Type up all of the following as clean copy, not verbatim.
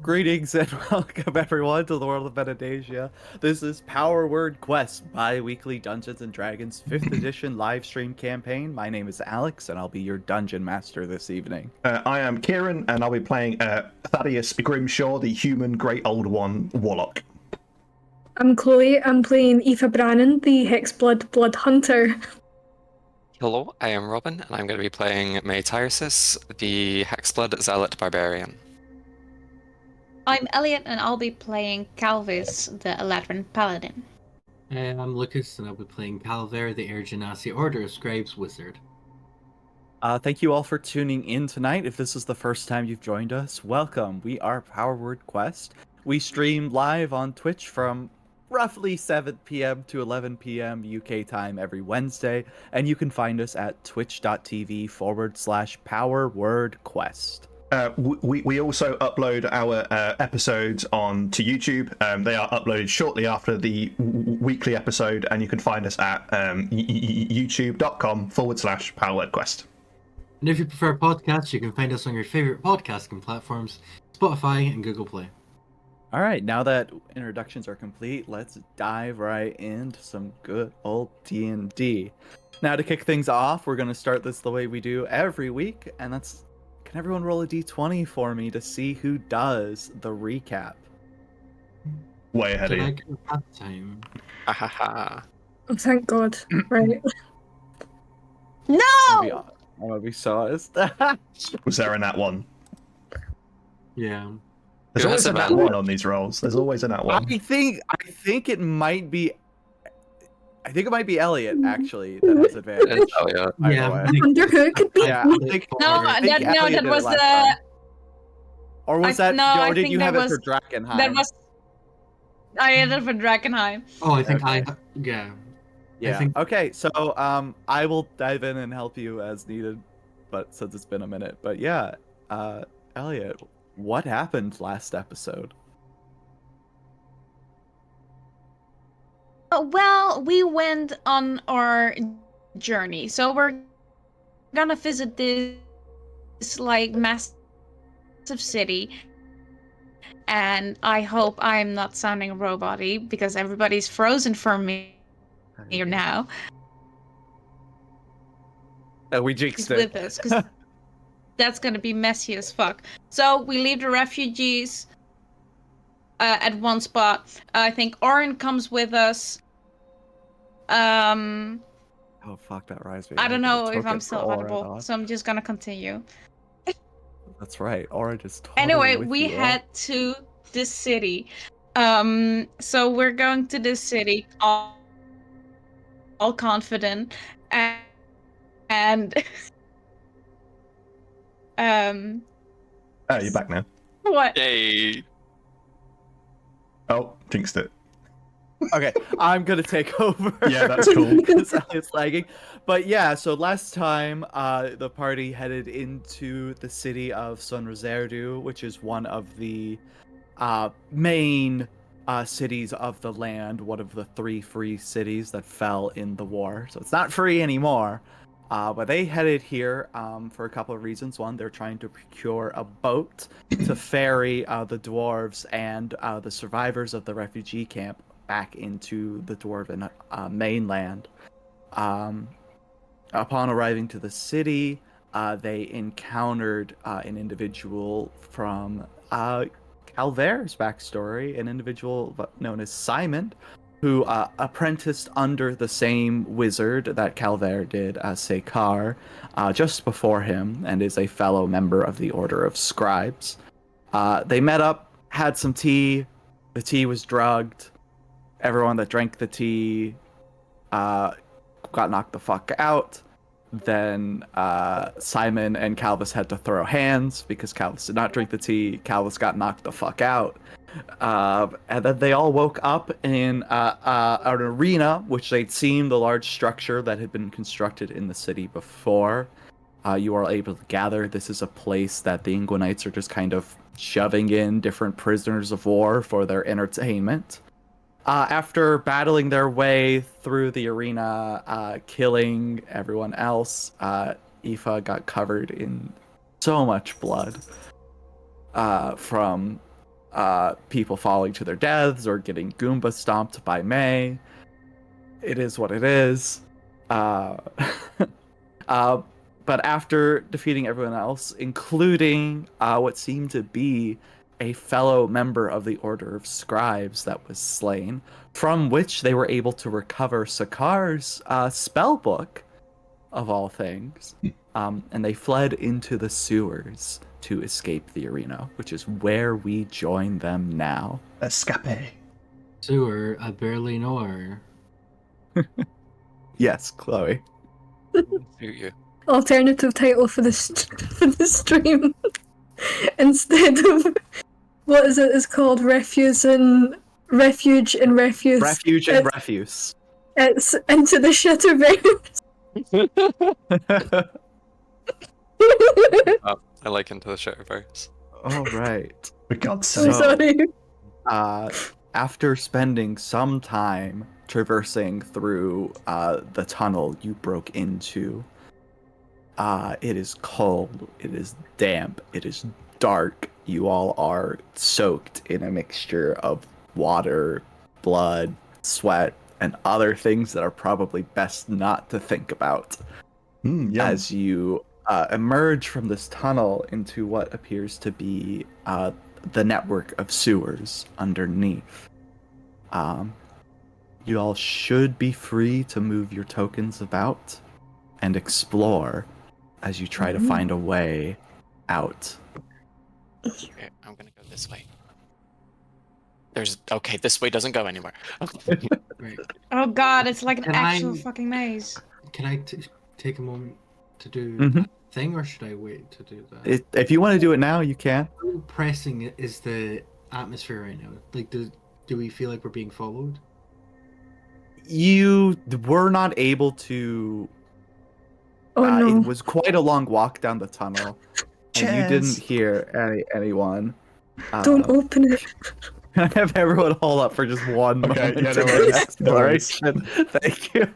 Greetings and welcome everyone to the world of Menedegia. This is Power Word Quest, bi-weekly Dungeons & Dragons 5th edition live stream campaign. My name is Alex and I'll be your dungeon master this evening. I am Kieran and I'll be playing Thaddeus Grimshaw, the human Great Old One warlock. I'm Chloe. I'm playing Aoife Brannan, the Hexblood Blood Hunter. Hello, I am Robyn, and I'm going to be playing May Tyresis, the Hexblood Zealot Barbarian. I'm Elliot, and I'll be playing Calvis, the Eladrin Paladin. I'm Lukas, and I'll be playing Calver, the Air Genasi Order of Scribes Wizard. Thank you all for tuning in tonight. If this is the first time you've joined us, welcome. We are Power Word Quest. We stream live on Twitch from roughly 7 p.m. to 11 p.m. UK time every Wednesday, and you can find us at twitch.tv/powerwordquest. We also upload our episodes onto YouTube. They are uploaded shortly after the weekly episode, and you can find us at youtube.com/powerwordquest. And if you prefer podcasts, you can find us on your favorite podcasting platforms, Spotify and Google Play. All right, now that introductions are complete, let's dive right into some good old D&D. Now, to kick things off, we're going to start this the way we do every week, and that's, can everyone roll a d20 for me to see who does the recap? Way ahead of you. Time. Ha ha ha. Oh, thank God. Right. No! I'm gonna be sauced. Was there in that one? Yeah. There's Who always has a a nat van? one on these rolls. There's always a nat one. I think it might be. I think it might be Elliot actually that has advantage. It's Elliot. Either Yeah. way. Wonder who it could be. Yeah, I think. No, I think that Elliot did it was last the. time. Or was I- that? no, I or did think you that have was- it for Drakenheim? That was. I ended for Drakenheim. Oh, I think Okay. yeah. Yeah. think- Okay. So I will dive in and help you as needed, but since it's been a minute. But yeah, Elliot, what happened last episode? Well, we went on our journey, so we're gonna visit this like massive city, and I hope I'm not sounding robot-y because everybody's frozen for me here now. We He's jinxed with it. us because that's gonna be messy as fuck. So we leave the refugees at one spot. I think Orin comes with us. Oh fuck that rise. I don't know if I'm still audible, so I'm just gonna continue. That's right. Aura just totally Anyway, with we you all. head to this city. So we're going to this city all confident, and Oh, you're back now. what? Yay! Oh, jinxed it. Okay, I'm gonna take over. Yeah, that's cool. Because it's lagging. But yeah, so last time the party headed into the city of Sunrazerdu, which is one of the main cities of the land, one of the 3 free cities that fell in the war. So it's not free anymore. But they headed here for a couple of reasons. One, they're trying to procure a boat to ferry the dwarves and the survivors of the refugee camp back into the dwarven mainland. Upon arriving to the city, they encountered an individual from Calver's backstory, an individual known as Simon, who apprenticed under the same wizard that Calver did, Sekar, just before him, and is a fellow member of the Order of Scribes. They met up, had some tea. The tea was drugged. Everyone that drank the tea got knocked the fuck out. Then Simon and Calvis had to throw hands because Calvis did not drink the tea. Calvis got knocked the fuck out. And then they all woke up in an arena, which they'd seen the large structure that had been constructed in the city before. You are able to gather this is a place that the Inguinites are just kind of shoving in different prisoners of war for their entertainment. After battling their way through the arena, killing everyone else, Aoife got covered in so much blood from people falling to their deaths or getting Goomba stomped by May. It is what it is. Uh, but after defeating everyone else, including what seemed to be a fellow member of the Order of Scribes that was slain, from which they were able to recover Sakar's spell book, of all things, and they fled into the sewers to escape the arena, which is where we join them now. Escape. Sewer, I barely know her. Yes, Chloe. Do you? Alternative title for for the stream instead of what is it? It's called Refuge and Refuse. Refuge and It's- Refuse. It's into the shitterverse. Oh, I like Into the Shitterverse. All right. For God's I'm sake. sorry. After spending some time traversing through the tunnel you broke into, it is cold, it is damp, it is dark. You all are soaked in a mixture of water, blood, sweat, and other things that are probably best not to think about. Yum. As you emerge from this tunnel into what appears to be the network of sewers underneath. You all should be free to move your tokens about and explore as you try to find a way out. Okay, I'm gonna go this way. Okay, this way doesn't go anywhere. Right. Oh god, it's like an Can actual I- fucking maze. Can I take a moment to do Mhm. that thing, or should I wait to do that? If you want to do it now, you can. How pressing is the atmosphere right now? Like, do we feel like we're being followed? You were not able to. Oh no. It was quite a long walk down the tunnel, and you didn't Cheers. hear anyone. Don't open it. Can I have everyone hold up for just one Okay, moment yeah, no of worries, no worries. exploration? Thank you.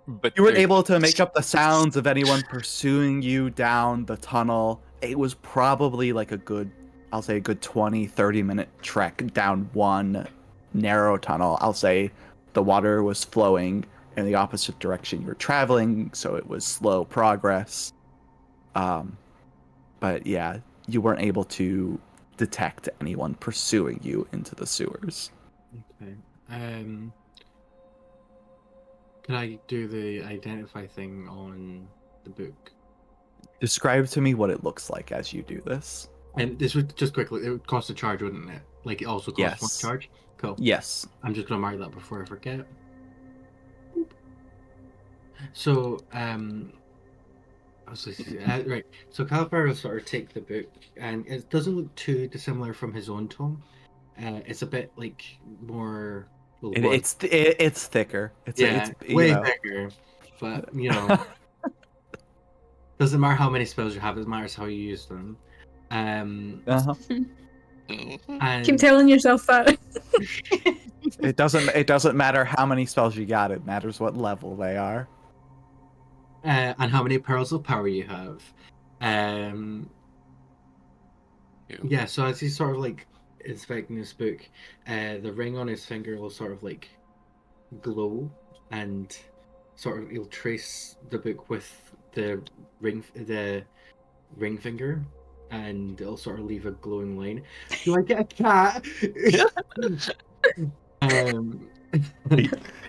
But You were there's- able to make up the sounds of anyone pursuing you down the tunnel. It was probably like a good, I'll say a good 20, 30-minute trek down one narrow tunnel. I'll say the water was flowing in the opposite direction you were traveling, so it was slow progress. But yeah, you weren't able to detect anyone pursuing you into the sewers. Okay. Can I do the identify thing on the book? Describe to me what it looks like as you do this. And this would just quickly, it would cost a charge, wouldn't it? Like, it also costs Yes. one charge? Cool. Yes. I'm just gonna mark that before I forget. So, right. So Caliber will sort of take the book, and it doesn't look too dissimilar from his own tome. It's a bit like more. well, It's thicker. yeah, It's way bigger. But doesn't matter how many spells you have; it matters how you use them. Uh-huh. Mhm. And Keep telling yourself that. It doesn't matter how many spells you got. It matters what level they are. and how many pearls of power you have. Ew. Yeah, so as he's sort of like inspecting this book, the ring on his finger will sort of like glow, and sort of he'll trace the book with the ring finger, and it'll sort of leave a glowing line. Do I get a cat? He's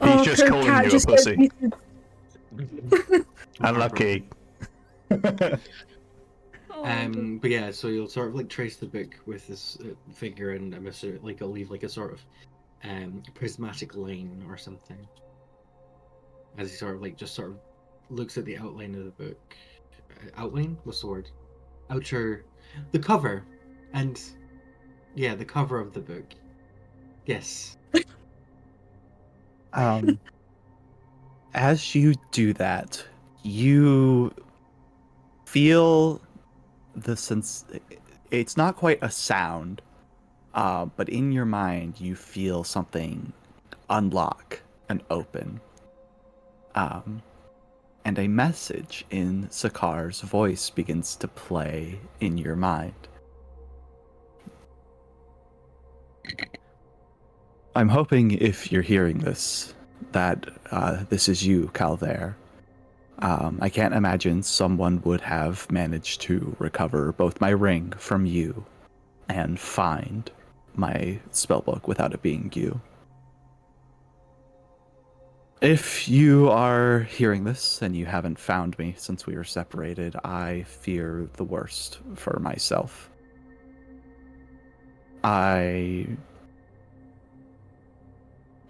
Oh, just poor calling cat you a just got pussy. beaten. Unlucky. But yeah, so you'll sort of like trace the book with this finger, and I'm assuming like it'll leave like a sort of prismatic line or something. As he sort of like just sort of looks at the outline of the book. Outline? What's the word? Outer. The cover. And yeah, the cover of the book. Yes. As you do that, you feel the sense. It's not quite a sound, but in your mind, you feel something unlock and open. And a message in Sakar's voice begins to play in your mind. I'm hoping if you're hearing this, that this is you, Calvaire. I can't imagine someone would have managed to recover both my ring from you and find my spellbook without it being you. If you are hearing this and you haven't found me since we were separated, I fear the worst for myself. I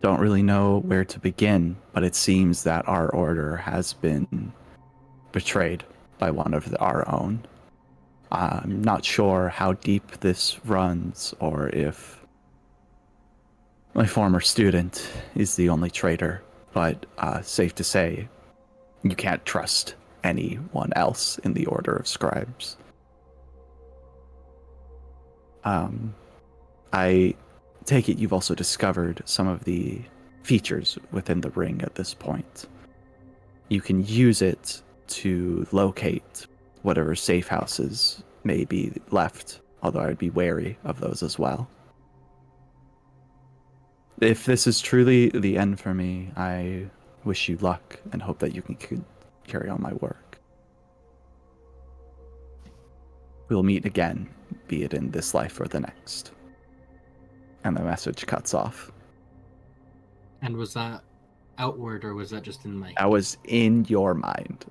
don't really know where to begin, but it seems that our order has been betrayed by one of our own. I'm not sure how deep this runs or if my former student is the only traitor, but safe to say, you can't trust anyone else in the Order of Scribes. I take it you've also discovered some of the features within the ring at this point. You can use it to locate whatever safe houses may be left, although I'd be wary of those as well. If this is truly the end for me, I wish you luck and hope that you can carry on my work. We'll meet again, be it in this life or the next. And the message cuts off. And was that outward or was that just in my? That was in your mind.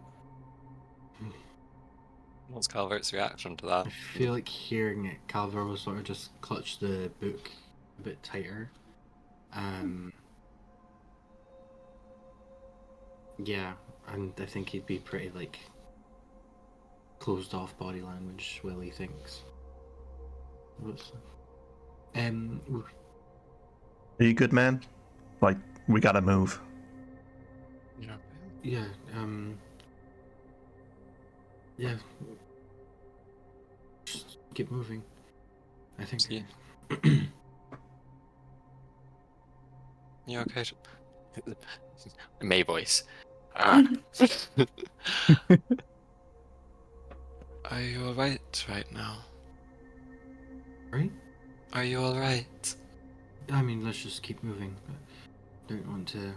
What's Calvert's reaction to that? I feel like hearing it, Calver will sort of just clutch the book a bit tighter. Yeah, and I think he'd be pretty like closed off body language while he thinks. Are you good, man? Like, we gotta move. Yeah. Yeah, yeah. Just keep moving. I think. Yeah. You okay? May voice. Are you alright right now? Right? Are you alright? I mean, let's just keep moving. I don't want to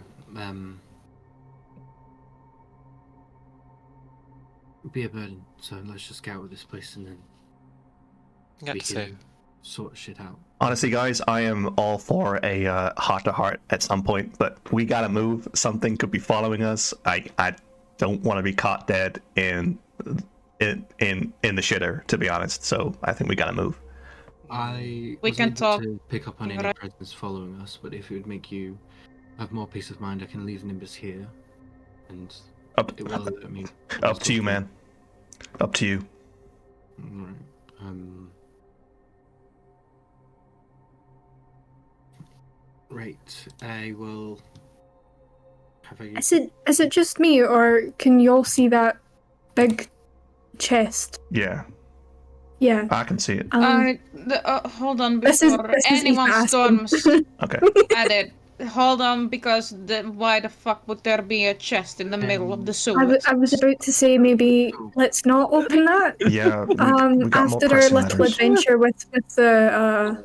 be a burden. So let's just get out of this place and then Get we to say. can sort shit out. Honestly, guys, I am all for a heart-to-heart at some point, but we gotta move. Something could be following us. I don't want to be caught dead in the shitter, to be honest. So I think we gotta move. I We was can able talk. to pick up on any Right. presence following us, but if it would make you have more peace of mind, I can leave Nimbus here, and Up, it will let me. up to you, man. Up to you. Alright. Right. I will. Have I? Is it just me, or can you all see that big chest? Yeah, Yeah. I can see it. Hold on This is before Ethan anyone asking. storms Okay. at it. Hold on, because why the fuck would there be a chest in the middle of the sewers? I was about to say maybe let's not open that. Yeah, we got more After our pressing little matters. adventure with the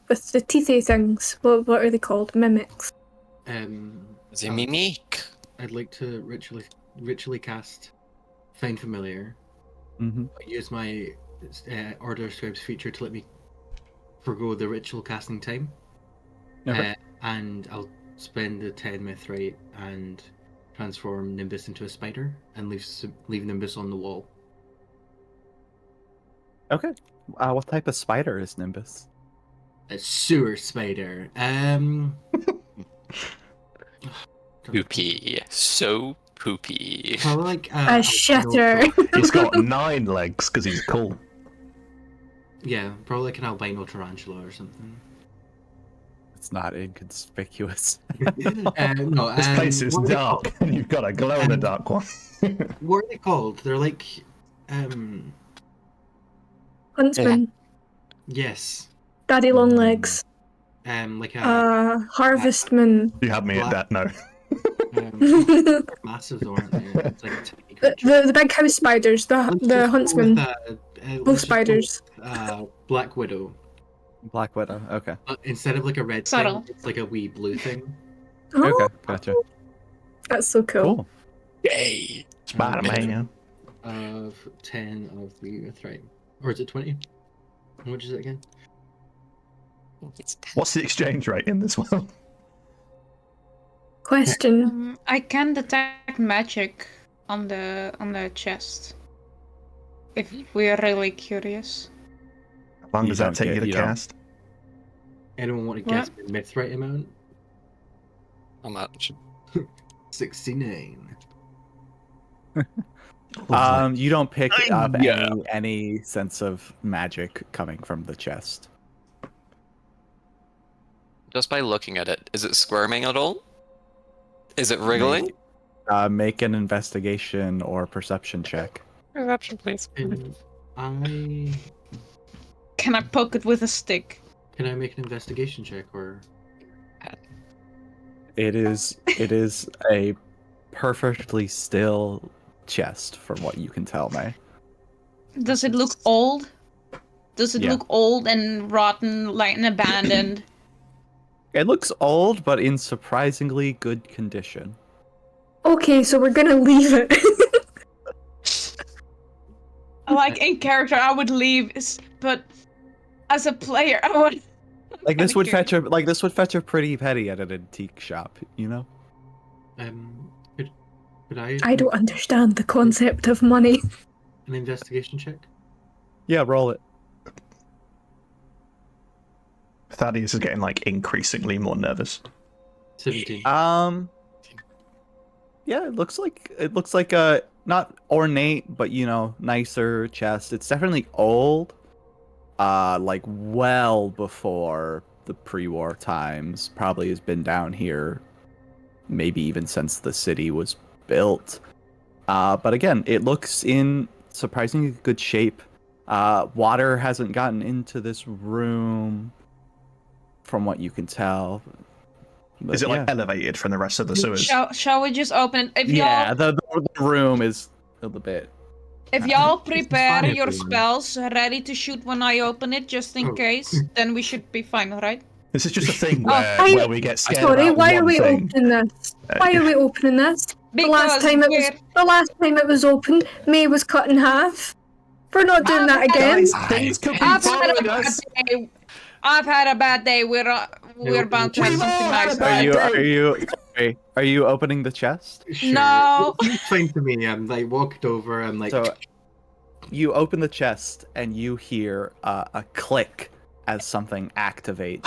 with the teethy things. What are they called? Mimics. Is it Mimique? I'd like to ritually cast Find Familiar. Mm-hmm. Use my Order of Scribes feature to let me forgo the ritual casting time. Okay. And I'll spend the 10 mithrite and transform Nimbus into a spider and leave Nimbus on the wall. Okay. What type of spider is Nimbus? A sewer spider. Poopy. So poopy. Probably like A shitter. He's got 9 legs because he's cool. Yeah, probably like an albino tarantula or something. It's not inconspicuous. No, This place is what are they dark, called? and you've got a glow-in-the-dark one. What are they called? They're like, Huntsman. yes, Daddy long legs. like a Harvestman. You have me at that, no. massive though, aren't they? It's like a tiny creature. The big house spiders. Let's just The go huntsman. with, Both let's just go spiders. with, Black Widow. Black Widow. Okay. Instead of like a red Subtle. thing, it's like a wee blue thing. Oh, Okay. Gotcha. that's so cool. Cool. Yay! Spider-Man. Of 10 of the Earthright. Or is it 20? How much is it again? It's 10. What's the exchange rate in this world? Question. I can detect magic on the chest. If we're really curious. How long You does that don't take get- you to you don't- cast? Anyone want to guess the Mythrite amount? How much? 69. You don't pick up Yeah. any sense of magic coming from the chest. Just by looking at it, is it squirming at all? Is it wriggling? Make an investigation or perception check. Perception, please. Can I Can I poke it with a stick? make an investigation check or It is a perfectly still chest from what you can tell, May. Does it look old? Does it Yeah. look old and rotten, like and abandoned? It looks old, but in surprisingly good condition. Okay, so we're gonna leave it. Like in character, I would leave, but as a player, I would. Like this Kinda would fetch a pretty penny at an antique shop, you know? could I I don't understand the concept of money. an investigation check? Yeah, roll it. Thaddeus is getting like increasingly more nervous. 17. Yeah, it looks like a not ornate, but you know, nicer chest. It's definitely old. Like well before the pre-war times. Probably has been down here maybe even since the city was built. But again, it looks in surprisingly good shape. Water hasn't gotten into this room from what you can tell. But Is it like yeah. elevated from the rest of the sewers? Shall we just open it? If Yeah, y'all the room is a little bit. if y'all It's prepare fine, your everyone. spells ready to shoot when I open it, just in Oh. case, then we should be fine, right? This is just a thing Oh, where we get scared Sorry, about why are one we thing. opening this? Why are we opening this? The last time it was open, May was cut in half. We're not doing that again. Guys, things could be I've had a following bad us. day. I've had a bad day. We're bound to have We've all something had a nice. bad Are you opening the chest? Sure. No. It's fine to me. I'm like walked over. I'm like, So you open the chest and you hear a click as something activates,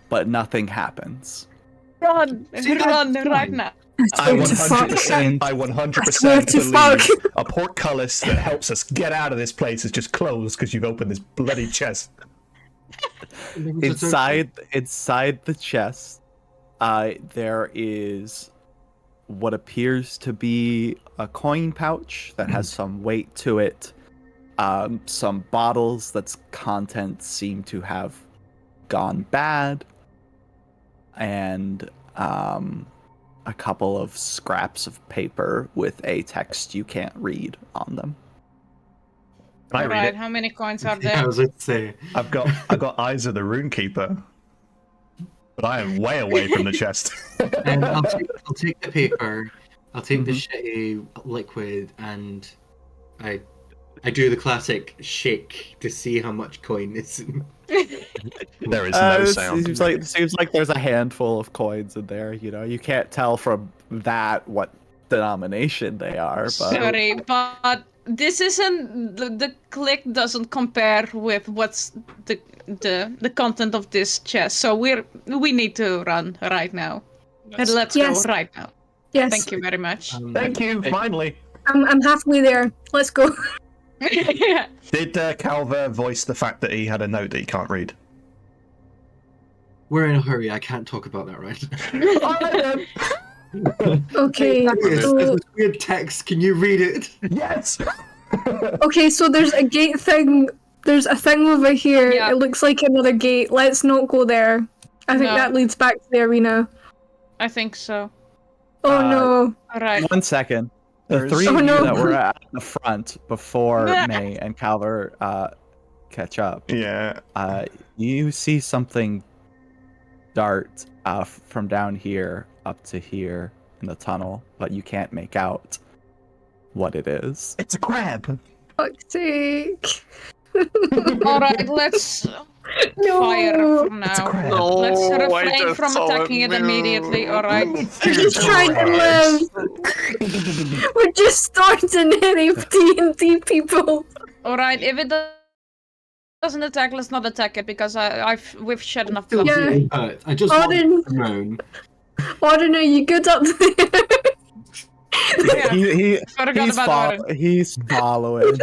but nothing happens. Run right now. I swear to fuck. 100%, I swear 100% to believe a portcullis that helps us get out of this place is just closed because you've opened this bloody chest. Inside the chest, there is what appears to be a coin pouch that has some weight to it. Some bottles that's contents seem to have gone bad, and a couple of scraps of paper with a text you can't read on them. Can I read Alright, it? how many coins are Yeah, I there? was going to say. I've got eyes of the Runekeeper, but I am way away from the chest. I'll take the paper. I'll take the Mhm. shitty liquid, and I do the classic shake to see how much coin is in. There is no It sound. seems like there's a handful of coins in there. You know, you can't tell from that what denomination they are, but Sorry, but this isn't the click doesn't compare with what's the content of this chest. So we need to run right now. And let's Yes. go right now. Yes, Thank you very much. Thank you, finally. I'm halfway there. Let's go. Did Calver voice the fact that he had a note that he can't read? We're in a hurry. I can't talk about that right now. Okay, There's so, this weird text. Can you read it? Yes! okay, so there's a gate thing. There's a thing over here. Yeah. It looks like another gate. Let's not go there. I think No. that leads back to the arena. I think so. Oh Uh, no. Alright. 1 second. The There's- three Oh, of you no. that were at the front before May and Calver catch up. Yeah. You see something dart from down here up to here in the tunnel, but you can't make out what it is. It's a crab. Fuck's sake. Alright, let's No. fire for It's a now. crab. Let's I refrain just from saw attacking it immediately, alright? We're just trying to live. We're just starting any D&D people. Alright, if it doesn't attack, let's not attack it because we've shed enough blood. Yeah. I just Odin. want to moan. Auden, are you good up there? Forgot about Odin. He's following.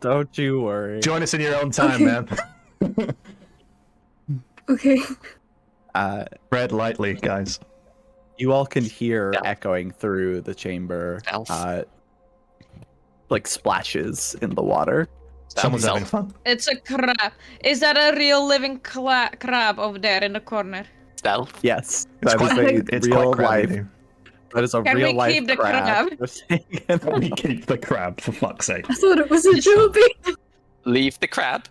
Don't you worry. Join us in your own time, man. Okay. Tread lightly, guys. You all can hear Yeah. echoing through the chamber, Elf. like splashes in the water. Someone's Elf. having fun. It's a crab. Is that a real living crab over there in the corner? Stealth. Yes, It's that is quite, a it's real quite crabby. life. That is a Can we real life keep the crab. We keep the crab, for fuck's sake. I thought it was a Joby. Leave the crab.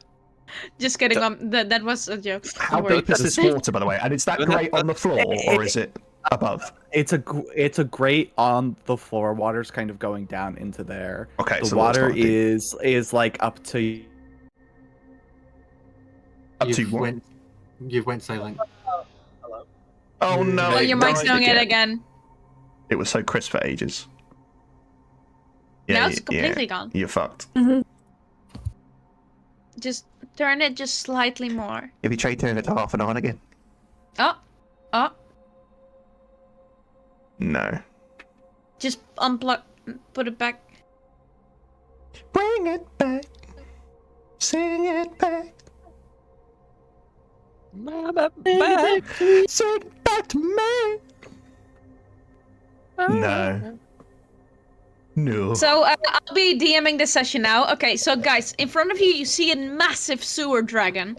Just kidding. That was a joke. How Don't worry. deep is this water, by the way? And is that grate on the floor, or is it above? It's a grate on the floor. Water's kind of going down into there. Okay, The so water's water not deep. is like up to. Up to You've what? went silent. Oh no! Well, it your mic's died doing it again. It was so crisp for ages. Now it's completely gone. You're fucked. Just turn it just slightly more. If you try turning it to half and on again. Oh, No. just unplug, put it back. Bring it back. Sing it back. Sing it back to me. No. No. So I'll be DMing this session now. Okay, so guys, in front of you, you see a massive sewer dragon.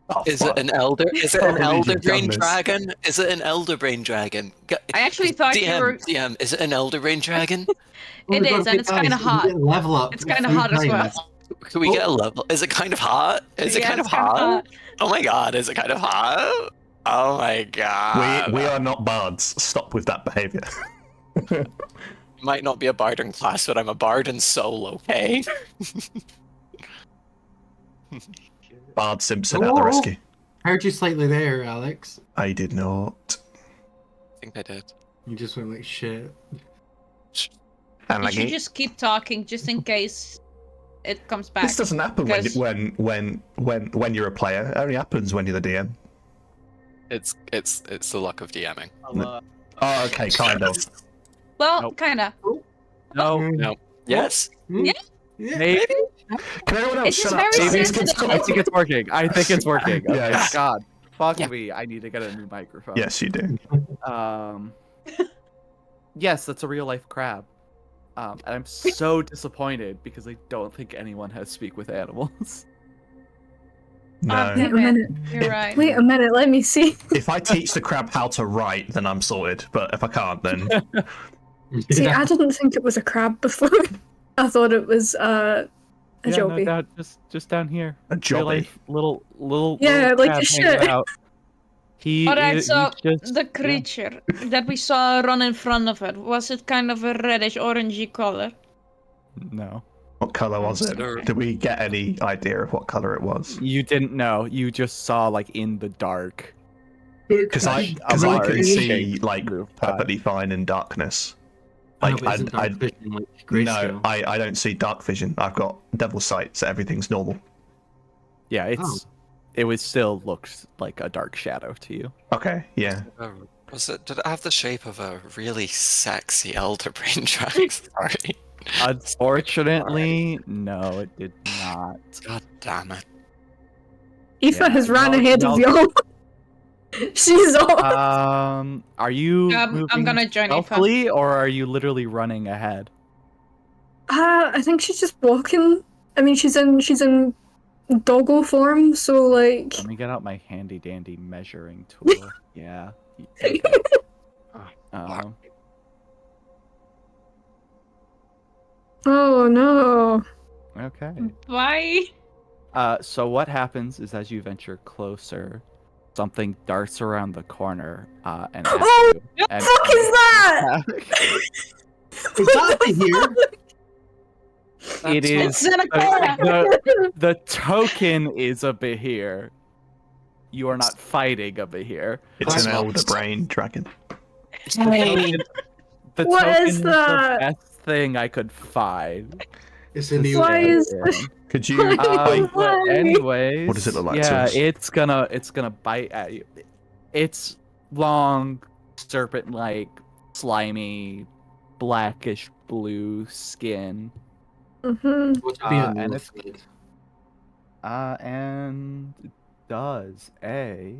Oh, Is fuck. it an elder? Is it an Can't believe elder you've done brain this. dragon? Is it an elder brain dragon? I actually thought you were. DM, is it an elder brain dragon? Oh It my is, God, and it's guys, kinda you hot. get level up. It's kinda 3 hot as well. times. Can we get a level? Is it kind of hot? Is it Yeah, kind of it's kinda hot? Oh my god, is it kind of hot? Oh my god. We are not bards. Stop with that behavior. Might not be a bard in class, but I'm a bard in soul, okay? Bard Simpson at the Oh. rescue. Heard you slightly there, Alex. I did not. I think I did. You just went like shit. And You like should just keep talking, just in case it comes back. this doesn't happen because- when you're a player. It only happens when you're the DM. It's the luck of DMing. Oh, okay, kind of. Well, Nope. kinda. No, No. Yes. Yeah. maybe. Can everyone else It's shut just up? very Maybe please? sensitive. I think it's working. I think it's working. Okay, Yes. God, fuck Yeah. me. I need to get a new microphone. Yes, you do. Yes, that's a real life crab. And I'm so disappointed because I don't think anyone has speak with animals. No. Wait a minute. You're right. Wait a minute, let me see. If I teach the crab how to write, then I'm sorted. But if I can't, then See, Yeah. I didn't think it was a crab before. I thought it was a Joby. No, just down here. a Real jobby. life, little Yeah, little like crab a hanging shit. out. Alright, he so just, the creature that we saw run in front of it, was it kind of a reddish orangey color? no. What color was it? Sure. Did we get any idea of what color it was? You didn't know. You just saw like in the dark. Because I A large can see shape like move by. perfectly fine in darkness. I know, Like but isn't I dark vision like no, grayscale? I don't see dark vision. I've got devil sight, so everything's normal. Yeah, it was still looked like a dark shadow to you. Okay, yeah. Did it have the shape of a really sexy elder brain dragon? Sorry. Unfortunately, no, it did not. God damn it. Aoife Yeah, has ran no, ahead no. of y'all. She's off. Are you I'm moving gonna join Aoife. stealthily, or are you literally running ahead? I think she's just walking. I mean, she's in doggo form, so like. Let me get out my handy dandy measuring tool. Yeah. Okay. Um, Oh no. okay. Why? So what happens is as you venture closer, something darts around the corner and at Oh, you. what And the fuck is that? Is that the here? It is It's in a corner. the token is a Behir. You are not fighting a Behir. It's That's an not- elder brain dragon. The What token is the that? best thing I could find. It's a new. Why is Could you? Why? But anyways, What does it look like to yeah, us? it's gonna bite at you. It's long, serpent-like, slimy, blackish blue skin. Mhm. What would be and a it's and it does a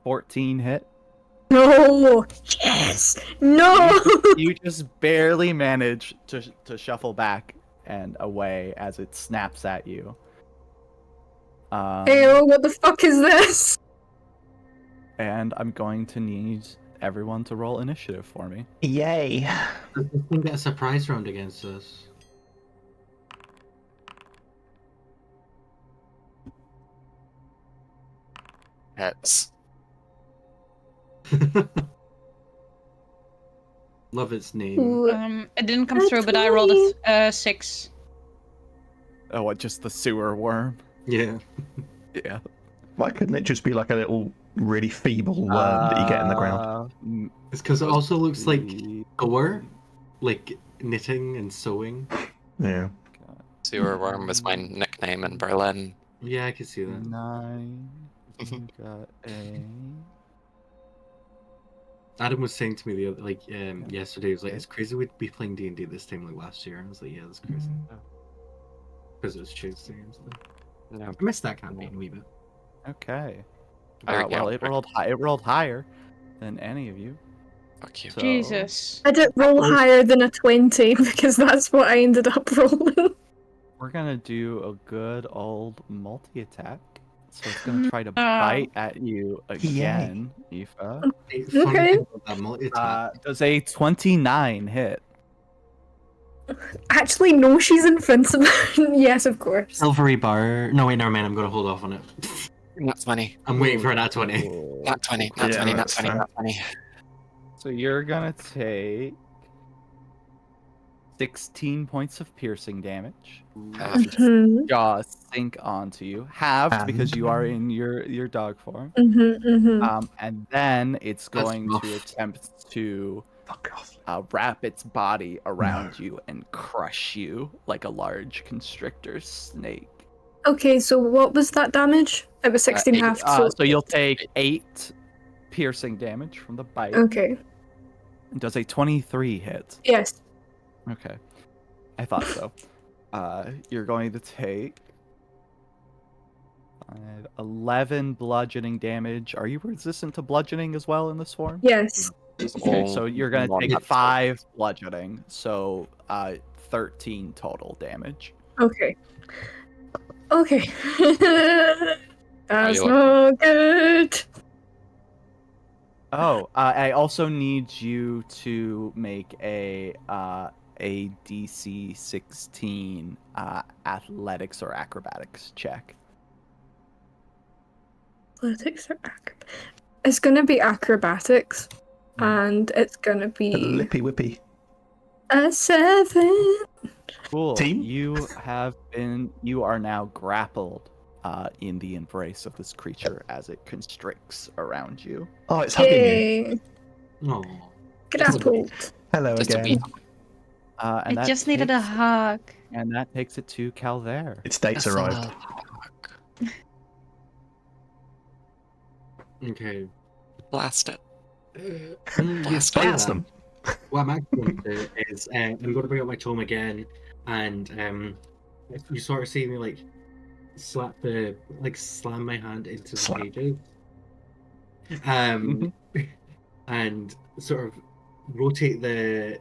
14 hit. No. Yes. No. You just barely manage to shuffle back and away as it snaps at you. Ew, what the fuck is this? And I'm going to need everyone to roll initiative for me. Yay! Does this thing get a surprise round against us? Hits. Love its name. Ooh. It didn't come through, but I rolled a 6. Oh, what? Just the sewer worm? Yeah. Yeah. Why couldn't it just be like a little really feeble worm that you get in the ground? It's because it also looks like the- sewer, like knitting and sewing. Yeah. Sewer worm was my nickname in Berlin. Yeah, I can see that. 9. You got a. Adam was saying to me the other, yesterday, he was like, "It's crazy we'd be playing D&D this time like last year." And I was like, "Yeah, that's crazy." Because it was Tuesday and stuff. No. I missed that campaign a wee bit. Okay. Yeah, Well, it rolled high. It rolled higher than any of you. Fuck you. So- Jesus. I did roll higher than a 20 because that's what I ended up rolling. We're gonna do a good old multi-attack. So it's gonna try to bite at you again, Aoife. It's funny Okay. thing about that multi-attack. Does a 29 hit? Actually, no, she's invincible. Yes, of course. Silvery bar. No, wait, never mind. I'm gonna hold off on it. Not 20. I'm waiting for that 20. Not 20. Not Yeah, 20. Not that's 20. fair. Not 20. So you're gonna take 16 points of piercing damage. Mhm, Jaws sink onto you, halved because And- you are in your dog form. mhm, mhm. And then it's That's going to rough. attempt to Fuck off. wrap its body around you and crush you like a large constrictor snake. Okay, so what was that damage? It was 16 eight. half. So you'll take 8 piercing damage from the bite. Okay. And does a 23 hit? Yes. Okay, I thought so. You're going to take 11 bludgeoning damage. Are you resistant to bludgeoning as well in this form? Yes. Okay, so you're gonna take Not 5 bludgeoning, so 13 total damage. Okay. Okay. That's you no good. Oh, I also need you to make a DC 16 athletics or acrobatics check. Athletics or acrobatics? It's gonna be acrobatics, and it's gonna be Lippy whippy. a 7. Cool. Team? You are now grappled in the embrace of this creature as it constricts around you. Oh, it's hugging you. Yay! Oh. Grappled. Hello Just a again. wee- And I that just needed a takes- hug. And that takes it to Calvaire. Its date's arrived. Okay. Blast it. Yes, Blast them. What I'm actually going to do is I'm going to bring up my tome again, and if you sort of see me like slam my hand into the Slap. pages, and sort of rotate the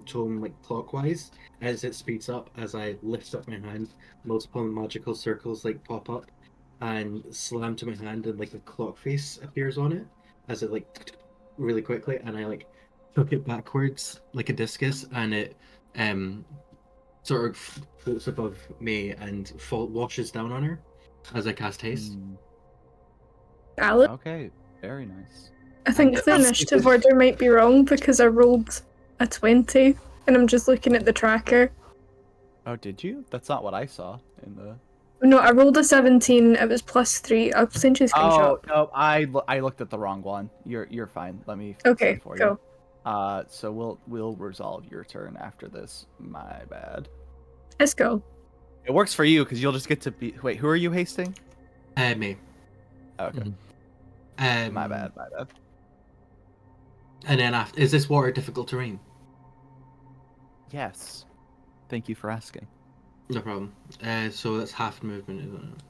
tome like clockwise as it speeds up. As I lift up my hand, multiple magical circles like pop up and slam to my hand, and like a clock face appears on it as it like really quickly, and I like took it backwards like a discus, and it sort of floats above May and washes down on her as I cast haste. Alec, Okay, very nice. I think the initiative order might be wrong because I rolled a 20 and I'm just looking at the tracker. Oh, did you? That's not what I saw in the. No, I rolled a 17. It was +3. I'll send you a screenshot. Oh no, I looked at the wrong one. You're fine. Let me fix Okay, it for go. you. So we'll resolve your turn after this. My bad. Let's go. It works for you because you'll just get to be. Wait, who are you hasting? May. Okay, my bad. And then after, is this water difficult terrain? Yes. Thank you for asking. No problem. So that's half movement, isn't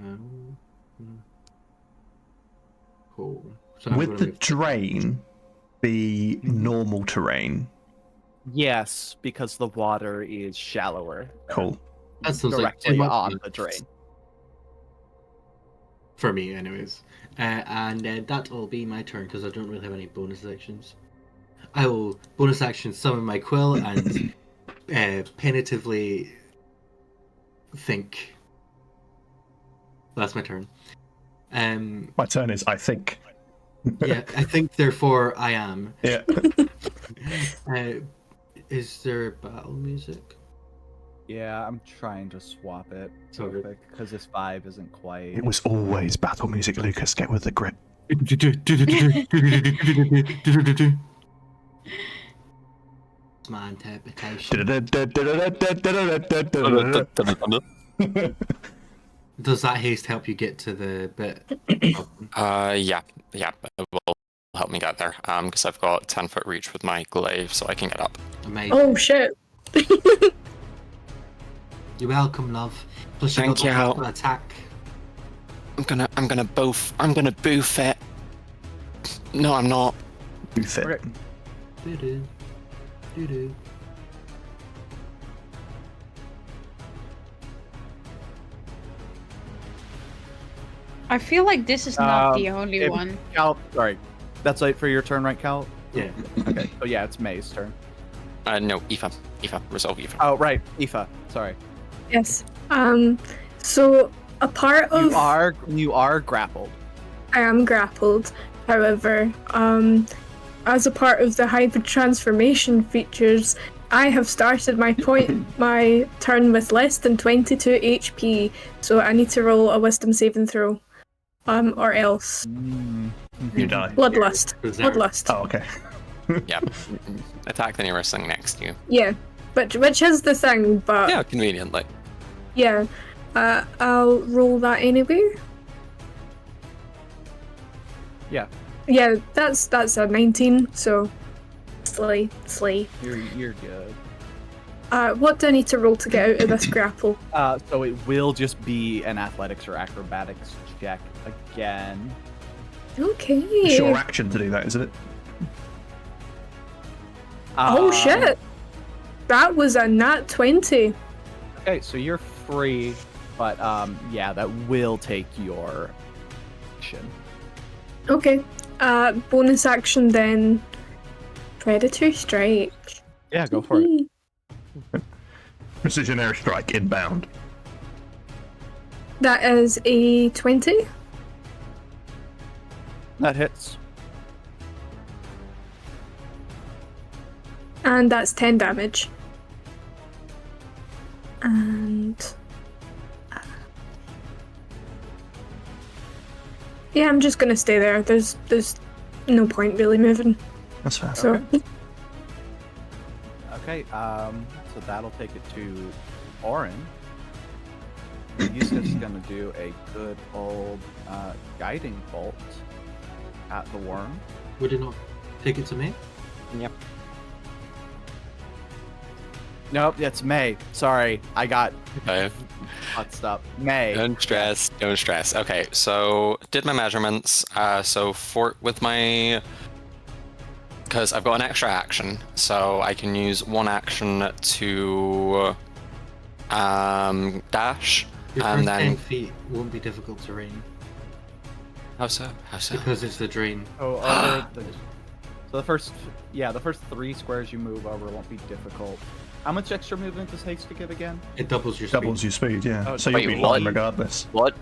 it? Cool. So I'm Would gonna the move- drain be normal terrain? Yes, because the water is shallower. Cool. That sounds like Directly too much on fun. the drain. For me, anyways. And that'll be my turn because I don't really have any bonus actions. I will bonus action summon my quill and penitively think. That's my turn. My turn is, I think. Yeah, I think, therefore I am. Yeah. Is there battle music? Yeah, I'm trying to swap it So real good. quick because this 5 isn't quite. It was always battle music, Lucas. Get with the grip. My interpretation. Does that haste help you get to the bit? Yeah, it will help me get there. Because I've got 10-foot reach with my glaive, so I can get up. Amazing. Oh shit. You're welcome, love. Plus you Thank got the you. half attack. I'm gonna boof it. No, I'm not. Booth it. Okay. Doo-doo. Doo-doo. I feel like this is not the Um, only if- one. Cal, sorry. That's it for your turn, right, Cal? Yeah. Okay. So yeah, it's May's turn. No, Aoife, resolve Aoife. Oh, right. Aoife. Sorry. Yes. So a part of You are grappled. I am grappled. However, as a part of the hybrid transformation features, I have started my turn with less than 22 HP, so I need to roll a wisdom saving throw. Or else. You die. Bloodlust. Berserk. Bloodlust. Oh, okay. Yeah. Attack the nearest thing next to you. Yeah. Which is the thing, but Yeah, conveniently. yeah. I'll roll that anyway. Yeah. Yeah, that's a 19, so slay. You're good. What do I need to roll to get out of this grapple? So it will just be an athletics or acrobatics check again. Okay. It's your action to do that, isn't it? Oh Um, shit! That was a nat 20. Okay, so you're free, but yeah, that will take your action. Okay. Bonus action then. Predator strike. Yeah, go for it. Precision airstrike inbound. That is a 20. That hits. And that's 10 damage. And yeah, I'm just gonna stay there. There's no point really moving. That's fair. So Okay, so that'll take it to Orin. He's just gonna do a good old guiding bolt at the worm. Would it not take it to me? Yep. Nope, it's May. Sorry, I got Okay. fucked up. May. Don't stress. Okay, so did my measurements. So with my, because I've got an extra action, so I can use one action to dash, Your and first then 10 feet won't be difficult terrain how so? because it's the drain. So the first 3 squares you move over won't be difficult. How much extra movement does haste to give again? It doubles your speed. Doubles your speed, yeah. Oh, So wait, you'll be what? fine regardless. What?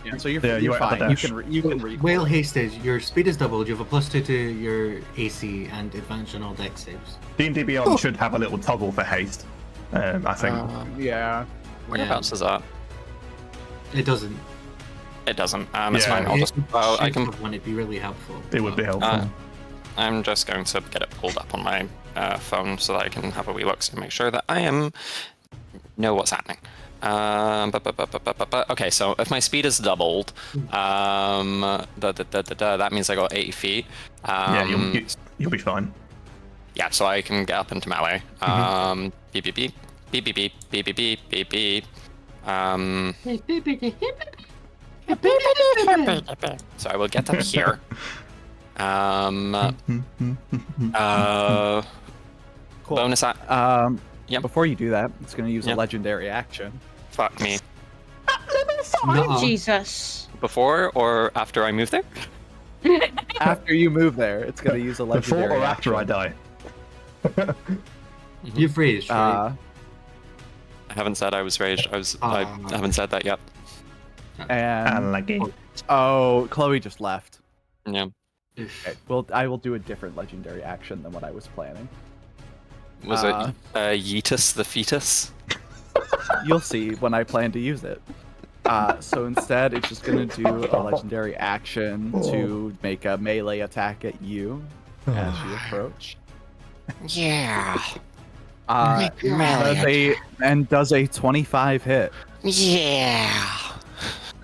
Yeah, so you're, Yeah, you you're won't have fine. the You dash. can you can recall. While haste is, your speed is doubled, you have a +2 to your AC and advantage on all dex saves. D&D Beyond should have a little toggle for haste, I think. Yeah. Whereabouts is that? It doesn't. It doesn't. It's Yeah. fine. I'll just. Oh, I Should can. have one, it'd be really helpful. It would be helpful. I'm just going to get it pulled up on my phone so that I can have a wee look to make sure that I know what's happening. Okay, so if my speed is doubled, that means I got 80 feet. Yeah, you'll be fine. Yeah, so I can get up into melee. Beep beep beep beep beep beep beep beep beep beep beep. So I will get up here. Cool. Bonus act. Yep. Before you do that, it's going to use Yep. a legendary action. Fuck me. Nuh-uh. Jesus. Before or after I move there? After you move there, it's going to use a legendary Before or after I action. die? You've raised, right? I haven't said I was raged. I haven't said that yet. And Unlucky. oh, Chloe just left. Yeah. Okay, well, I will do a different legendary action than what I was planning. Was it Yeetus the fetus? You'll see when I plan to use it. So instead, it's just going to do a legendary action to make a melee attack at you as you approach. Yeah. Does a 25 hit. Yeah.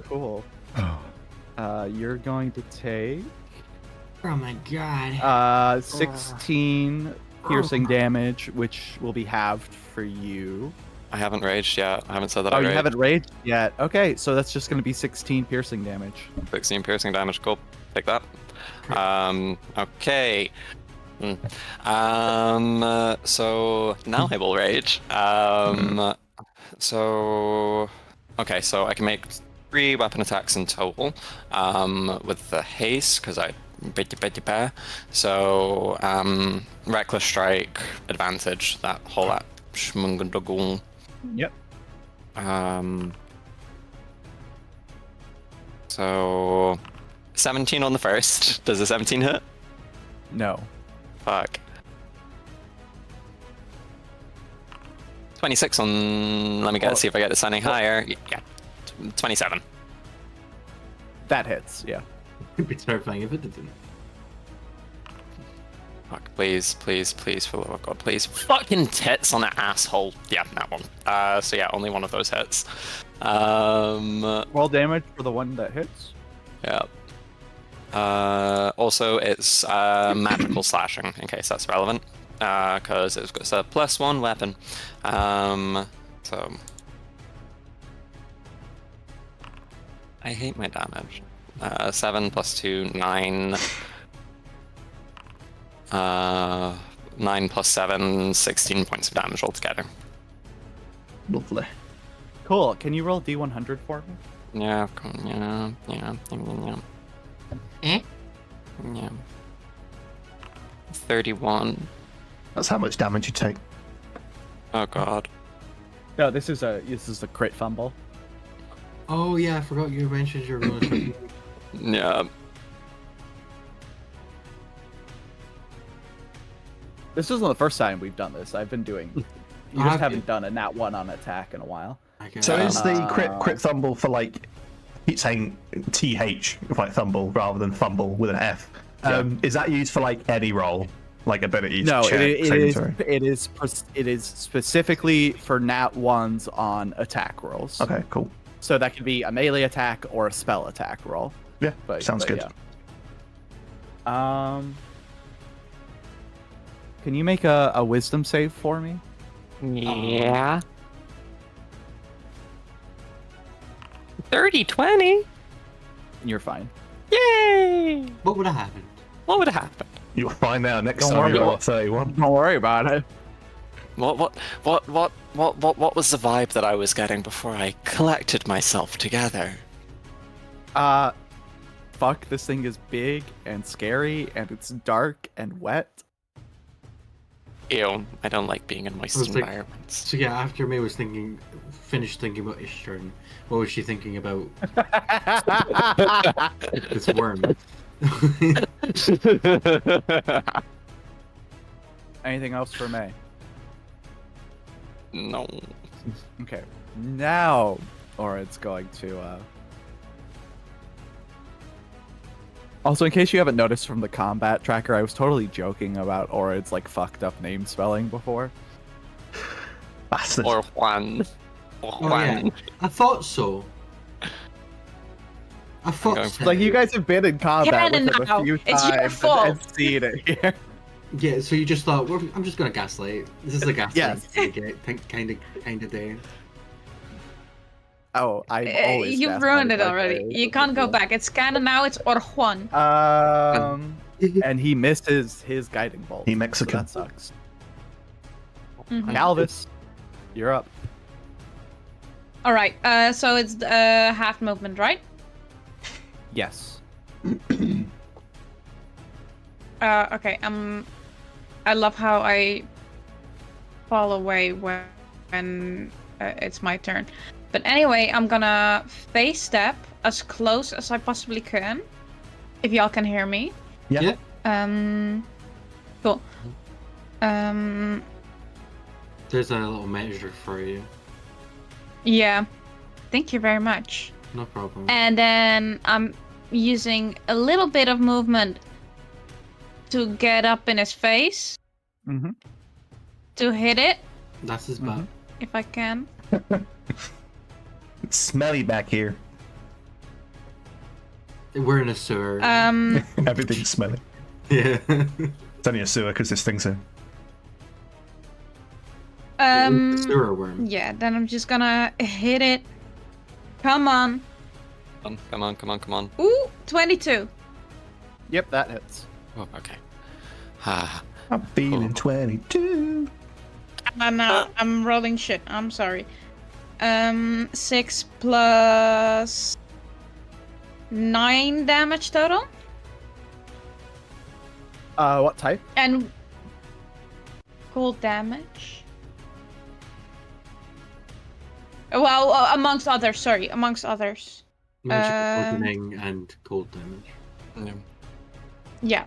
Cool. You're going to take Oh my god. 16 piercing damage, which will be halved for you. I haven't raged yet. I haven't said that I Oh, you raged. haven't raged yet? Okay, so that's just going to be 16 piercing damage. 16 piercing damage. Cool. Take that. Okay. So now I will rage. So okay, so I can make 3 weapon attacks in total. With the haste, because I so reckless strike, advantage, that whole schmungadagul. Yep. So 17 on the first. Does a 17 hit? No. Fuck. 26 on. Let me see if I get this anything higher. Yeah. 27. That hits, yeah. It'd be terrifying if it didn't. Fuck, please, please, please, for the love of God, please. Fucking tits on that asshole. Yeah, that one. So yeah, only one of those hits. Roll damage for the one that hits. Yeah. Also, it's magical slashing, in case that's relevant. Because it's got a +1 weapon. So. I hate my damage. 7 + 2, 9. 9 + 7, 16 points of damage altogether. Lovely. Cool. Can you roll D100 for me? Yeah. Eh? Yeah. 31. That's how much damage you take. Oh god. No, this is a crit fumble. Oh yeah, I forgot you mentioned your bonus. Yeah. This isn't the first time we've done this. I've been doing. You just haven't done a nat 1 on attack in a while. So is the crit thumble for like, keep saying TH, like thumble rather than fumble with an F. Is that used for like any role, like abilities? No, check, it is specifically for nat 1s on attack rolls. Okay, cool. So that could be a melee attack or a spell attack roll. Yeah, sounds good. Yeah. Can you make a wisdom save for me? Yeah. 30, 20. You're fine. Yay! What would have happened? What would have happened? You'll find out next Don't time worry you about got 31. Don't worry about it. What was the vibe that I was getting before I collected myself together? Fuck, this thing is big and scary and it's dark and wet. Ew, I don't like being in moist I was like- environments. So yeah, after May was finished thinking about Ishtarn, what was she thinking about this worm? Anything else for May? No. Okay. Now, Orid's going to. Also, in case you haven't noticed from the combat tracker, I was totally joking about Orid's like fucked up name spelling before. Bastard. Or Juan. Or Oh, Juan. yeah. I thought so. I thought going so. for- Like you guys have been in combat Canon with him now. a few It's your times fault. and seen it here. Yeah, so you just thought, well, I'm just gonna gaslight. This is a gaslight Yes. kind of day. Oh, I've always. You've gaslighted ruined it like already. that. You can't go back. It's canon now. It's Or Juan. And he missed his guiding bolt. He so Mexican. that sucks. Mhm. Calvis, you're up. All right. So it's half movement, right? Yes. Okay. I love how I fall away when it's my turn. But anyway, I'm gonna face step as close as I possibly can. If y'all can hear me. Yeah. Cool. There's a little measure for you. Yeah. Thank you very much. No problem. And then I'm using a little bit of movement to get up in his face Mm-hmm. to hit it That's his back. if I can. It's smelly back here. We're in a sewer. Everything's smelly. Yeah. It's only a sewer because this thing's here. Sewer worm. Yeah, then I'm just gonna hit it. Come on. Come on. Ooh, 22. Yep, that hits. Oh, okay. Ah, I'm feeling 22. I'm rolling shit. I'm sorry. 6 plus 9 damage total. What type? And cold damage. Well, amongst others. Sorry, amongst others. Magic opening and cold damage. yeah. Yeah.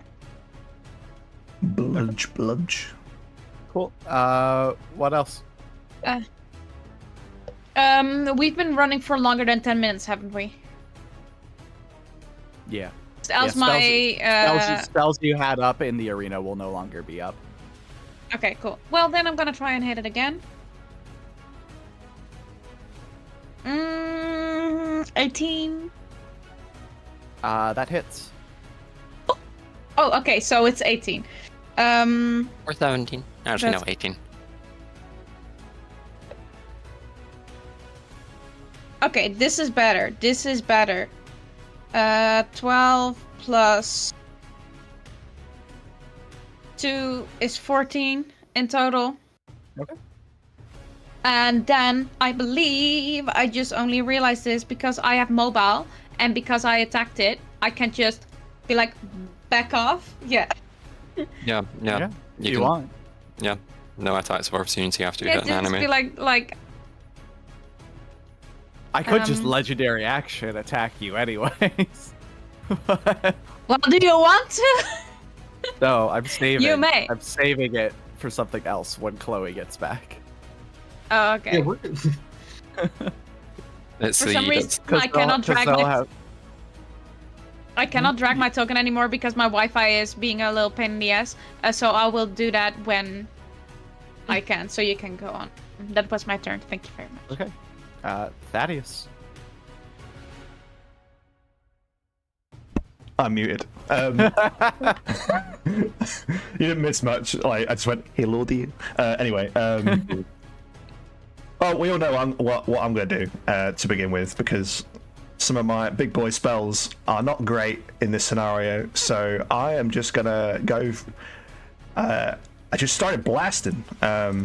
Bludge. Cool. What else? We've been running for longer than 10 minutes, haven't we? Yeah. Else Spells you had up in the arena will no longer be up. Okay, cool. Well, then I'm gonna try and hit it again. 18. That hits. Oh, okay, so it's 18. Or 17. Actually, no, That's- 18. Okay, this is better. 12 plus 2 is 14 in total. Okay. And then I believe I just only realized this because I have mobile and because I attacked it, I can just be like back off. Yeah. Yeah. If you can- want. Yeah. No attacks of opportunity after you Yeah, hit an just enemy. be like I could just Um, legendary action attack you anyways. But well, do you want to? no, I'm saving. You may. I'm saving it for something else when Chloe gets back. Oh, okay. Yeah, we're... It's For the some reason, I they'll- cannot drag they'll my have- I cannot drag my token anymore because my Wi-Fi is being a little pain in the ass. So I will do that when I can. So you can go on. That was my turn. Thank you very much. Okay. Thaddeus. I'm muted. You didn't miss much. Like I just went, hello dear. Anyway, well, we all know what I'm going to do to begin with, because some of my big boy spells are not great in this scenario. So I am just going to go. I just started blasting. Pop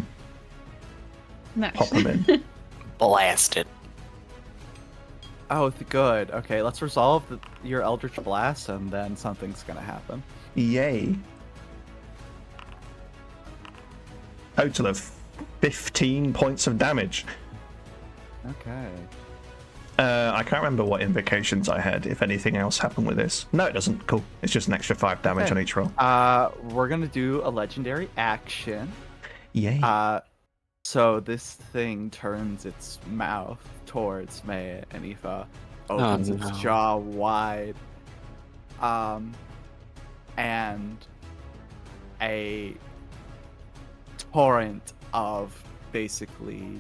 Nice. them in. blasted. Oh, good. Okay, let's resolve your Eldritch Blast, and then something's gonna happen. Yay. total of 15 points of damage. Okay. I can't remember what invocations I had, if anything else happened with this. No, it doesn't. Cool. It's just an extra 5 damage on each roll. We're gonna do a legendary action. Yay. So this thing turns its mouth towards Maya and Aoife, opens its jaw wide, and a torrent of basically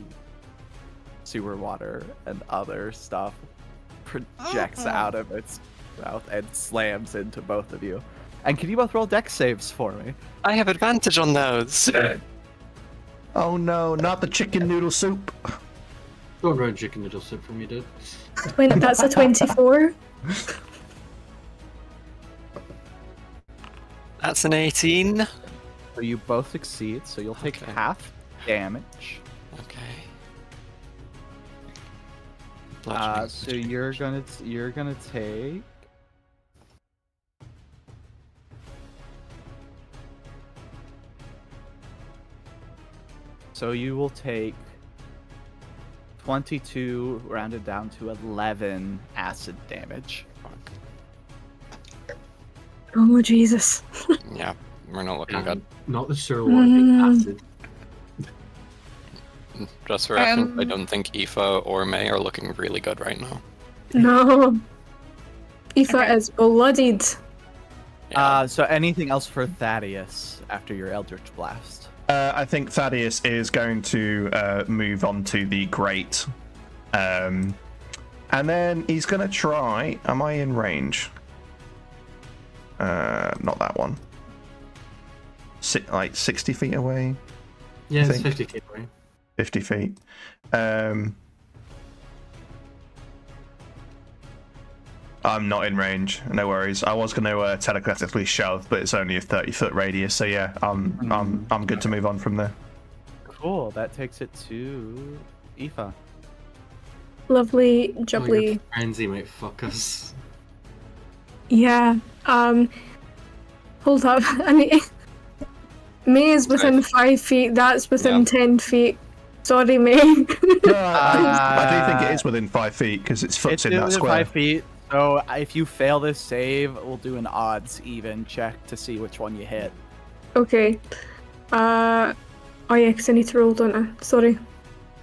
sewer water and other stuff projects out of its mouth and slams into both of you. And can you both roll dex saves for me? I have advantage on those. Oh no, not the chicken noodle soup. Don't run chicken noodle soup for me, dude. That's a 24. That's an 18. So you both succeed, so you'll take Okay. half damage. Okay. So you're gonna take. So you will take 22 rounded down to 11 acid damage. Oh, Jesus. Yeah, we're not looking good. Not the sewer water, the acid. Just for reference, I don't think Aoife or May are looking really good right now. No. Aoife is bloodied. So anything else for Thaddeus after your Eldritch Blast? I think Thaddeus is going to move on to the grate. And then he's going to try... Am I in range? Not that one. Like 60 feet away? Yeah, I it's think. 50 feet away. 50 feet. I'm not in range. No worries. I was going to telekinetically shove, but it's only a 30-foot radius. So yeah, I'm good to move on from there. Cool. That takes it to Aoife. Lovely, Oh, jubbly. your frenzy might fuck us. Yeah. Hold up. I mean, May is within 5 feet. That's within 10 feet. Sorry, May. No, I do think it is within 5 feet because it's foot's in that within square. 5 feet. So if you fail this save, we'll do an odds even check to see which one you hit. Okay. Oh yeah, because I need to roll, don't I? Sorry.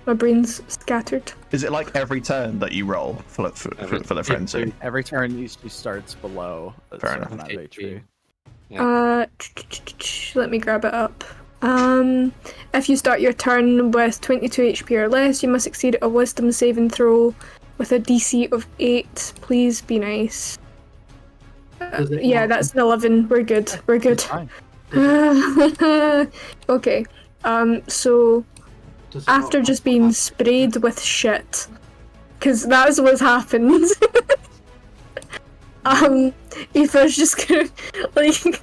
My brain's scattered. Is it like every turn that you roll for the frenzy? Every turn usually starts below a Fair certain enough. amount of HP. Let me grab it up. If you start your turn with 22 HP or less, you must succeed a wisdom saving throw with a DC of 8. Please be nice. Yeah, that's an 11. We're good. We're good. Fine. Okay. So Does it after not- just being sprayed with shit, because that's what's happened. Aoife's just gonna, like,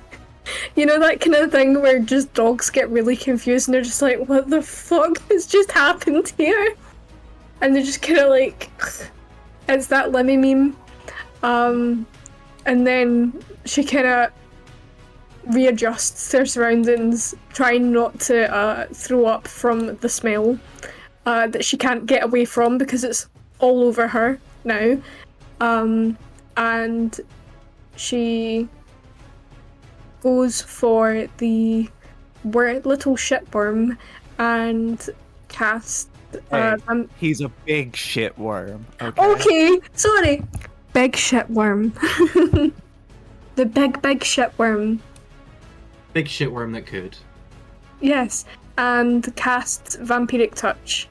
you know that kind of thing where just dogs get really confused and they're just like, what the fuck has just happened here? And they're just kind of like, it's that Lemmy meme. And then she kind of readjusts her surroundings, trying not to throw up from the smell that she can't get away from because it's all over her now. And she goes for the little shitworm and casts. Hey, he's a big shit worm. Okay. Okay, sorry. Big shitworm. The big shitworm. Big shitworm that could. Yes, and casts Vampiric Touch.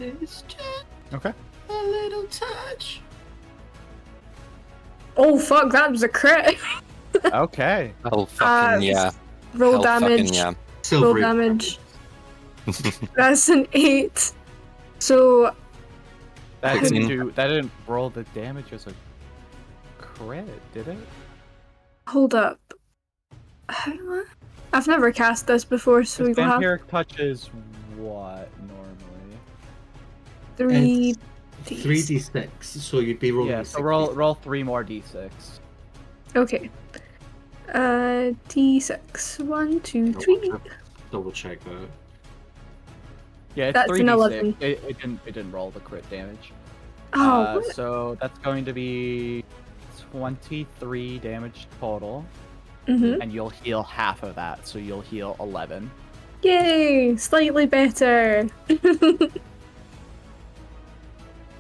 It's just Okay. a little touch. Oh fuck, that was a crit. Okay. Oh, fucking yeah. Roll Hell damage. fucking yeah. Roll Silvery. damage. That's an 8. So That Sixteen. didn't roll the damage as a crit, did it? hold up. I've never cast this before, so we will have Vampiric touch is what normally? 3 It's 3d6, so you'd be rolling. Yeah, a so 6d6. roll 3 more d6. Okay. D6. 1, 2, 3. double check that. Yeah, it's That's an 3d6. 11. It didn't roll the crit damage. Oh, what? So that's going to be 23 damage total, Mm-hmm. and you'll heal half of that, so you'll heal 11. Yay! Slightly better.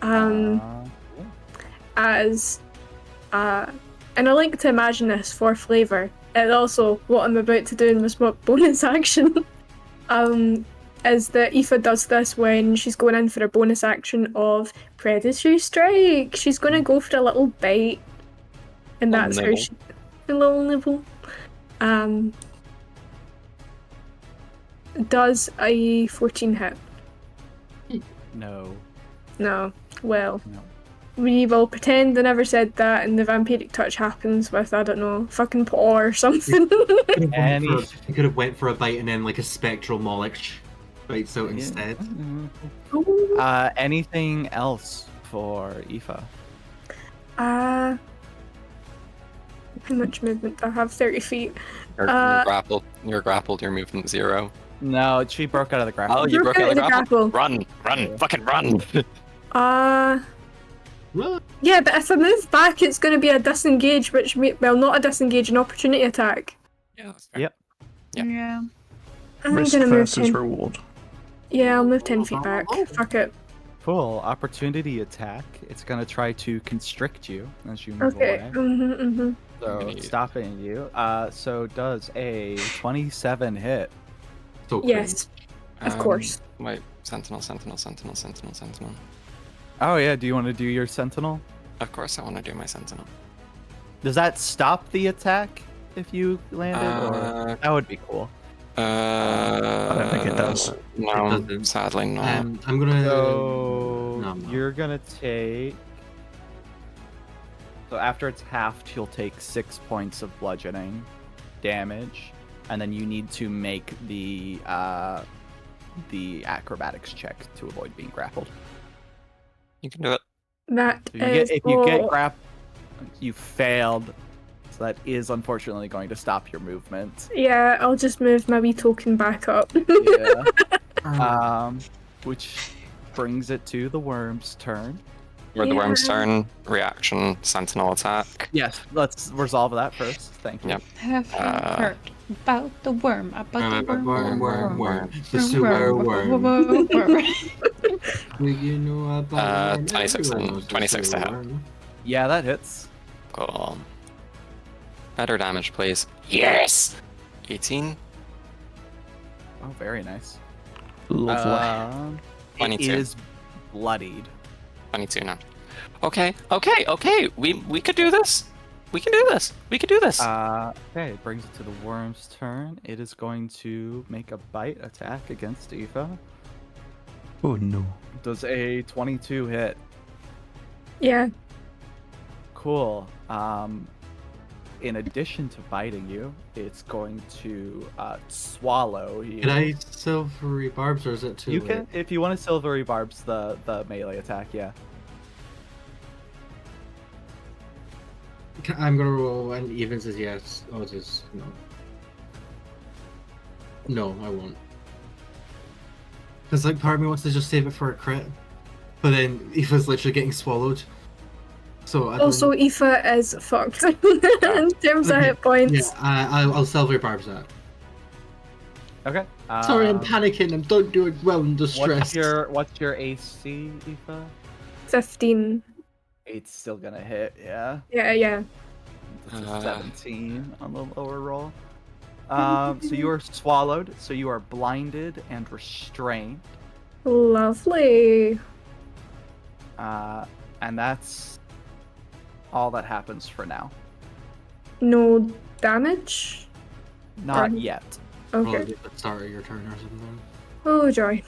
Yeah. As and I like to imagine this for flavor. And also, what I'm about to do in my bonus action, is that Aoife does this when she's going in for a bonus action of Predatory Strike. She's going to go for a little bite, and Little that's how nibble. she a little nibble. Does a 14 hit? No. No. Well, No. we will pretend I never said that, and the vampiric touch happens with, I don't know, fucking paw or something. Any- You could have went for a bite and then like a spectral Moloch bites out instead. Anything else for Aoife? How much movement do I have? 30 feet. You're grappled. You're grappled. Your movement 0. No, she broke out of the grapple. Oh, you broke out of the grapple. grapple. Run! Fucking run! Run. Yeah, but if I move back, it's going to be a disengage, which well, not a disengage, an opportunity attack. Yeah. That's fair. Yep. Yeah. Yeah. I'm Risk going to move versus 10. reward. Yeah, I'll move 10 feet back. Fuck it. Cool. Opportunity attack. It's gonna try to constrict you as you move Okay. away. Mm-hmm. So Idiot. stopping you. So does a 27 hit. So Yes, of course. Wait. Sentinel. Oh yeah. Do you want to do your sentinel? Of course, I want to do my sentinel. Does that stop the attack if you landed, or that would be cool? I don't think it does. No, It doesn't. sadly not. I'm gonna. So No, no. you're gonna take. So after it's halved, you'll take 6 points of bludgeoning damage, and then you need to make the acrobatics check to avoid being grappled. You can do it. That If is you get all- grappled, you failed. So that is unfortunately going to stop your movement. Yeah, I'll just move my wee token back up. Yeah. Which brings it to the worm's turn. Or the worm's Yeah. turn. Reaction. Sentinel attack. Yes, let's resolve that first. Thank you. Yep. Have you heard about the worm? About the worm. The sewer worm. worm. Do you know about the worm? 26 Everyone and- knows the 26 to sewer hit. worm. Yeah, that hits. Cool. Better damage, please. Yes! 18. Oh, very nice. Lovely. It 22. is bloodied. 22 now. Okay. We could do this. We can do this. Okay, it brings it to the worm's turn. It is going to make a bite attack against Aoife. Oh no. Does a 22 hit? Yeah. Cool. In addition to biting you, it's going to swallow you. Can I silvery barbs or is it too You late? can, if you want to silvery barbs the melee attack, yeah. I'm gonna roll and even says yes. Oh, it is no. No, I won't. Because like part of me wants to just save it for a crit, but then Aoife's literally getting swallowed. So I don't... Also, Aoife is fucked in terms of Okay, hit points. yeah, I'll silvery barbs that. Okay. Sorry, I'm panicking. I'm not doing well. I'm distressed. What's your AC, Aoife? 15. 8's still gonna hit, yeah. Yeah. This is 17 on the lower roll. So you are swallowed, so you are blinded and restrained. Lovely. And that's all that happens for now. No damage? Not Um, yet. Roll Okay. it at the start of your turn or something. Oh, joy.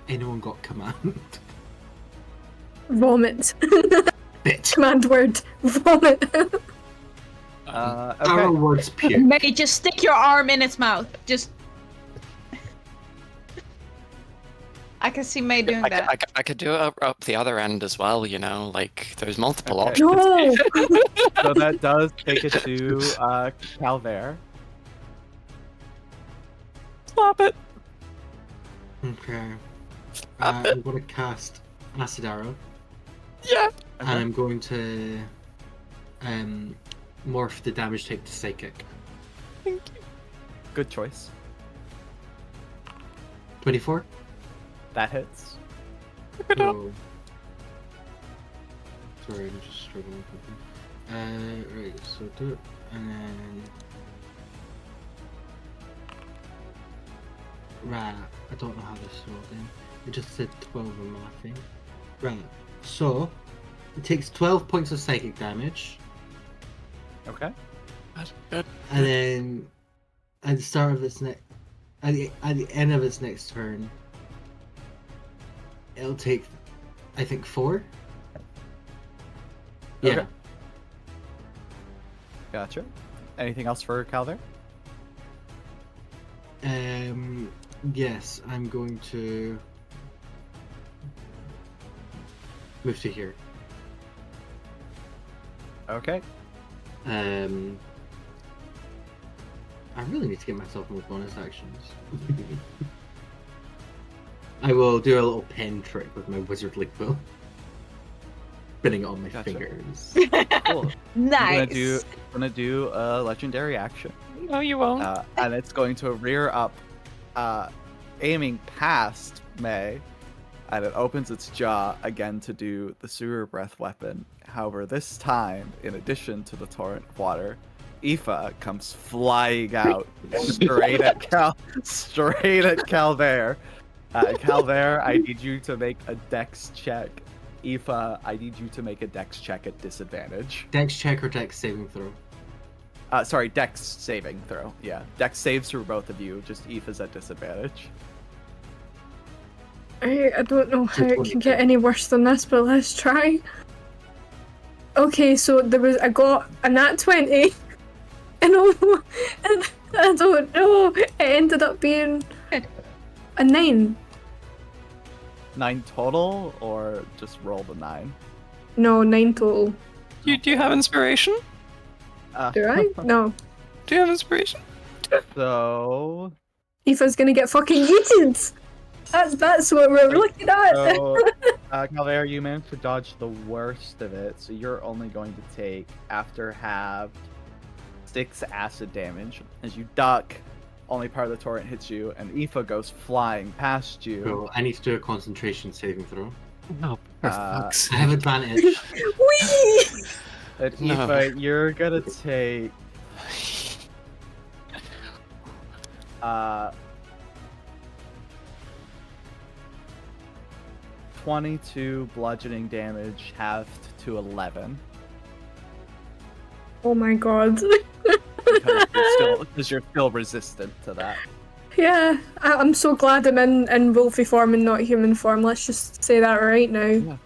Anyone got command? Vomit. Bitch. Command word. Vomit. Our Okay. words puke. Maybe just stick your arm in its mouth. Just. I can see May doing I, that. I could do it up the other end as well, you know, like there's multiple Okay. options. No! So that does take it to Calvert. Stop it. Okay. Stop it. I'm going to cast Acid Arrow, Yeah. and I'm going to morph the damage type to Psychic. Good choice. 24? That hits. So... Sorry, I'm just struggling with it. Right, so do it, and then... Right, I don't know how this rolled in. It just said 12 on my thing. Right, so... It takes 12 points of psychic damage, Okay. That's good. and then... At the start of its next... At the end of its next turn... It'll take... I think 4? Yeah. Okay. Gotcha. Anything else for Calvert? Yes, I'm going to move to here. Okay. I really need to get myself more bonus actions. I will do a little pen trick with my wizardly quill. Spinning it on my Gotcha. fingers. Cool. Nice. I'm gonna do a legendary action, No, you won't. and it's going to rear up, aiming past May, and it opens its jaw again to do the sewer breath weapon. However, this time, in addition to the torrent of water, Aoife comes flying out straight at Calvert. Calvert, I need you to make a dex check. Aoife, I need you to make a dex check at disadvantage. Dex check or dex saving throw? Sorry, dex saving throw. Yeah, dex saves for both of you. Just Aoife's at disadvantage. I don't know how it can get any worse than this, but let's try. Okay, so I got a nat 20, and I don't know. It ended up being a 9. 9 total, or just roll the 9? No, 9 total. Do you have inspiration? Do I? No. Do you have inspiration? So, Aoife's gonna get fucking yeeted! That's what we're looking at! so Calvert, you managed to dodge the worst of it, so you're only going to take, after halved, 6 acid damage. As you duck, only part of the torrent hits you, and Aoife goes flying past you. Cool. I need to do a concentration saving throw. No, for fuck's I have sake. advantage. Whee! And No. Aoife, you're gonna take 22 bludgeoning damage halved to 11. Oh my god. Because you're still resistant to that. Yeah, I'm so glad I'm in wolfy form and not human form. Let's just say that right now.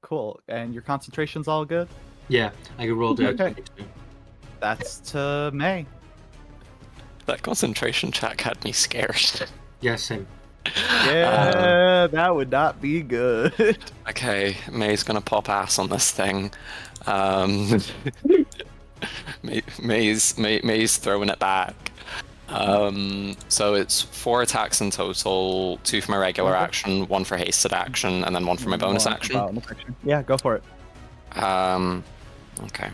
Cool. And your concentration's all good? Yeah, I can roll down. Okay. That's to May. That concentration check had me scared. Yeah, same. Yeah, that would not be good. Okay, May's gonna pop ass on this thing. May's throwing it back. So it's 4 attacks in total, 2 for my regular Okay. action, 1 for hasted action, and then 1 for my bonus action. Yeah, go for it. Okay.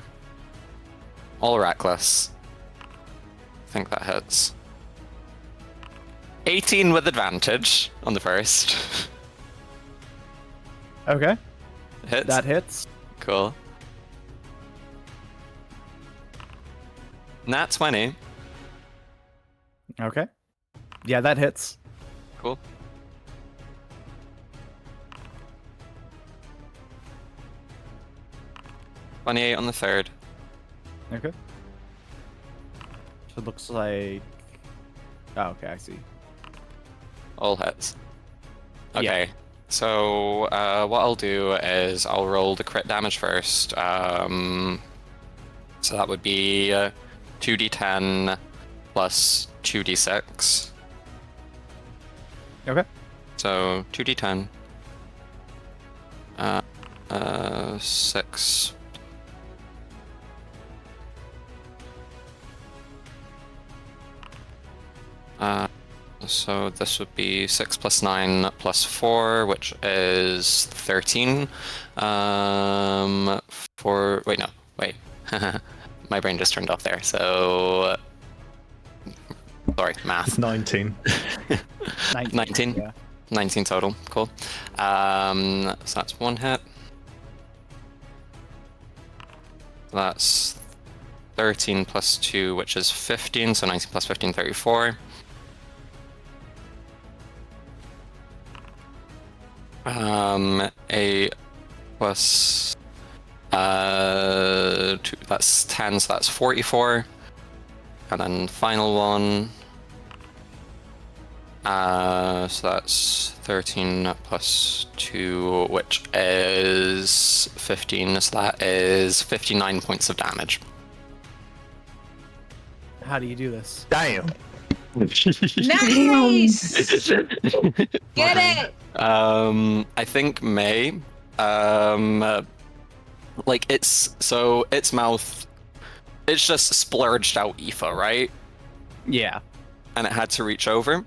All reckless. I think that hits. 18 with advantage on the first. Okay, Hits. that hits. Cool. Nat 20. Okay. Yeah, that hits. Cool. $28 on the third. Okay. So it looks like... Oh, okay, I see. All hits. Yeah. Okay. So what I'll do is I'll roll the crit damage first. So that would be 2d10 plus 2d6. Okay. So 2d10. 6. So this would be 6 plus 9 plus 4, which is 13. Wait, no, wait. My brain just turned off there, so... Sorry, math. 19. 19? Yeah. 19 total, cool. So that's 1 hit. That's 13 plus 2, which is 15, so 19 plus 15, 34. A plus 2, that's 10, so that's 44. And then final one. So that's 13 plus 2, which is 15, so that is 59 points of damage. How do you do this? Damn. Nice! Get it! I think May, like its mouth, it's just splurged out Aoife, right? Yeah. And it had to reach over.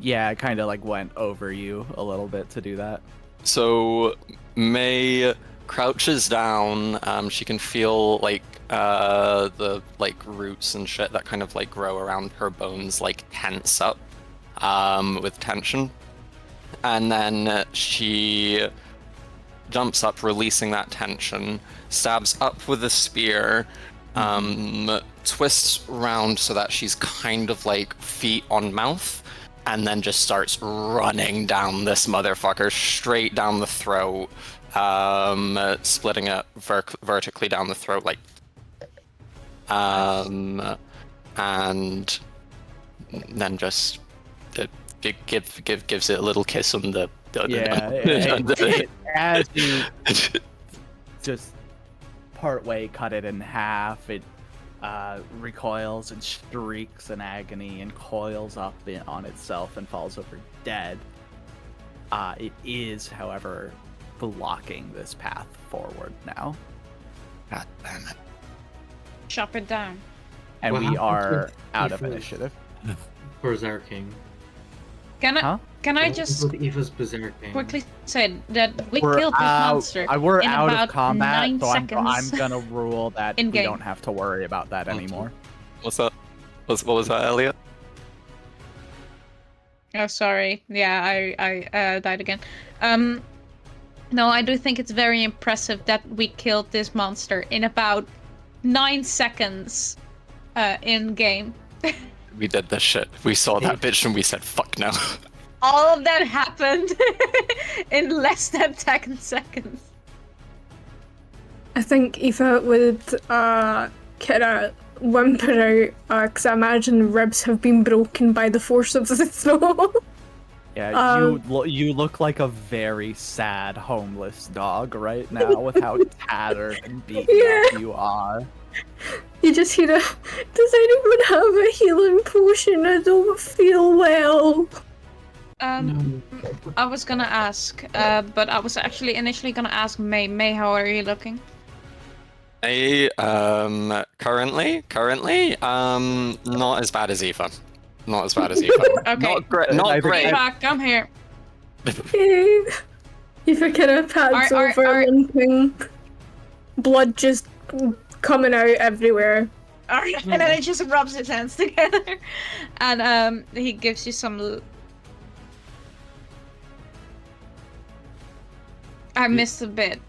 Yeah, it kind of like went over you a little bit to do that. So May crouches down. She can feel like the like roots and shit that kind of like grow around her bones like tense up with tension. And then she jumps up, releasing that tension, stabs up with a spear, twists round so that she's kind of like feet on mouth, and then just starts running down this motherfucker straight down the throat, splitting it vertically down the throat, like, and then just gives it a little kiss on the as you just part way cut it in half, it recoils and shrieks in agony and coils up on itself and falls over dead. It is, however, blocking this path forward now. God damn it. Chop it down. And What we happened are to out of Aoife's- initiative. Berserking. Can I Huh? can I What just happened to Aoife's berserking? quickly say that we We're killed this monster we're in out about of combat, 9 so I'm seconds? gonna rule that we in-game. don't have to worry about that Okay. anymore. What's that? What was that, Elliot? Oh, sorry. Yeah, I died again. No, I do think it's very impressive that we killed this monster in about 9 seconds in game. We did this shit. We saw that bitch and we said, fuck no. All of that happened in less than 10 seconds. I think Aoife would kind of whimper out, because I imagine ribs have been broken by the force of the throw. Yeah, you look like a very sad homeless dog right now with how tattered and beaten up you are. You just hear a, does anyone have a healing potion? I don't feel well. I was gonna ask, but I was actually initially gonna ask May. May, how are you looking? Currently, not as bad as Aoife. Not as bad as Aoife. Okay. Not great. Not great. Eva, come here. Aoife kind of pads over, limping. Blood just coming out everywhere. Alright, and then he just rubs his hands together, and he gives you some. I missed a bit,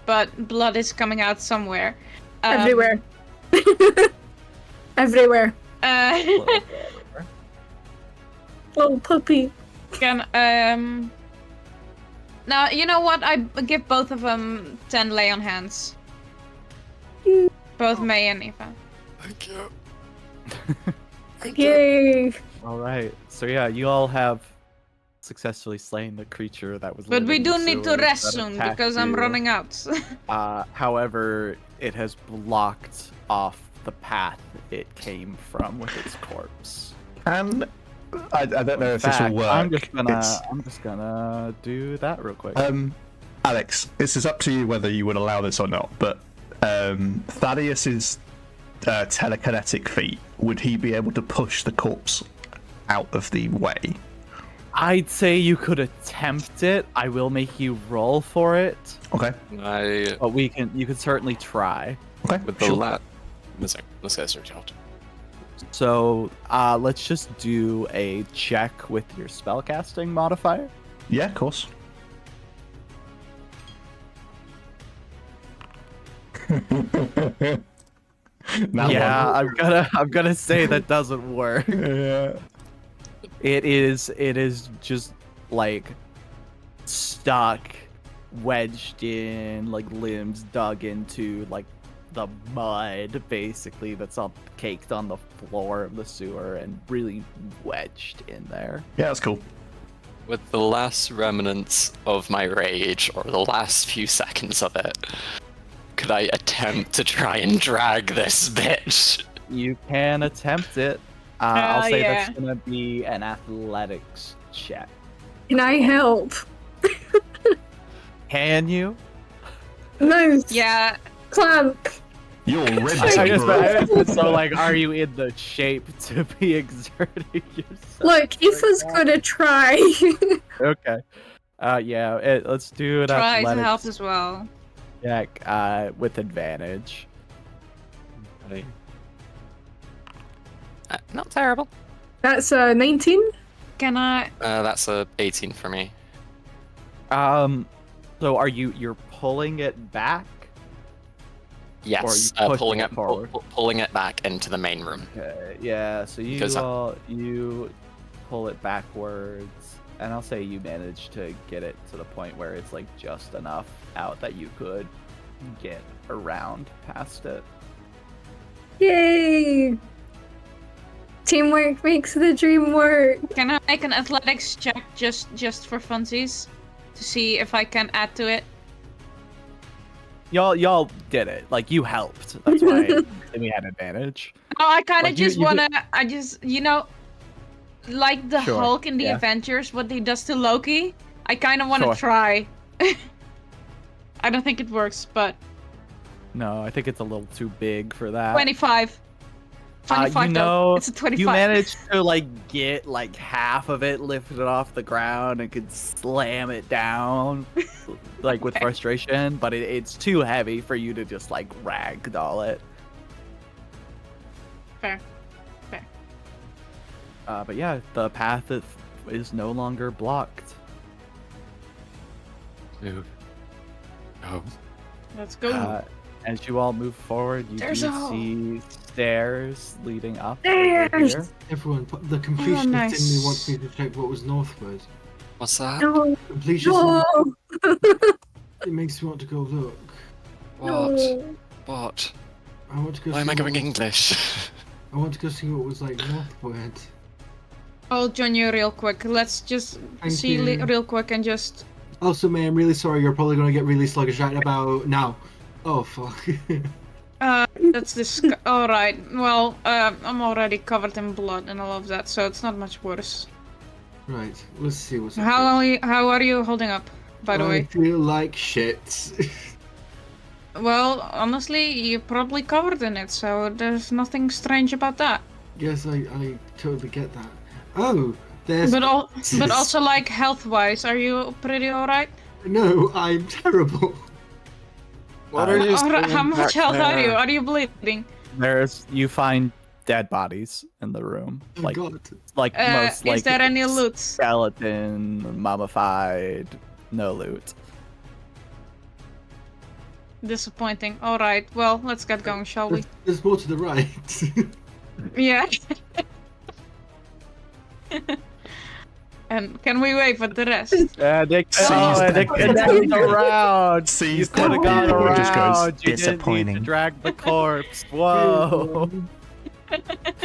but blood is coming out somewhere. Everywhere. Everywhere. Little puppy. Now, you know what? I give both of them 10 lay on hands. Both May and Aoife. Thank you. Yay. All right. So yeah, you all have successfully slain the creature that was. But we living do in the need to sewers rest that soon attacked because I'm you. running out. However, it has blocked off the path it came from with its corpse. Can I don't know if this will Fact, work. I'm just gonna do that real quick. Alex, this is up to you whether you would allow this or not, but Thaddeus's telekinetic feat, would he be able to push the corpse out of the way? I'd say you could attempt it. I will make you roll for it, Okay. but you can certainly try. Okay. With the sure. let's get search out. So let's just do a check with your spellcasting modifier. Yeah, of course. Now Yeah, what? I'm gonna say that doesn't work. Yeah. It is just like stuck, wedged in, like limbs dug into like the mud basically that's all caked on the floor of the sewer and really wedged in there. Yeah, that's cool. With the last remnants of my rage, or the last few seconds of it, could I attempt to try and drag this bitch? You can attempt it. I'll say yeah. that's gonna be an athletics check. Can I help? Can you? Nice. Yeah. Clamp. You're ribs, I guess, bro. so like, are you in the shape to be exerting yourself? Look, Aoife's gonna try. Okay. Yeah. Let's do an Try to athletics help as well. check with advantage. Not terrible. That's a 19. Can I? That's a 18 for me. So you're pulling it back? Yes, Or you pulling pushing it forward? pulling it back into the main room. Okay. Yeah. So Because you pull it backwards, and I'll say you managed to get it to the point where it's like just enough out that you could get around past it. Yay! Teamwork makes the dream work. Can I make an athletics check just for funsies to see if I can add to it? Y'all did it. Like, you helped. That's why we had advantage. Oh, I kind of Like, you just wanna. I just like the Sure, Hulk in the yeah. Avengers, what he does to Loki. I kind of want to Sure. try. I don't think it works, but No, I think it's a little too big for that. 25. 25 you though. know, It's a 25. you managed to like get like half of it lifted off the ground and could slam it down like with Okay. frustration, but it's too heavy for you to just like ragdoll it. Fair. But yeah, the path is no longer blocked. Move. Oh. Let's go. As you all move forward, you There's do a hole. see stairs leading up over Stairs! here. Everyone, the completionist in nice. me wants me to check what was northward. What's that? No, Completionist, no, it makes me want to go look. What? no. What? I want to go. Why am see I going what was- English? I want to go see what was like northward. I'll join you real quick. Let's just Thank see you. real quick and just. Also, May, I'm really sorry. You're probably going to get really sluggish right about now. Oh fuck. That's this. All right. Well, I'm already covered in blood and all of that, so it's not much worse. Right. Let's see what's. How are you holding up? By the I way. feel like shit. Well, honestly, you're probably covered in it, so there's nothing strange about that. Yes, I totally get that. Oh, there's. But also like health-wise, are you pretty alright? No, I'm terrible. What are you How saying much back health are you? there? Are you bleeding? You find dead bodies in the room, Oh like God. most like Is there any loot? skeleton, mummified, no loot. Disappointing. Alright, well, let's get going, shall we? There's more to the right. Yeah. And can we wait for the rest? They Seize connect around. Seize You could have that gone view, it just goes around. You didn't need to disappointing. drag the corpse. Whoa.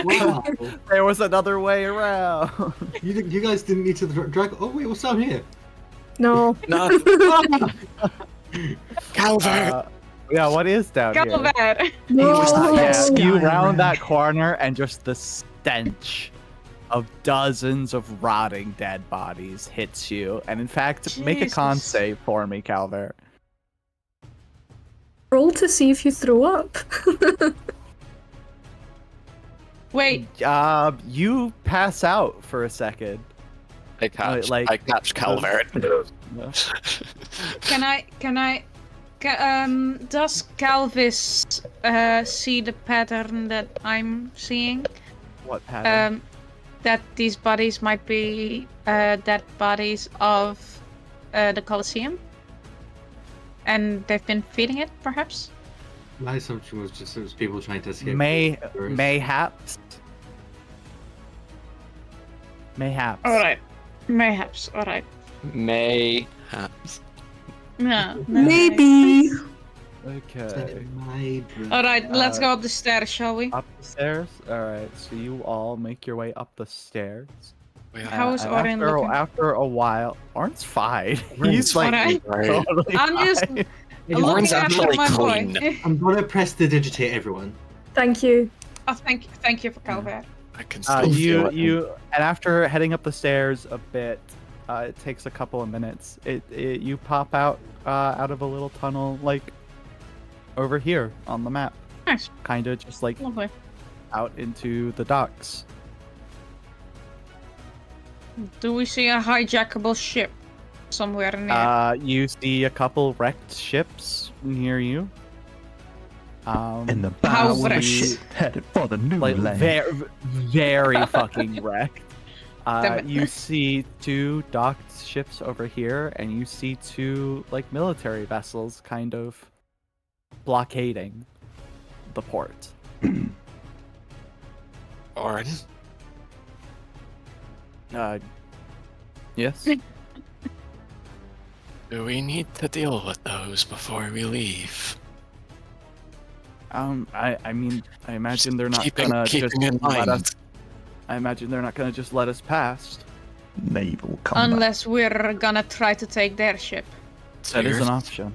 Wow. There was another way around. You guys didn't need to drag. Oh wait, what's down here? No. Calvert! Yeah, what is down here? Calvert! No. was not Yeah, Sky you Round. round that corner and just the stench of dozens of rotting dead bodies hits you. And in fact, make a con Jesus. save for me, Calvert. Roll to see if you throw up. Wait, You pass out for a second. I catch like- Calvert. can I? Does Calvis see the pattern that I'm seeing? What pattern? That these bodies might be dead bodies of the Coliseum, and they've been feeding it, perhaps. My assumption was just it was people trying to escape. Mayhaps. All right, mayhaps. All right. Mayhaps. No. Maybe. Okay. All right, let's go up the stairs, shall we? Up the stairs? Alright, so you all make your way up the stairs. How is And Orin looking? after a while, Orin's fine. Orin's He's like fine. totally I'm just fine. looking Orin's after actually my clean. boy. I'm gonna press the digitate everyone. Thank you. Oh, thank you for Calvert. I can still feel it. And after heading up the stairs a bit, it takes a couple of minutes. You pop out of a little tunnel like over here on the map. Nice, Kind of just like lovely. out into the docks. Do we see a hijackable ship somewhere near? You see a couple wrecked ships near you. In the How bow of the fresh. ship headed for the new Like land. very fucking wrecked. Damn it. You see 2 docked ships over here, and you see 2 like military vessels kind of blockading the port. Orin, Yes. do we need to deal with those before we leave? I mean, I imagine they're not Keeping gonna just in let mind. us. I imagine they're not gonna just let us past. Naval combat. Unless we're gonna try to take their ship. That is Cheers. an option.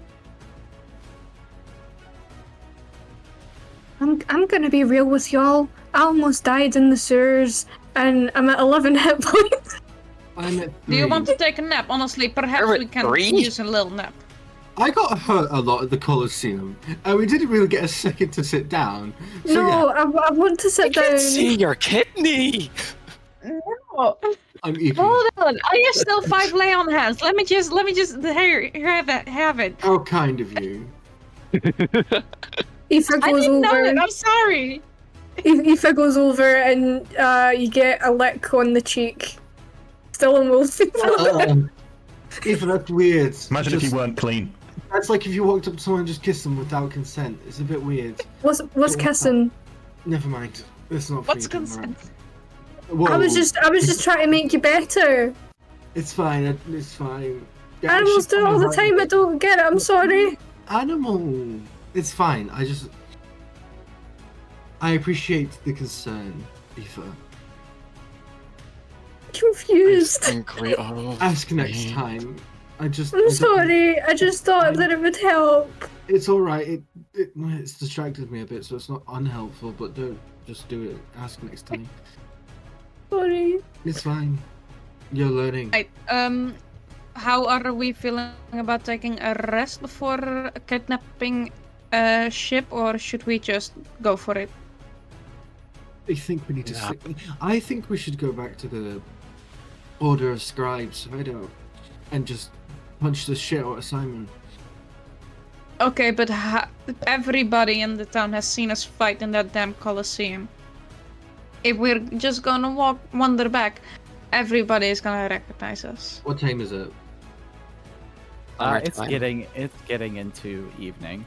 I'm gonna be real with y'all. I almost died in the sewers, and I'm at 11 hit points. I'm at Do you 3. want to take a nap? Honestly, perhaps You're at we can 3? use a little nap. I got hurt a lot at the Coliseum, and we didn't really get a second to sit down. So No, yeah, I want to sit down. See your kidney. No. I'm eating. Hold on. I have still 5 lay on hands. Let me just here have it. How kind of you. Aoife I goes didn't know over. it. I'm sorry. Aoife goes over, and you get a lick on the cheek. Still emotional. Even that's weird. Imagine if Just- you weren't clean. That's like if you walked up to someone and just kissed them without consent. It's a bit weird. What's kissing? Never mind. It's not. What's freedom, consent? right? Whoa. I was just trying to make you better. It's fine. It's fine. Yeah, Animals she's do it all the fine. time. I don't get it. I'm sorry. Animal. It's fine. I appreciate the concern, Aoife. Confused. think we all Ask next agree. time. I I'm don't- sorry. I just thought that it would help. It's all right. It's distracted me a bit, so it's not unhelpful. But don't just do it. Ask next time. Sorry. It's fine. You're learning. Right. How are we feeling about taking a rest before kidnapping a ship, or should we just go for it? I think we need to. Yeah. Sleep. I think we should go back to the Order of Scribes. I don't, and just punch the shit out of Simon. Okay, but everybody in the town has seen us fight in that damn Coliseum. If we're just gonna wander back, everybody is gonna recognize us. What time is it? It's getting into evening.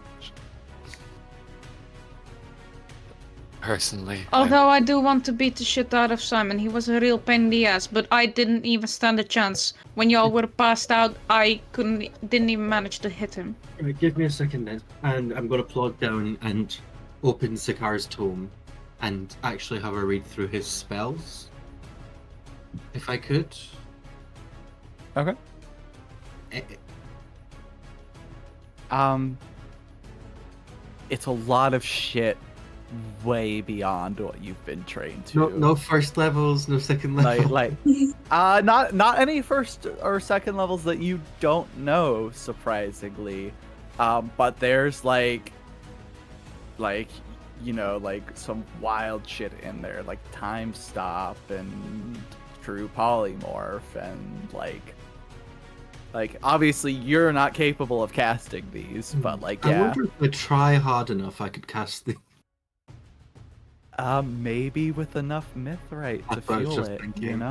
Personally, Although I do want to beat the shit out of Simon. He was a real pain in the ass, but I didn't even stand a chance. When y'all were passed out, I didn't even manage to hit him. Right, give me a second then, and I'm gonna plod down and open Sakar's tome, and actually have a read through his spells, if I could. Okay. Eh, It's a lot of shit way beyond what you've been trained to. No first levels, no second levels. Not any first or second levels that you don't know, surprisingly. But there's like some wild shit in there, like time stop and true polymorph, and like obviously you're not capable of casting these, but I yeah. wonder if I try hard enough, I could cast the. Maybe with enough mithrite to That's what I was fuel just it, thinking.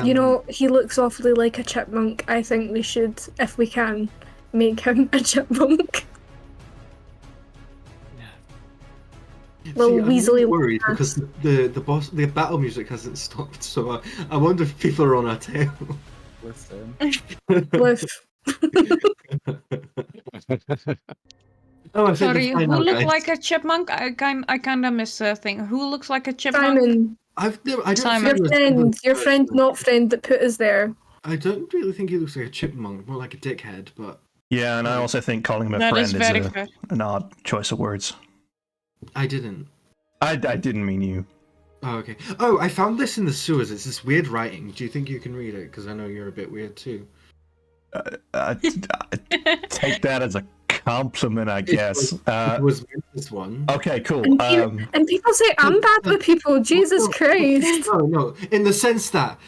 You know, he looks awfully like a chipmunk. I think we should, if we can, make him a chipmunk. Well, See, I'm Weasley really will worried pass. because the battle music hasn't stopped, so I wonder if people are on our tail. Listen. Cliff. Oh, I think Sorry, it's fine who now, looked guys. like a chipmunk? I kind of missed a thing. Who looks like a chipmunk? Simon, I don't Simon. think your friend, not friend that put us there. I don't really think he looks like a chipmunk, more like a dickhead, but Yeah, and I also think calling him a That friend is is very fair. an odd choice of words. I didn't. I didn't mean you. Oh, okay. Oh, I found this in the sewers. It's this weird writing. Do you think you can read it? Because I know you're a bit weird too. Take that as a compliment, I guess. It was this one. Okay, cool. And people say I'm bad with people. Jesus Christ. No. In the sense that,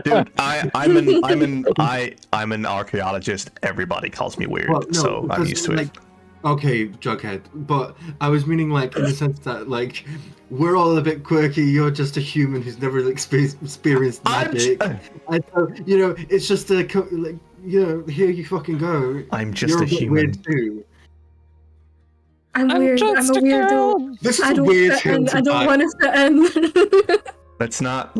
Dude, I'm an archaeologist. Everybody calls me weird, well, no, so I'm because, used to it. Okay, Jughead, but I was meaning like in the sense that like we're all a bit quirky. You're just a human who's never experienced magic. And so, it's just here you fucking go. I'm just You're a bit human. Weird too. I'm weird. I'm a weirdo. This is I don't weird. fit in. I don't want to fit in. Let's not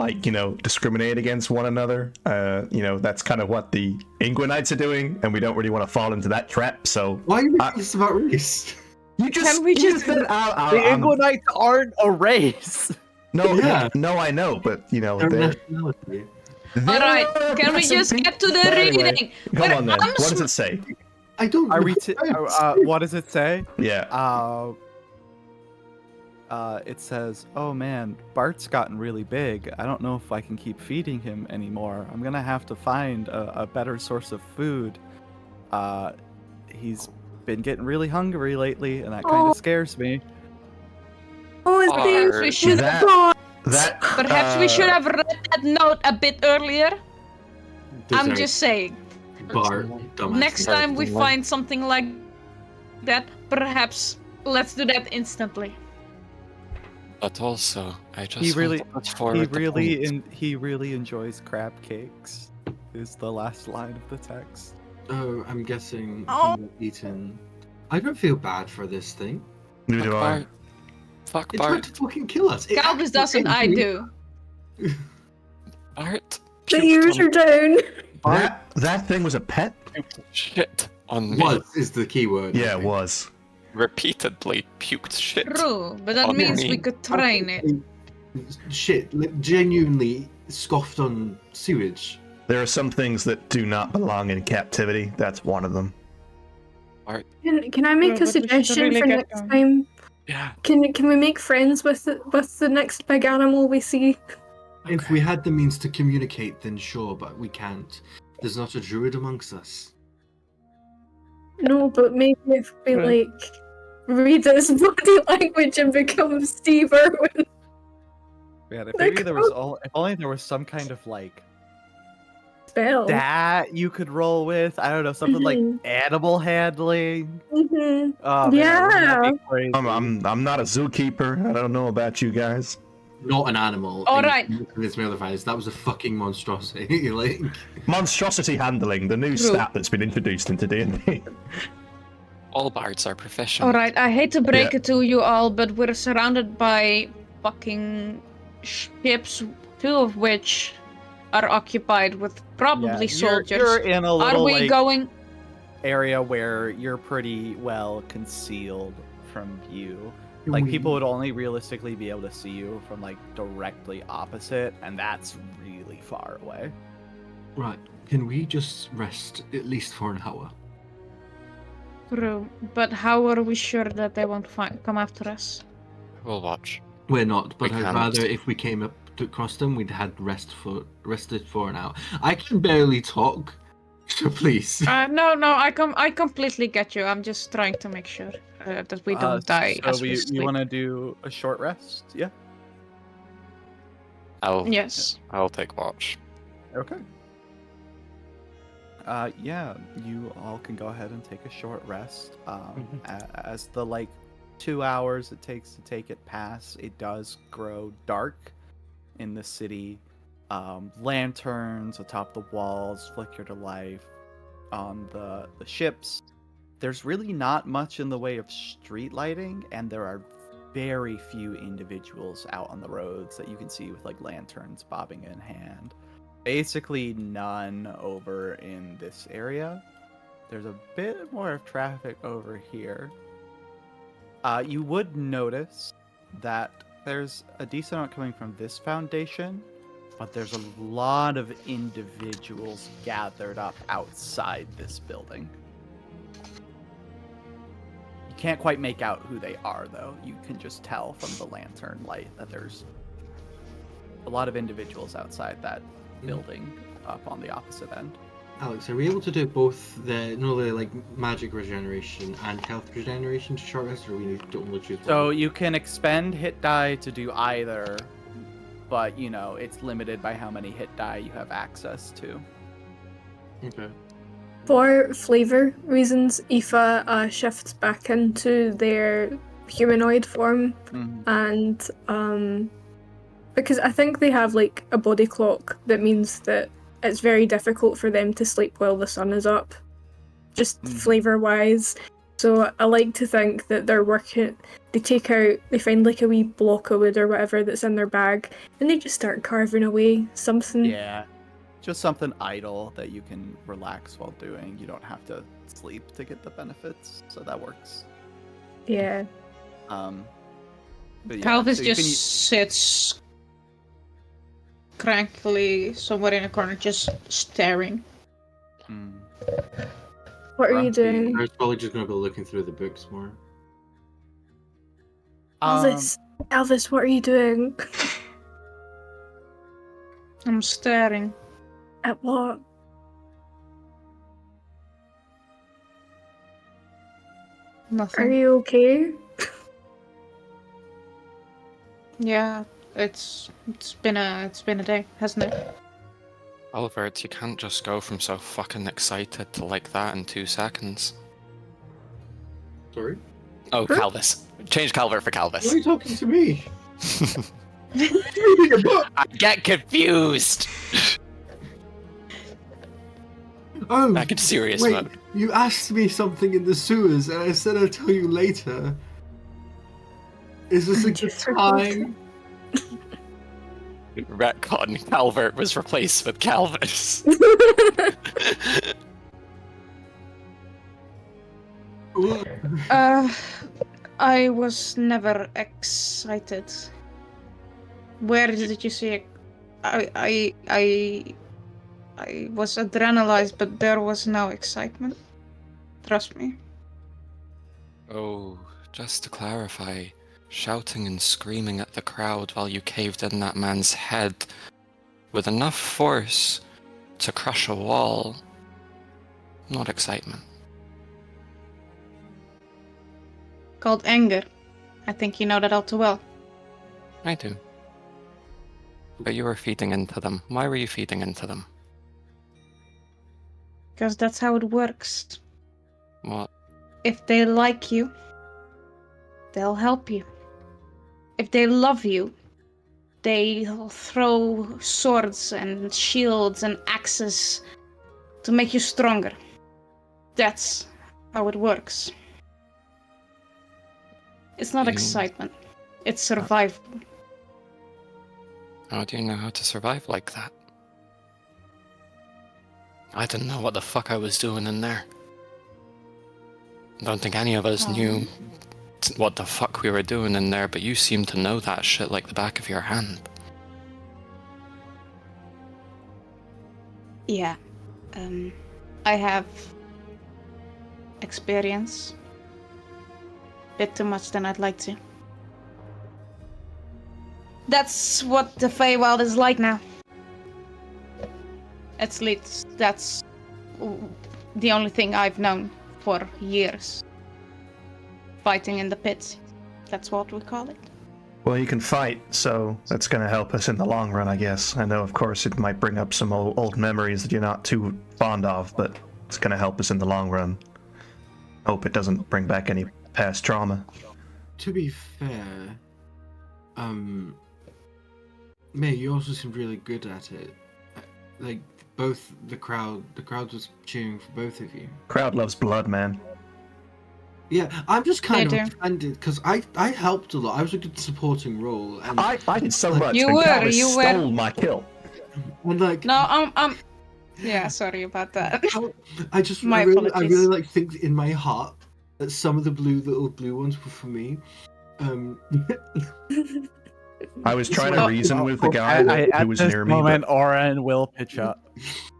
discriminate against one another. That's kind of what the Ingwanites are doing, and we don't really want to fall into that trap. So Why are you making this about race? Can we just- The Ingwanites aren't a race. No, Yeah. no, I know, but Their they're nationality. Alright, can we some just people- get to the But anyway, reading? Come But on then. I'm What does it say? I don't. Are we? know. What does it say? Yeah. It says, "Oh man, Bart's gotten really big. I don't know if I can keep feeding him anymore. I'm gonna have to find a better source of food. He's been getting really hungry lately, and that kind Oh. of scares me." Oh, it's Art. there. We should That Perhaps we should have read that note a bit earlier. I'm Deserve just saying. Bart, dumbass. Next time we find something like that, perhaps let's do that instantly. But also, I just He really- want to put forward the point. He really enjoys crab cakes. Is the last line of the text. Oh, I'm guessing Oh. he was eaten. I don't feel bad for this thing. Neither do Fuck I. Bart. Fuck It tried Bart. to fucking kill us. It Calvus actually doesn't, I did. do. Bart. The puked ears on- are down. That thing was a pet? Shit on me. Was is the key word. Yeah, it was. Repeatedly puked shit. True, but that On means me. we could train it. Shit, like, genuinely scoffed on sewage. There are some things that do not belong in captivity. That's one of them. Can I make Yeah, a but we should suggestion really for get next going. time? Yeah. Can we make friends with the next big animal we see? If we had the means to communicate, then sure, but we can't. There's not a druid amongst us. No, but maybe if we Right. read his body language and become Steve Irwin. Man, if They're maybe there was if only there was some kind of like Spell. that you could roll with. I don't know, something like Mhm. animal handling. Mm-hmm. Oh, man, wouldn't that be crazy? I'm not a zookeeper. I don't know about you guys. Not an animal. All in- right. in this otherwise, that was a fucking monstrosity. Like, Monstrosity handling, the new True. stat that's been introduced into D&D. All bards are proficient. Alright, I hate to break Yeah. it to you all, but we're surrounded by fucking ships, two of which are occupied with probably Yeah, soldiers. You're in a Are little we like, going? area where you're pretty well concealed from view. can Like we- people would only realistically be able to see you from like directly opposite, and that's really far away. Right. Can we just rest at least for an hour? True, but how are we sure that they won't come after us? We'll watch. We're not, but We I'd can't. rather if we came up to across them, we'd had rested for an hour. I can barely talk, so please. No, I completely get you. I'm just trying to make sure that we don't die So as we we sleep. want to do a short rest? Yeah. Yes. I'll take watch. Okay. Yeah, you all can go ahead and take a short rest. As the 2 hours it takes to take it pass, it does grow dark in the city. Lanterns atop the walls flicker to life on the ships. There's really not much in the way of street lighting, and there are very few individuals out on the roads that you can see with lanterns bobbing in hand. Basically none over in this area. There's a bit more of traffic over here. You would notice that there's a decent amount coming from this foundation, but there's a lot of individuals gathered up outside this building. You can't quite make out who they are, though. You can just tell from the lantern light that there's a lot of individuals outside that building up on the opposite end. Alex, are we able to do both the magic regeneration and health regeneration to short rest, or we need to only choose one? So you can expend hit die to do either, but it's limited by how many hit die you have access to. Okay. For flavor reasons, Aoife shifts back into their humanoid form, and because I think they have a body clock that means that it's very difficult for them to sleep while the sun is up, just flavor wise. So I like to think that they're working. They find a wee block of wood or whatever that's in their bag, and they just start carving away something. Yeah, just something idle that you can relax while doing. You don't have to sleep to get the benefits, so that works. Yeah. But yeah, Calvis so you just sits crankily somewhere in a corner, just staring. What are you Grumpy. doing? I was probably just going to be looking through the books more. Elvis, what are you doing? I'm staring. At what? Nothing. Are you okay? Yeah, it's been a day, hasn't it? Albert, you can't just go from so fucking excited to that in 2 seconds. Sorry? Oh, Calvis. Change Calvert for Calvis. Why are you talking to me? You're reading a book! I get confused! Oh, Back in serious wait, mode. you asked me something in the sewers, and I said I'll tell you later. Is this a And you good forgot. time? Retcon, Calvert was replaced with Calvis. I was never excited. Where did you see it? I was adrenalized, but there was no excitement. Trust me. Oh, just to clarify, shouting and screaming at the crowd while you caved in that man's head with enough force to crush a wall. Not excitement. Called anger. I think you know that all too well. I do. But you were feeding into them. Why were you feeding into them? Because that's how it works. What? If they like you, they'll help you. If they love you, they'll throw swords and shields and axes to make you stronger. That's how it works. It's not excitement. It's survival. How do you know how to survive like that? I didn't know what the fuck I was doing in there. Don't think any of us knew what the fuck we were doing in there, but you seem to know that shit like the back of your hand. Yeah. I have experience. Bit too much than I'd like to. That's what the Feywild is like now. At least that's the only thing I've known for years. Fighting in the pits. That's what we call it. Well, you can fight, so that's going to help us in the long run, I guess. I know, of course, it might bring up some old memories that you're not too fond of, but it's going to help us in the long run. Hope it doesn't bring back any past trauma. To be fair, May, you also seemed really good at it. Like, both the crowd was cheering for both of you. Crowd loves blood, man. Yeah, I'm just kind They of do. offended because I helped a lot. I was a good supporting role, and I did so much. You and were, Callis you were. stole my kill. like No, yeah, sorry about that. I just My I really apologies. like think in my heart that some of the little blue ones were for me. I was trying to Oh. reason with the guy who was near me. moment, But Oren will pitch up.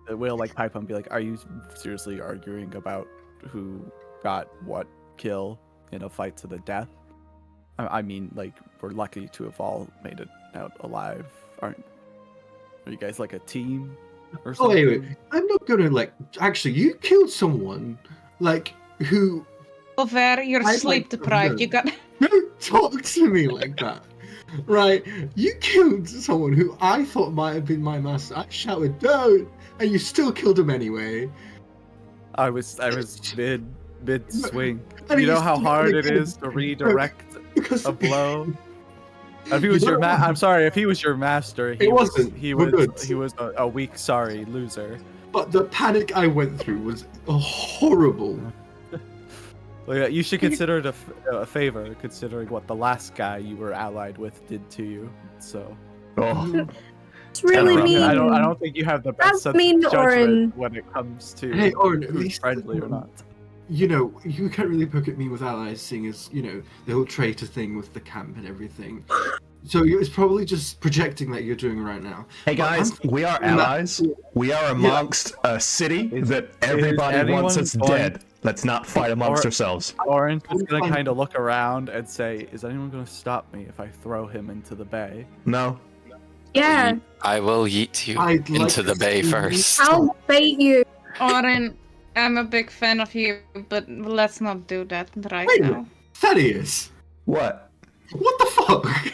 Will like pipe up and be like, "Are you seriously arguing about who got what kill in a fight to the death? I mean, like, we're lucky to have all made it out alive. Are you guys like a team or Oh something?" wait, I'm not gonna actually. You killed someone who. Over, you're I'd sleep like to deprived. know. You got. Don't talk to me like that. Right, you killed someone who I thought might have been my master. I shouted, "Don't!" and you still killed him anyway. I was mid swing. And You know you how still hard it killed is to redirect because a blow. If he was your I'm sorry. If he was your master, It wasn't. He We're was. good. He was a weak, sorry loser. But the panic I went through was horrible. Well, yeah, you should consider it a favor, considering what the last guy you were allied with did to you. So oh, It's really rough. mean. I don't think you have the best That's sense mean, of judgment Oren. when it comes to Hey, Oren, at who's least- friendly or not. You know, you can't really poke at me with allies, seeing as, you know, the whole traitor thing with the camp and everything. So it's probably just projecting that you're doing right now. hey guys, we are allies. We are amongst a city that everybody wants anyone us going- dead. Let's not fight amongst ourselves. Oren's just gonna fine. kind of look around and say, "Is anyone gonna stop me if I throw him into the bay?" No. Yeah, I will yeet you I'd like into the to bay see you first. I'll bait you. Oren, I'm a big fan of you, but let's not do that right Wait a now. minute. Thaddeus, What? what the fuck?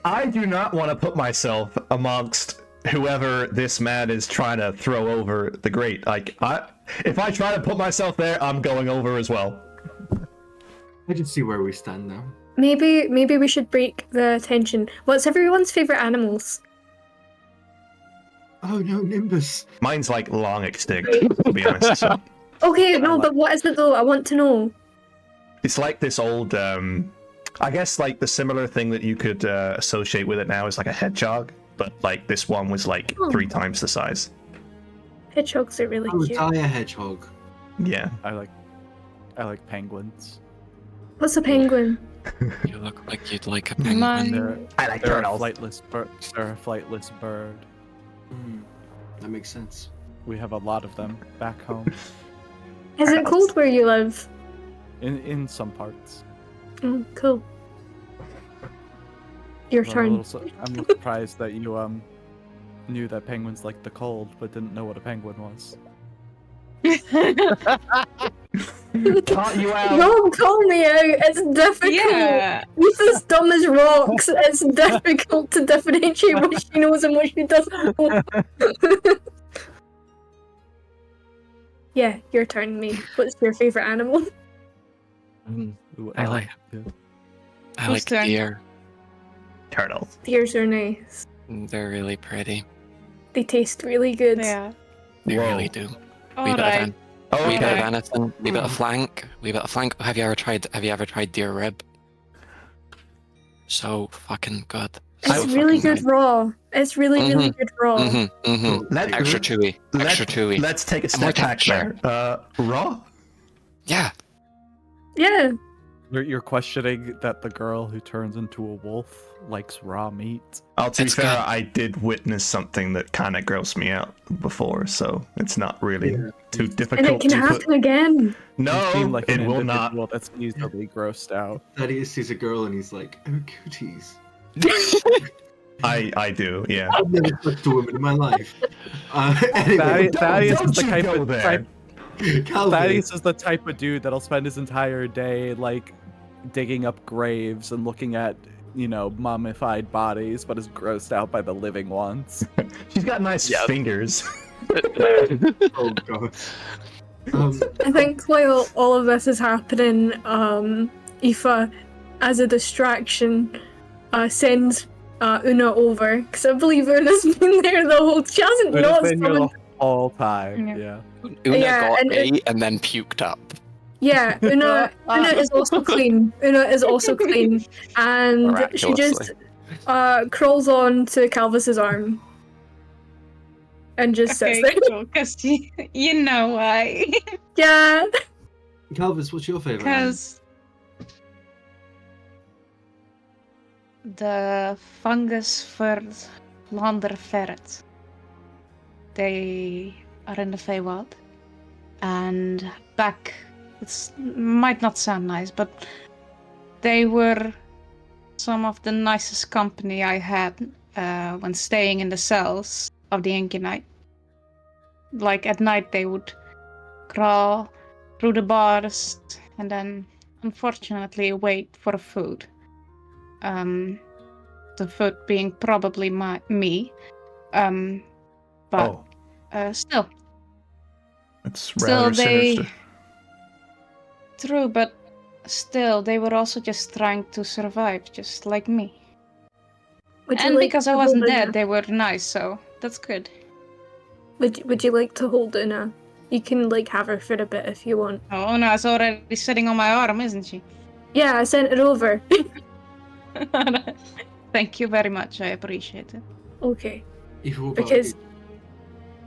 I do not want to put myself amongst whoever this man is trying to throw over the grate. If I try to put myself there, I'm going over as well. I just see where we stand now. Maybe we should break the tension. What's everyone's favorite animals? Oh no, Nimbus. Mine's like long extinct, to be honest. So Okay, no, but what is it though? I want to know. it's like this old, I guess like the similar thing that you could associate with it now is like a hedgehog, but like this one was like 3 times the size. Hedgehogs are really Oh, cute. die a hedgehog. Yeah. I like penguins. What's a penguin? You look like you'd like a penguin. Mine. I like They're a turtles. flightless bird. They're a flightless bird. That makes sense. We have a lot of them back home, Is it cold where you live? in some parts. Oh, cool. Your So turn. I'm a little surprised that you knew that penguins like the cold, but didn't know what a penguin was. Caught you out. Don't call me out. It's difficult. Yeah. This is dumb as rocks. It's difficult to differentiate what she knows and what she doesn't know. Yeah, your turn, me. What's your favorite animal? Ooh, I like- yeah. I Whose like turn? deer. Turtles. Deers are nice. They're really pretty. They taste really good. Yeah. They Whoa. really do. All Wee bit of right. an- wee bit of Okay. venison, wee bit of flank, wee bit of flank. Have you ever tried deer rib? So fucking good. It's So really fucking good raw. It's really good raw. Mm-hmm, mm-hmm. Let- Extra chewy. Extra chewy. Let's take a more step back texture. there. Raw? Yeah. Yeah. You're questioning that the girl who turns into a wolf likes raw meat. To be It's fair, good. I did witness something that kind of grossed me out before, so it's not really too And difficult it can to put. happen again. You seem No, like it an will individual not. that's easily grossed out. Thaddeus sees a girl and he's like, "Oh, cooties." I do, yeah. I've never touched a woman in my life. Anyway, Thaddeus is the you type go of there. Calvin. Thaddeus is the type of dude that'll spend his entire day like digging up graves and looking at, mummified bodies, but is grossed out by the living ones. She's got nice Yep. fingers. Oh god. I think while all of this is happening, Aoife, as a distraction, sends Una over, because I believe Una's been there the whole. She hasn't But not it's been here the summoned. whole time. Yeah. Yeah. Una Yeah, got and ate and then puked up. Yeah, Una is also clean. Una is also clean, and she just Miraculously. crawls on to Calvis's arm and just sits Okay, there. cool. Because you know why. Yeah. Calvis, what's your favorite? animal? Because the fungus for Landerferret. They are in the Feywild. And back, it might not sound nice, but they were some of the nicest company I had when staying in the cells of the Inky. Like at night they would crawl through the bars and then unfortunately wait for food. The food being probably me. But still. It's Still, rather sinister. True, but still, they were also just trying to survive, just like me. Would you And like because to I wasn't hold dead, Una? they were nice, so that's good. Would you like to hold Una? You can have her for a bit if you want. Oh, Una's already sitting on my arm, isn't she? Yeah, I sent it over. Thank you very much, I appreciate it. Okay. Aoife, what about Because-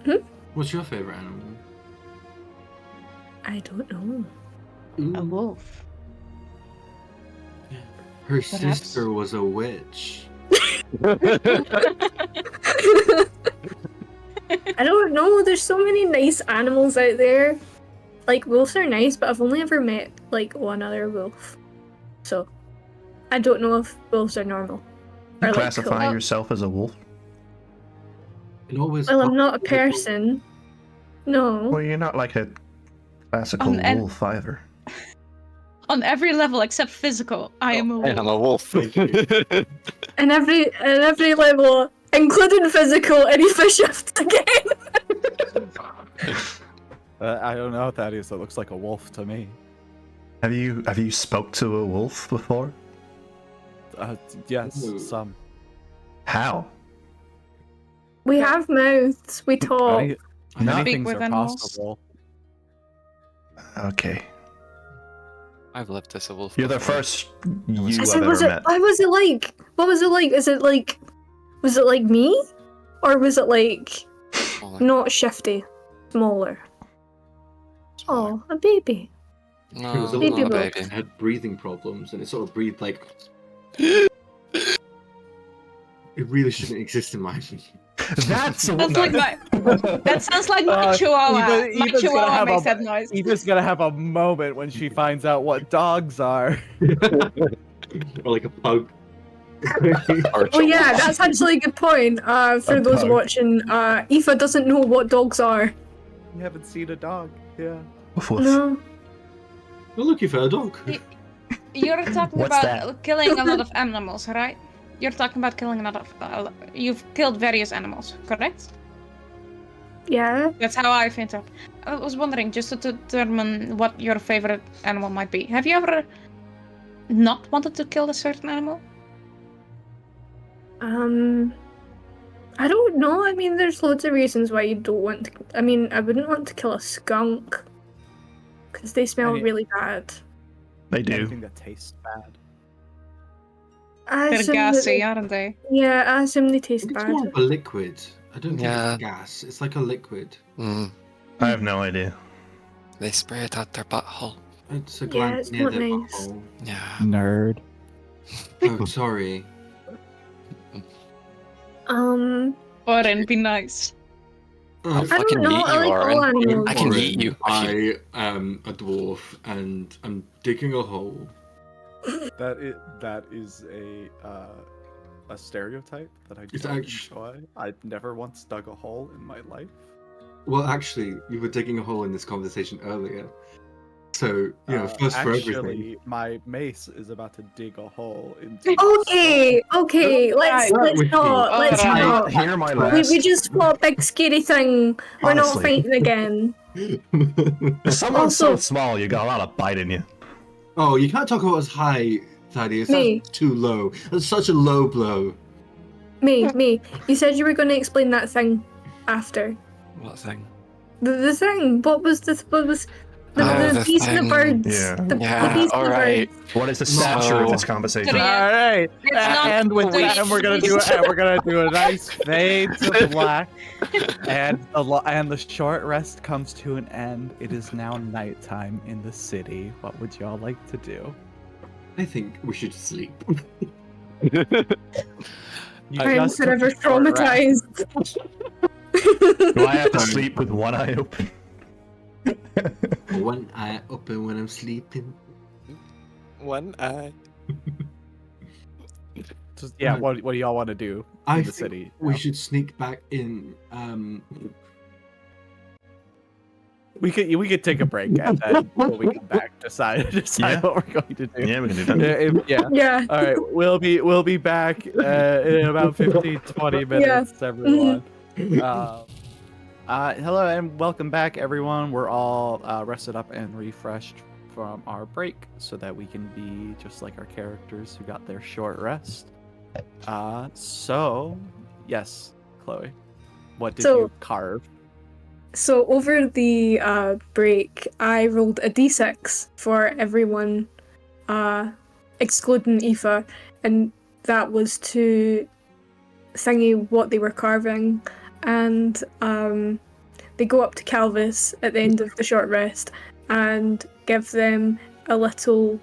you? What's your favorite animal? I don't know. Ooh, A wolf. her perhaps. sister was a witch. I don't know. There's so many nice animals out there. Wolves are nice, but I've only ever met one other wolf. So I don't know if wolves are normal. You Or classify cool. yourself as a wolf? And always Well, I'm not a person. No. Well, you're not like a classical And- wolf either. On every level except physical, I am a wolf. And I'm a wolf. And every level, including physical, any fish shift again. I don't know, Thaddeus. It looks like a wolf to me. Have you spoke to a wolf before? Yes, Ooh. some. How? We have mouths. We talk. Many, I many Speak things with are animals. possible. Okay. I've lived as a wolf. You're the before. first you I I've said, ever met. what was it like? What was it like? Was it like me? Or was it Smaller. not shifty? Smaller. Smaller. Oh, a baby. It was No, a Baby not a little wolf. baby. It had breathing problems, and it sort of breathed like. It really shouldn't exist in my opinion. That's Sounds like that sounds like my Uh, chihuahua. Eva's My gonna chihuahua have makes a- that noise. Eva's gonna have a moment when she finds out what dogs are. Or like a pug. Or Oh yeah, chihuahua. that's actually a good point. For A those pug. watching, Aoife doesn't know what dogs are. You haven't seen a dog. Yeah. Woof, woof. No. Well, look, you found a dog. You're talking What's about that? killing a lot of animals, right? You're talking about killing a lot of. You've killed various animals, correct? Yeah. That's how I think of. I was wondering, just to determine what your favorite animal might be. Have you ever not wanted to kill a certain animal? I don't know. I mean, there's loads of reasons why you don't want to. I mean, I wouldn't want to kill a skunk because they smell mean- really bad. They do. Anything that tastes bad. I They're assume that gassy, they- aren't they? Yeah, I assume they taste It's bad. more of a liquid. I don't think Yeah. it's gas. It's like a liquid. I have no idea. They spray it out their butthole. It's a Yeah, glance it's near not the nice. butthole. Yeah. Nerd. Oh, sorry. Oren, be nice. I'll I don't fucking know. eat I you, like all Oren. animals. I can eat you. I am a dwarf and I'm digging a hole. That is a stereotype that I It's don't actu- enjoy. I've never once dug a hole in my life. Well, actually, you were digging a hole in this conversation earlier. So, first for everything. Actually, my mace is about to dig a hole into. Okay, let's Right with not. you. Let's Alright. not. Hear my We last. just fought a big scary thing. We're not Honestly. fighting again. If someone's so Also- small, you got a lot of bite in you. Oh, you can't talk about us high, Thaddeus. Me. That's too low. That's such a low blow. Me. You said you were going to explain that thing after. What thing? The thing. What was the The bees and the thing. birds? Yeah. The Yeah, bees and the alright. birds. What is the stature of this So- conversation? Three. All right, It's not and with that, sweet. and we're gonna do a nice fade to black, and the short rest comes to an end. It is now nighttime in the city. What would y'all like to do? I think we should sleep. You I'm just took forever a short rest. traumatized. Do I have to sleep with one eye open? One eye open when I'm sleeping. One eye. Just, yeah, what do y'all want to do I in the think city? we should sneak back in. We could take a break and then when we come back decide Yeah. what we're going to do. Yeah, we can do that. Yeah. Yeah. All right, we'll be back in about 15-20 minutes, everyone. Hello and welcome back, everyone. We're all rested up and refreshed from our break, so that we can be just like our characters who got their short rest. So yes, Chloe, what did you carve? So over the break, I rolled a d6 for everyone, excluding Aoife, and that was to thingy what they were carving, and they go up to Calvis at the end of the short rest and give them a little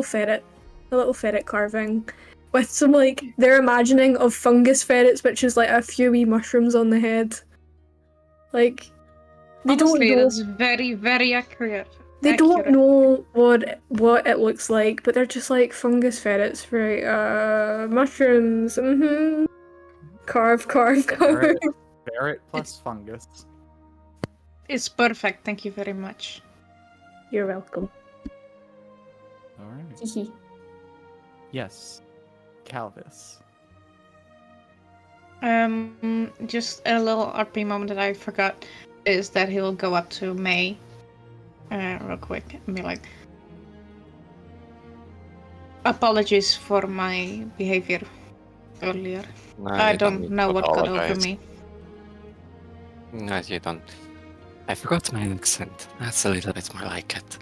ferret carving with some like their imagining of fungus ferrets, which is like a few wee mushrooms on the head. Like, they Honestly, don't know. that's very, very accurate. They don't know what it looks like, but they're just like fungus ferrets, right? Mushrooms. Carve. Ferret plus fungus. It's perfect. Thank you very much. You're welcome. All right. Yes, Calvis. Just a little RP moment that I forgot is that he'll go up to May, real quick and be like, "Apologies for my behavior earlier. No, I you don't need know to what got over apologize. me." No, you don't. I forgot my accent. That's a little bit more like it.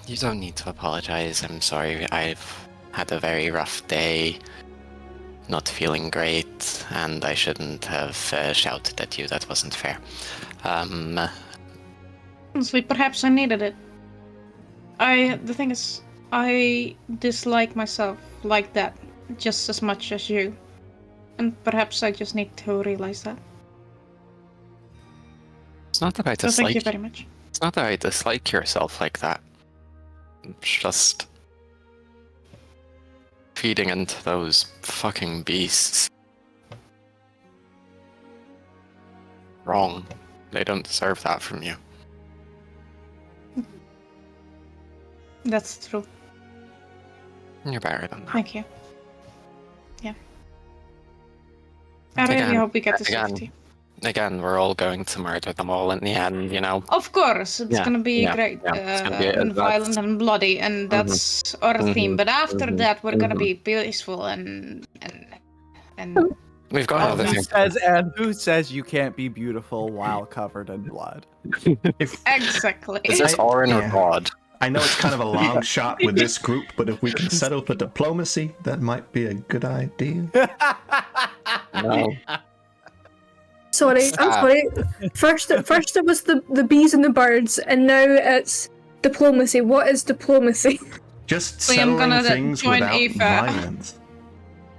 You don't need to apologize. I'm sorry. I've had a very rough day. Not feeling great, and I shouldn't have shouted at you. That wasn't fair. Honestly, perhaps I needed it. The thing is, I dislike myself like that just as much as you. And perhaps I just need to realize that. It's not that I So thank you dislike. very much. It's not that I dislike yourself like that. It's just feeding into those fucking beasts. Wrong. They don't deserve that from you. That's true. You're better than that. Thank you. Yeah. I really hope we get to safety. Again, we're all going to murder them all in the end, you know? Of course, it's Yeah, gonna be yeah, great, yeah, it's gonna be- and violent and bloody, and that's our theme. But after mhm, that, we're gonna be peaceful and We've got other things. Who says you can't be beautiful while covered in blood? exactly. Is this Orin or yeah. God? I know it's kind of a long shot with this group, but if we can settle for diplomacy, that might be a good idea. No. Sorry, I'm sorry. First it was the bees and the birds, and now it's Diplomacy. What is diplomacy? Just I am settling gonna things join without AFA. violence.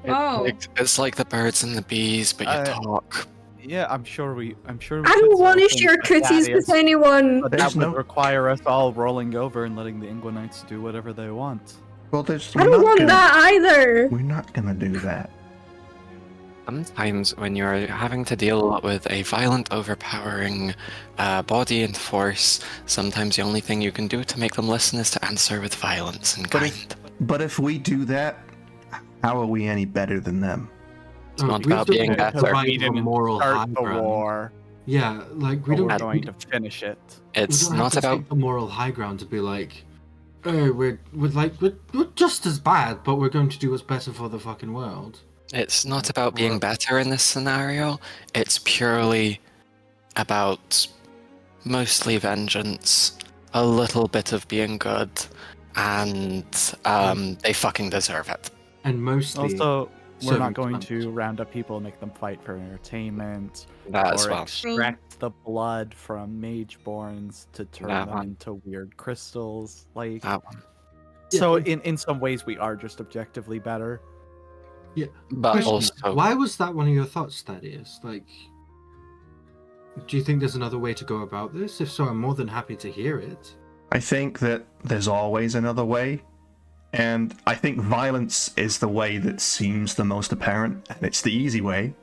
Oh. It's like the birds and the bees, but you talk. Yeah, I'm sure we I should don't want to settle share things with cooties with Thaddeus, anyone. but There's that would no- require us all rolling over and letting the Inguinites do whatever they want. Well, I don't want that either. We're not gonna do that. Sometimes when you're having to deal with a violent, overpowering body and force, sometimes the only thing you can do to make them listen is to answer with violence and kind. But if we do that, how are we any better than them? It's not we about still being need to better. provide We a didn't moral high start the ground. war, Yeah, like we but don't. we're we going to don't- finish it. It's we don't not have to about take the moral high ground to be like, oh, we're just as bad, but we're going to do what's better for the fucking world. It's not about being better in this scenario. It's purely about mostly vengeance, a little bit of being good, and they fucking deserve it. And mostly, Also, we're not serving going hunt. to round up people and make them fight for entertainment, That as or well. extract the blood from mageborns to turn That them one. into weird crystals. Like, That one. so Yeah. in some ways, we are just objectively better. But Question, also, why was that one of your thoughts, Thaddeus? Like, do you think there's another way to go about this? If so, I'm more than happy to hear it. I think that there's always another way, and I think violence is the way that seems the most apparent, and it's the easy way.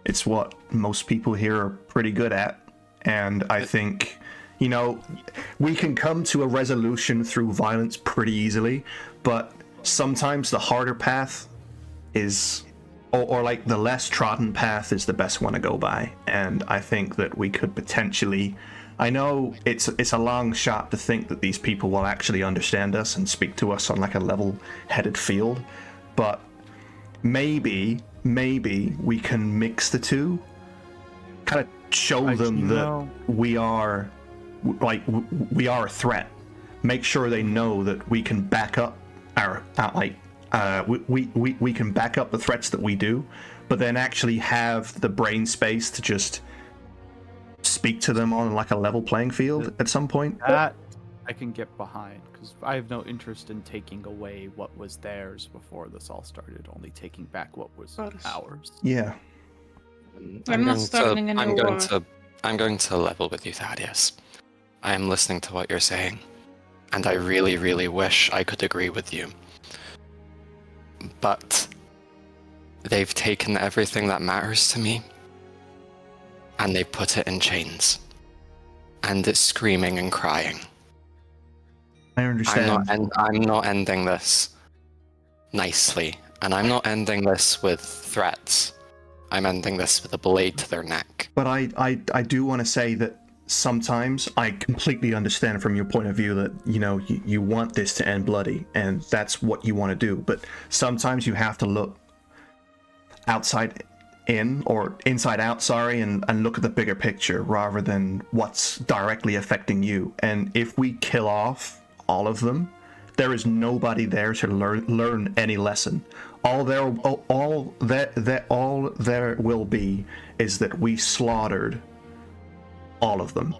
It's what most people here are pretty good at, and I think, you know, we can come to a resolution through violence pretty easily, but sometimes the harder path is, or like the less trodden path is the best one to go by, and I think that we could potentially, I know it's a long shot to think that these people will actually understand us and speak to us on like a level-headed field, but maybe we can mix the two, kind of show them that we are a threat, make sure they know that we can back up we can back up the threats that we do, but then actually have the brain space to just speak to them on like a level playing field at some point. That I can get behind, because I have no interest in taking away what was theirs before this all started, only taking back what was ours. Yeah. We're not starting a new war. I'm going to level with you, Thaddeus. I am listening to what you're saying, and I really, really wish I could agree with you. But they've taken everything that matters to me, and they put it in chains. And it's screaming and crying. I understand. I'm not ending this nicely, and I'm not ending this with threats. I'm ending this with a blade to their neck. But I do want to say that sometimes I completely understand from your point of view that, you know, you want this to end bloody, and that's what you want to do. But sometimes you have to look outside in, or inside out, sorry, and look at the bigger picture rather than what's directly affecting you. And if we kill off all of them, there is nobody there to learn any lesson. All there will be is that we slaughtered all of them.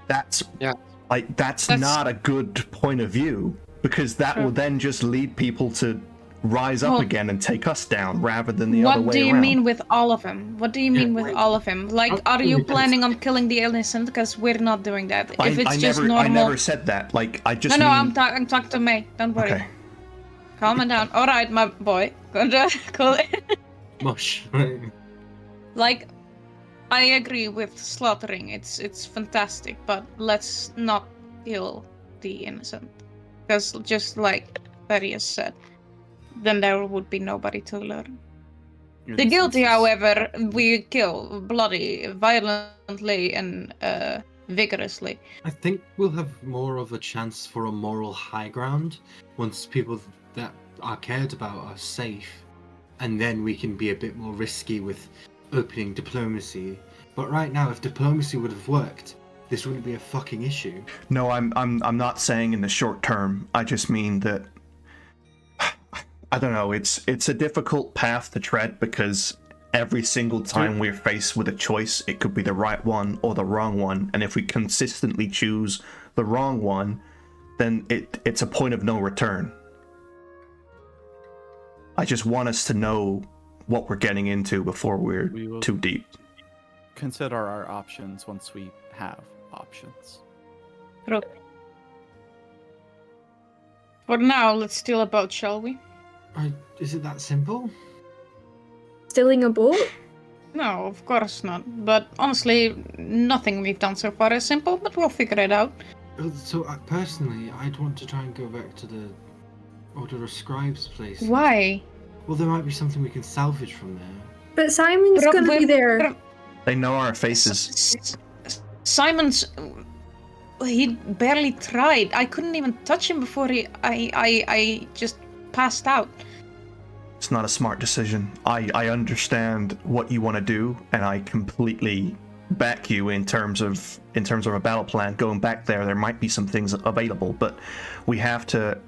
That's not a good point of view, because that will then just lead people to rise up again and take us down rather than the other way around. What do you mean with all of them? What do you mean with all of them? Like, are you planning on killing the innocent? Because we're not doing that. If it's just normal. I never said that. Like, I just. No, I'm talking to me. Don't worry. Okay. Calm down. All right, my boy. Cool. Mush. Like, I agree with slaughtering. It's fantastic, but let's not kill the innocent. Because just like Thaddeus said, then there would be nobody to learn. The guilty, however, we kill bloody, violently, and vigorously. I think we'll have more of a chance for a moral high ground once people that are cared about are safe, and then we can be a bit more risky with opening diplomacy. But right now, if diplomacy would have worked, this wouldn't be a fucking issue. No, I'm not saying in the short term. I just mean that I don't know, it's a difficult path to tread, because every single time we're faced with a choice, it could be the right one or the wrong one, and if we consistently choose the wrong one, then it's a point of no return. I just want us to know what we're getting into before we're We will- too deep. Consider our options once we have options. For now, let's steal a boat, shall we? Is it that simple? Stealing a boat? No, of course not. But honestly, nothing we've done so far is simple, but we'll figure it out. So personally, I'd want to try and go back to the Order of Scribes place. Why? Well, there might be something we can salvage from there. But Simon's But gonna be there. They know our faces. Simon's... He barely tried. I couldn't even touch him before I just passed out. It's not a smart decision. I understand what you want to do, and I completely back you in terms of a battle plan. Going back there might be some things available, but we have to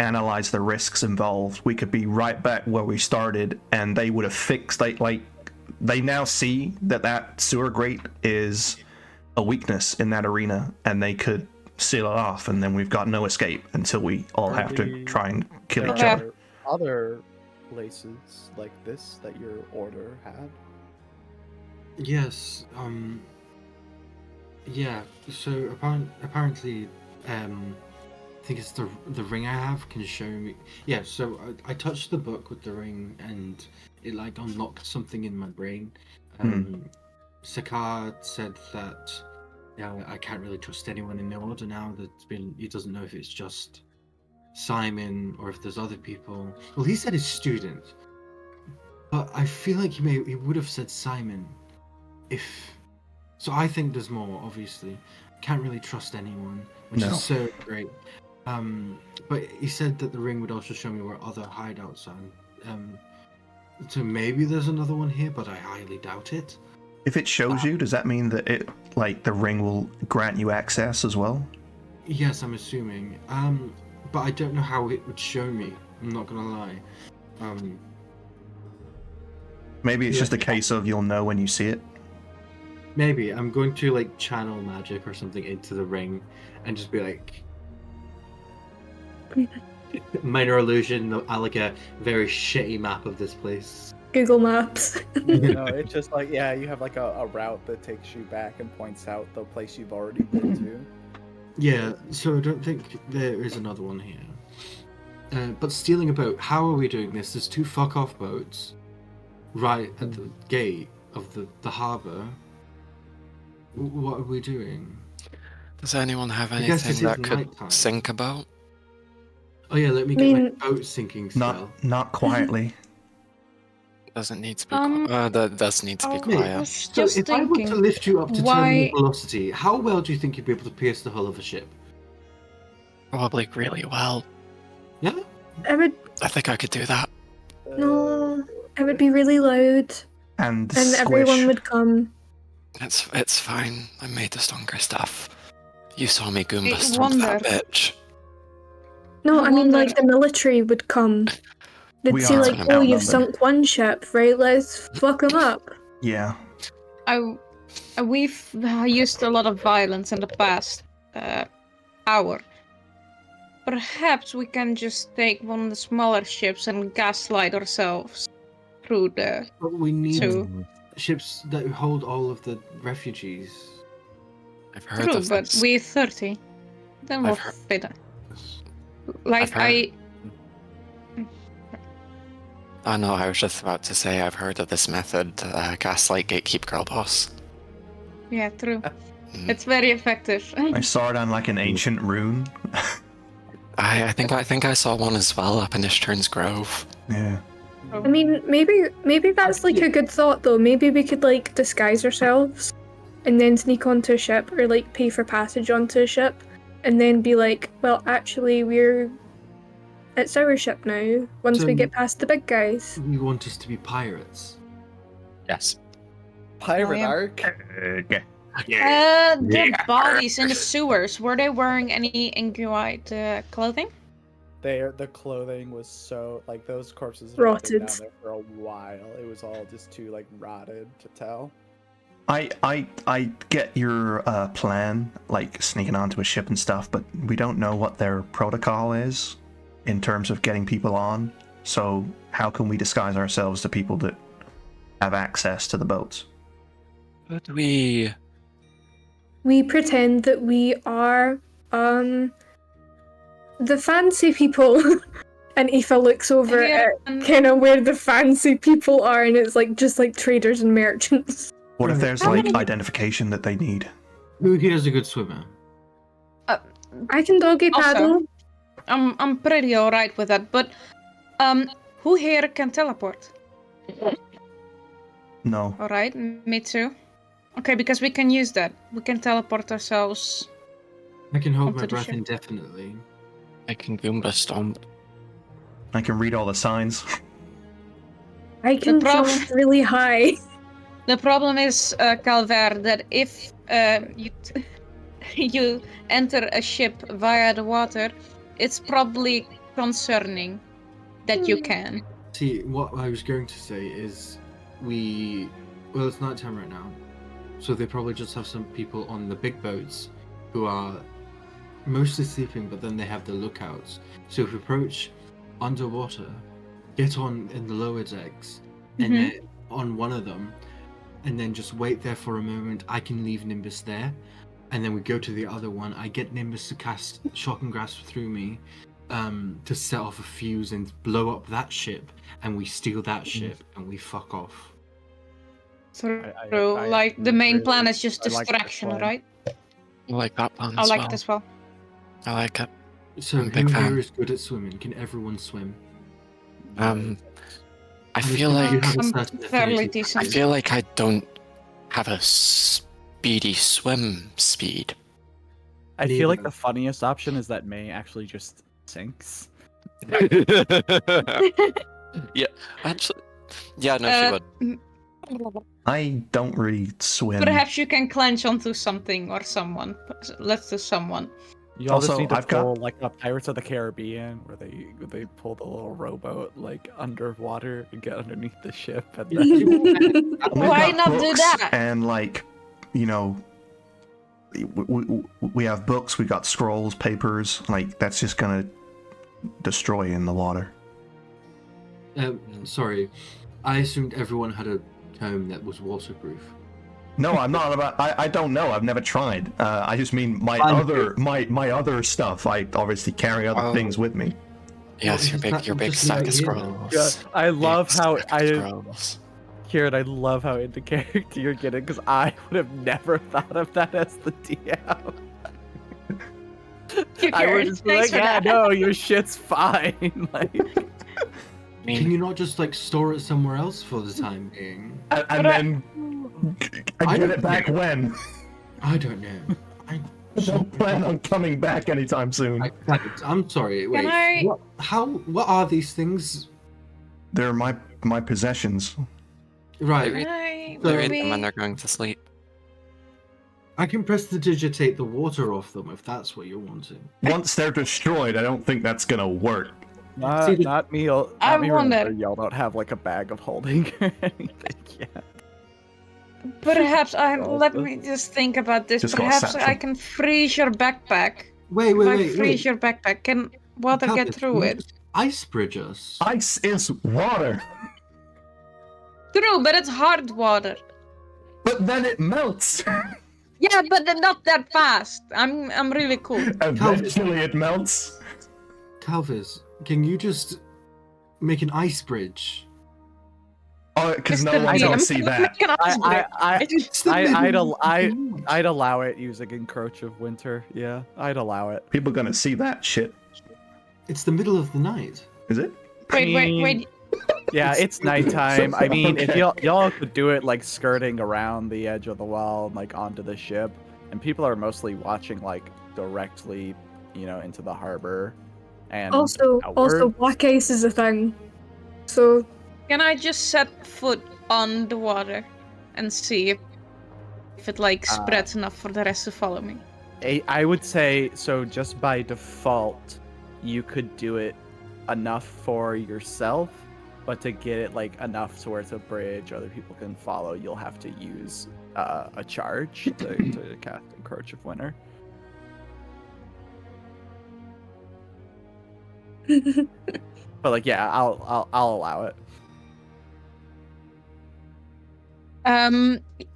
analyze the risks involved. We could be right back where we started, and they would have fixed they now see that sewer grate is a weakness in that arena, and they could seal it off, and then we've got no escape until we all have to try and kill each other. Other places like this that your order had? Yes. Yeah. So apparently, I think it's the ring I have can show me. Yeah. So I touched the book with the ring, and it unlocked something in my brain. Sakar said that I can't really trust anyone in the order now. He doesn't know if it's just Simon or if there's other people. Well, he said his student, but I feel like he would have said Simon. So I think there's more. Obviously, can't really trust anyone, which is so great. But he said that the ring would also show me where other hideouts are. So maybe there's another one here, but I highly doubt it. If it shows you, does that mean that the ring will grant you access as well? Yes, I'm assuming. But I don't know how it would show me. I'm not gonna lie. Maybe it's just a case of you'll know when you see it. Maybe I'm going to channel magic or something into the ring, and just be like, minor illusion, a very shitty map of this place. Google Maps. No, it's just you have a route that takes you back and points out the place you've already been to. Yeah, so I don't think there is another one here. But stealing a boat, how are we doing this? There's 2 fuck-off boats right at the gate of the harbour. What are we doing? Does anyone have I guess this anything is that could nighttime. sink a boat? Oh yeah, let me get my boat sinking spell. Not quietly. Doesn't need to be that does need to be I quiet. was So just if I were thinking, to lift you up to why- terminal velocity, how well do you think you'd be able to pierce the hull of a ship? Probably really well. Yeah? I think I could do that. No, it would be really loud, And and squish. everyone would come. It's fine. I made the stronger stuff. You saw me Goomba I stomp that wonder- bitch. No, I I mean wonder- the military would come. They'd We see are oh, outnumbered. you've sunk one ship, right? Let's fuck them up. Yeah. We've used a lot of violence in the past hour. Perhaps we can just take one of the smaller ships and gaslight ourselves through the... But we need True. ships that hold all of the refugees. I've heard True, of but this. we're 30. Then we'll I've heard- fit it. I've heard- Oh no, I was just about to say I've heard of this method, gaslight gatekeep girl boss. Yeah, true. Mm. It's very effective. I saw it on an ancient rune. I think I saw one as well up in Ishturn's Grove. Yeah. I mean, maybe that's a good thought though. Maybe we could disguise ourselves, and then sneak onto a ship, or pay for passage onto a ship, and then be well, actually, it's our ship now. Once we So- get past the big guys. You want us to be pirates? Yes. Pirate yeah. arc? Okay. Dead bodies in the sewers. Were they wearing any Inguite clothing? The clothing was so those corpses had been Rotted. down there for a while. It was all just too rotted to tell. I get your plan, like sneaking onto a ship and stuff, but we don't know what their protocol is in terms of getting people on. So how can we disguise ourselves to people that have access to the boats? Could we? We pretend that we are the fancy people. And Aoife looks over at kind of where the fancy people are, and it's like just like traders and merchants. What if there's like identification that they need? Who here is a good swimmer? I can doggy paddle. I'm pretty alright with that, but who here can teleport? No. Alright, me too. Okay, because we can use that. We can teleport ourselves. I can hold Onto my the breath ship. indefinitely. I can Goomba stomp. I can read all the signs. I can jump really high. The problem is, Calver, that if you enter a ship via the water, it's probably concerning that you can. See, what I was going to say is well, it's nighttime right now, so they probably just have some people on the big boats who are mostly sleeping, but then they have the lookouts. So if we approach underwater, get on in the lower decks, and then on one of them, and then just wait there for a moment. I can leave Nimbus there, and then we go to the other one. I get Nimbus to cast Shock and Grasp through me, to set off a fuse and blow up that ship, and we steal that ship and we fuck off. True. I Like the main really- plan is just I like that distraction, plan. right? I like that plan I as like well. it as well. I like it. So I'm a big who fan. here is good at swimming? Can everyone swim? I feel like You have a I'm certain fairly affinity. decent. I feel like I don't have a speedy swim speed. I feel like Neither. the funniest option is that May actually just sinks. Yeah, actually, yeah, no, she would. I don't really swim. Perhaps you can clench onto something or someone. Let's do someone. You all just Also, need to I've got- pull like a Pirates of the Caribbean, where they pull the little rowboat like underwater and get underneath the ship. And then... We've Why got not do books that? And like, you know, we have books, we got scrolls, papers. Like that's just gonna destroy in the water. Sorry, I assumed everyone had a home that was waterproof. No, I'm not about. I don't know. I've never tried. I just mean my other stuff. I obviously carry other Oh. things with me. Yes, your big Just stack an of idea. scrolls. Yeah, I love Big how stack of scrolls. Kieran, I love how into character you're getting, because I would have never thought of that as the DM. I would just be Thanks like, for yeah, that. no, your shit's fine. Like, I Can mean, you not just like store it somewhere else for the time being? And then I get it back when. I don't know. I Don't plan on coming back anytime soon. I'm sorry. Wait. I- What are these things? They're my possessions. Right. Hi, they read we- them when they're going to sleep. I can press the digitate the water off them if that's what you're wanting. Once they're destroyed, I don't think that's gonna work. not, See, the- not me. I Not me wonder- remember y'all don't have like a bag of holding or anything yet. Perhaps Oh, let me just think about this. Just got a Perhaps satchel. I can freeze your backpack. Wait, If I wait. freeze your backpack, can water get Calvin, through can you it? just Ice bridge us. Ice is water, True, but it's hard water. but then it melts. Yeah, but not that fast. I'm really cool. Eventually, it melts. Calvis, can you just make an ice bridge? Oh, because no Mr. one's Dean, gonna see that. make an ice bridge. It's the I'd middle of the night. I'd allow it using Encroach of Winter. Yeah, I'd allow it. People gonna see that shit. It's the middle of the night. Is it? Wait. Yeah, it's nighttime. I mean, if Okay. y'all could do it like skirting around the edge of the wall, like onto the ship, and people are mostly watching like directly, into the harbor, and Also, outward. black ice is a thing. So Can I just set foot on the water and see if it like spreads enough for the rest to follow me? I would say so. Just by default, you could do it enough for yourself, but to get it like enough to where it's a bridge, other people can follow, you'll have to use a charge to cast Encroach of Winter. But like, yeah, I'll allow it.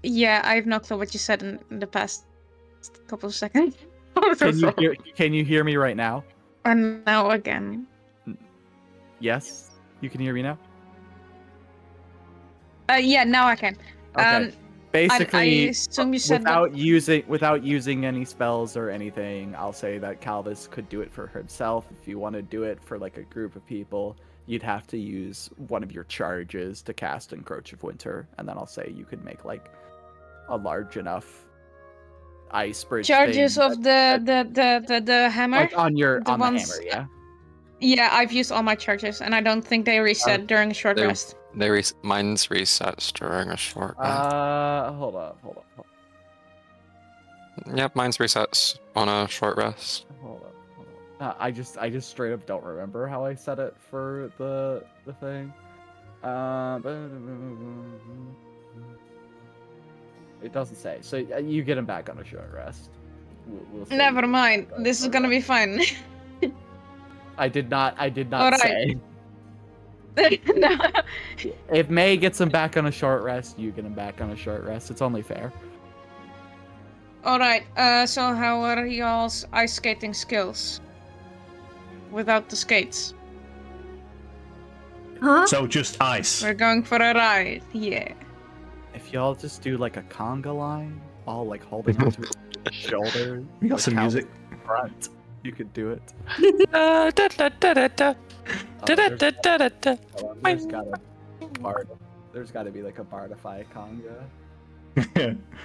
Yeah, I have no clue what you said in the past couple of seconds. Can you hear me right now? And now again. Yes, you can hear me now. Yeah, now I can. Okay. Basically, I assume you said without using any spells or anything, I'll say that Calvis could do it for himself. If you want to do it for like a group of people, you'd have to use one of your charges to cast Encroach of Winter, and then I'll say you could make like a large enough ice bridge charges thing of the hammer. like on the the ones- hammer, yeah. Yeah, I've used all my charges, and I don't think they reset during a short they- rest. Mine's resets during a short rest. Hold up. Yep, mine's resets on a short rest. Hold up. I just straight up don't remember how I set it for the thing. It doesn't say. So you get him back on a short rest. We'll see. Never mind. This is gonna be fun. I did not Alright. say. No. If May gets him back on a short rest, you get him back on a short rest. It's only fair. Alright, so how are y'all's ice skating skills? Without the skates. Huh? So just ice. We're going for a ride, yeah. If y'all just do like a conga line, all like holding onto his shoulder, We got like some how music. front, you could do it. There's gotta be like a bardify conga.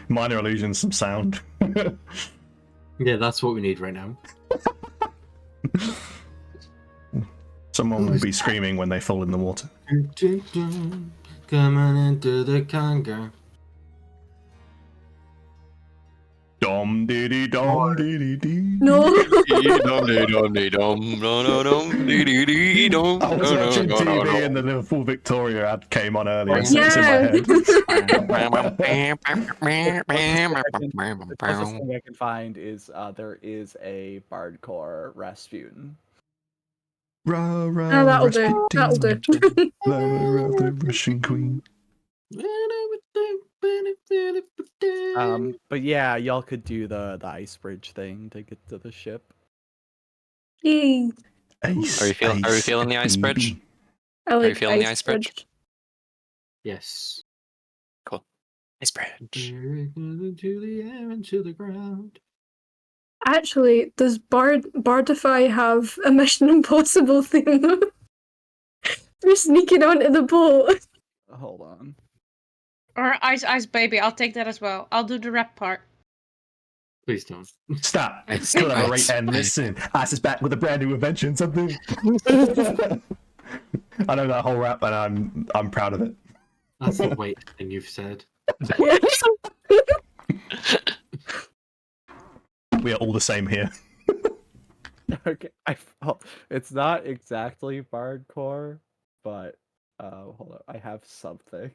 Minor illusions, some sound. Yeah, that's what we need right now. Someone will be screaming when they fall in the water. Coming into the conga. Dom diddy dom diddy dee. No. I was watching TV and the Liverpool Victoria ad came on earlier, so it's in my Yeah. head. The closest thing I can find is there is a bardcore Rasputin. Rah, rah, Ah, that'll do. That'll do. Rah, rah, the Russian queen. But yeah, y'all could do the ice bridge thing to get to the ship. Yay. Ace, Are we feeling the ice bridge? baby. I you like feeling the ice bridge? Yes. Ice bridge. To the air and to the ground. Actually, does Bardify have a Mission Impossible thing? We're sneaking onto the boat. Hold on. Or Ice Baby, I'll take that as well. I'll do the rap part. Please don't. Stop. Ice, Collaborate ice, and ice. listen. Ice is back with a brand new invention. Something. I know that whole rap, and I'm proud of it. That's the white thing you've said. We are all the same here. Okay, it's not exactly bardcore, but hold on, I have something.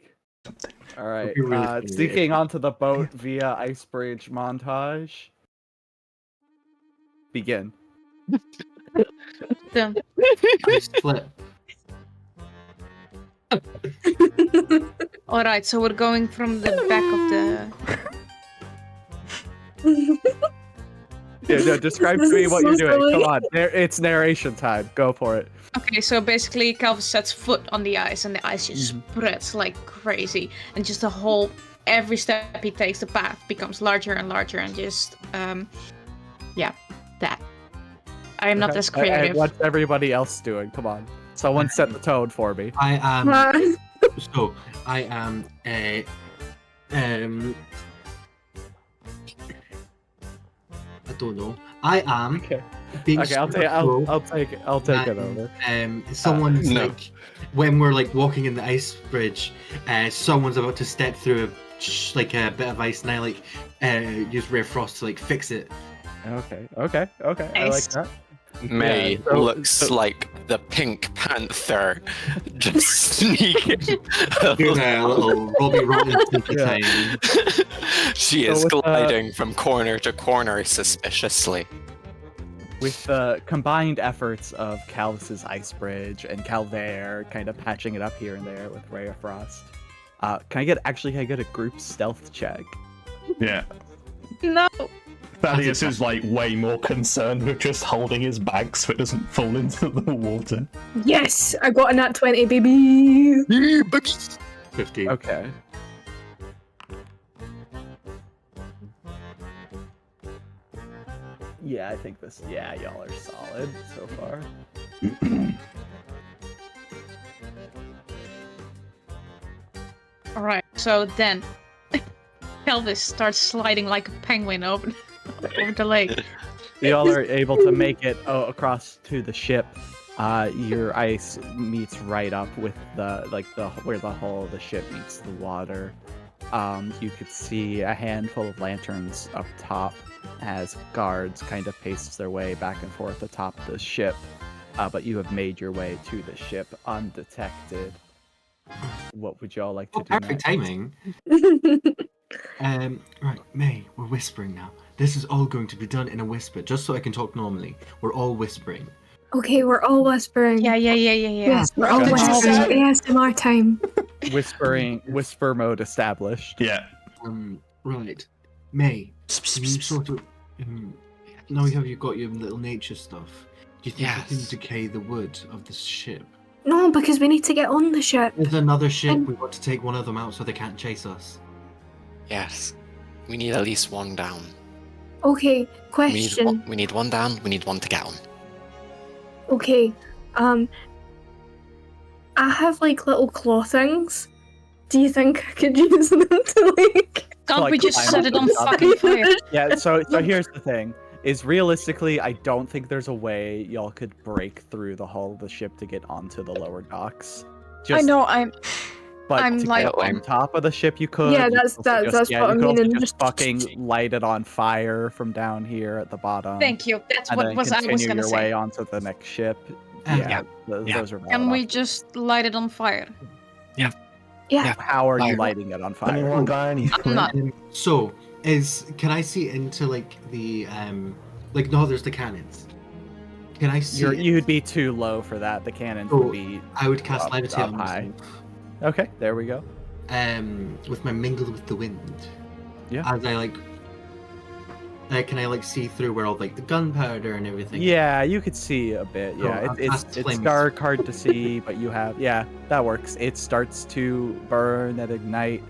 All right, It'd be really funny sneaking onto the boat via ice bridge montage. Begin. Done. Ice flip. Alright, so we're going from the back of the... Yeah, no, describe to This me is what so you're doing. silly. Come on, it's narration time. Go for it. Okay, so basically Calvin sets foot on the ice and the ice just spreads like crazy. And just every step he takes, the path becomes larger and larger and just, yeah, that. I am not Okay. as And creative. what's everybody else doing? Come on, someone set the tone for me. I am. Ah, I am a. I don't know. I am Okay. being. Okay, I'll take it. I'll take it over. Someone's no. like when we're like walking in the ice bridge. Someone's about to step through a bit of ice, and I like use Rare Frost to like fix it. Okay. I like Nice. that. May Yeah, so- looks like the Pink Panther just sneaking. Doing a little Robbie Rotten Yeah. time. She So is with, gliding from corner to corner suspiciously. With the combined efforts of Calvis's Ice Bridge and Calvaire kind of patching it up here and there with Ray of Frost, can I get a group stealth check? Yeah. No. Thaddeus is like way more concerned with just holding his bag so it doesn't fall into the water. Yes, I got a nat 20, baby. 15. Okay. Yeah, I think y'all are solid so far. All right. So then, Elvis starts sliding like a penguin over the lake. Y'all are able to make it across to the ship. Your ice meets right up with where the hull of the ship meets the water. You could see a handful of lanterns up top as guards kind of pace their way back and forth atop the ship. But you have made your way to the ship undetected. What would y'all like to do Perfect next? timing. Right, May, we're whispering now. This is all going to be done in a whisper, just so I can talk normally. We're all whispering. Okay, we're all whispering. Yeah. Yes, we're all Okay. whispering. ASMR time. Whisper mode established. Yeah. Right. May, can you sort of... now you've got your little nature stuff. Do you think you can Yes. decay the wood of the ship? No, because we need to get on the ship. There's another ship. We want to take one of them out so they can't chase us. Yes. We need at least one down. Okay, We question. need one down. We need one to get on. Okay, I have like little claw things. Do you think I could use them to like? Can't Like we just climb set up it to on the top. fucking fire? Yeah, so here's the thing. Is realistically, I don't think there's a way y'all could break through the hull of the ship to get onto the lower docks. I know. But I'm to like- get on top of the ship, you could. Yeah, You that's- could also that's what I you could mean, also and just just- fucking light it on fire from down here at the bottom. Thank you. That's and what then I was continue gonna your say. way onto the next ship. Yeah. Those are valid Can we options. just light it on fire? Yeah. How are you Fire. lighting it on fire? Anyone got any? I'm not. So, can I see into like the no, there's the cannons. Can I see? You'd be too low for that. The cannons Oh, would be I would cast up levitate on high. myself. Okay, there we go. With my mingle with the wind. Yeah. As I can I like see through where all like the gunpowder and everything? Yeah, you could see a bit. Oh, Yeah, I'll cast it's flames. dark, hard to see, but you have that works. It starts to burn and ignite,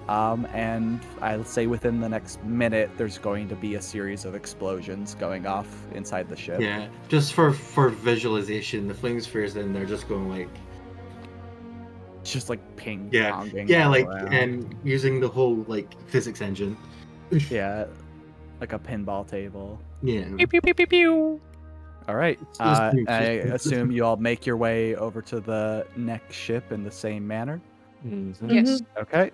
and I'll say within the next minute, there's going to be a series of explosions going off inside the ship. Yeah. Just for visualization, the flame spheres in there just going like It's just like ping yeah, ponging. yeah, all like around. using the whole like physics engine. Yeah, like a pinball table. Yeah. Pew pew pew pew. All right. Let's do- I assume you all make your way over to the next ship in the same manner. Yes. Okay.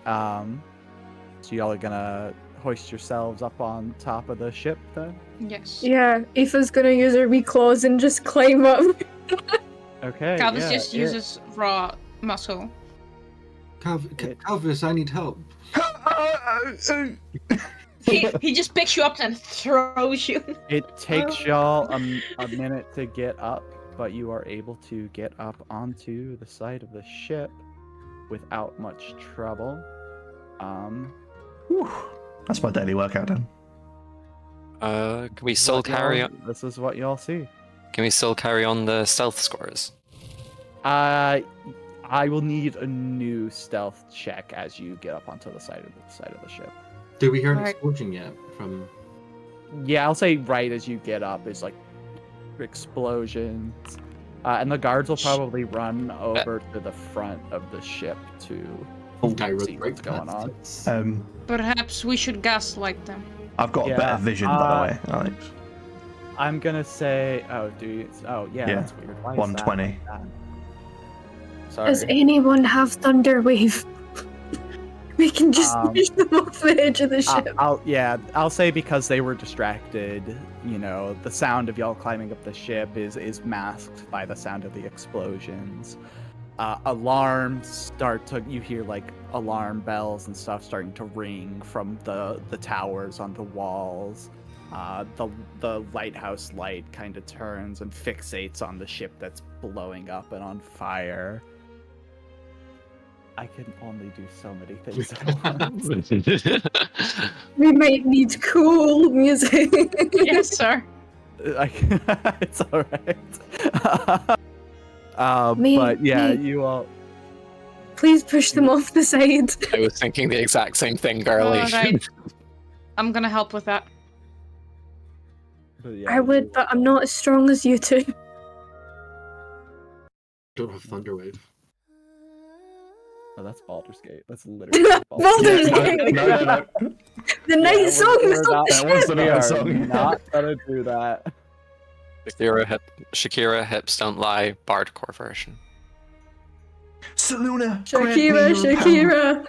So y'all are gonna hoist yourselves up on top of the ship then? Yes. Yeah, Aoife's gonna use her wee claws and just climb up. Okay. Calvis yeah, just uses raw muscle. Calvis, I need help. He just picks you up and throws you. It takes y'all a minute to get up, but you are able to get up onto the side of the ship without much trouble. That's my daily workout done. Can we still carry on? This is what y'all see. Can we still carry on the stealth scores? I will need a new stealth check as you get up onto the side of the ship. Did we hear an Alright. explosion yet from? Yeah, I'll say right as you get up is like explosions. And the guards will probably run over to the front of the ship to see what's going on. Perhaps we should gaslight them. I've got Yeah, better vision, by the way, Alex. I'm gonna say, yeah, Yeah, that's weird. Why is 120. that? Sorry. Does anyone have Thunderwave? We can just push them off the edge of the ship. I'll say because they were distracted, you know, the sound of y'all climbing up the ship is masked by the sound of the explosions. Alarms start to, you hear like alarm bells and stuff starting to ring from the towers on the walls. The lighthouse light kind of turns and fixates on the ship that's blowing up and on fire. I can only do so many things at once. We might need cool music. Yes, sir. It's alright. But yeah, you all. Please push them off the side. I was thinking the exact same thing, girly. Alright. I'm gonna help with that. But yeah, I would, but I'm not as strong as you two. Don't have Thunderwave. Oh, that's Baldur's Gate. That's literally Baldur's Yeah, Gate. no. The night song was on the That was ship. the We night are song. not gonna do that. Shakira hips don't lie. Bardcore version. Saluna. Shakira.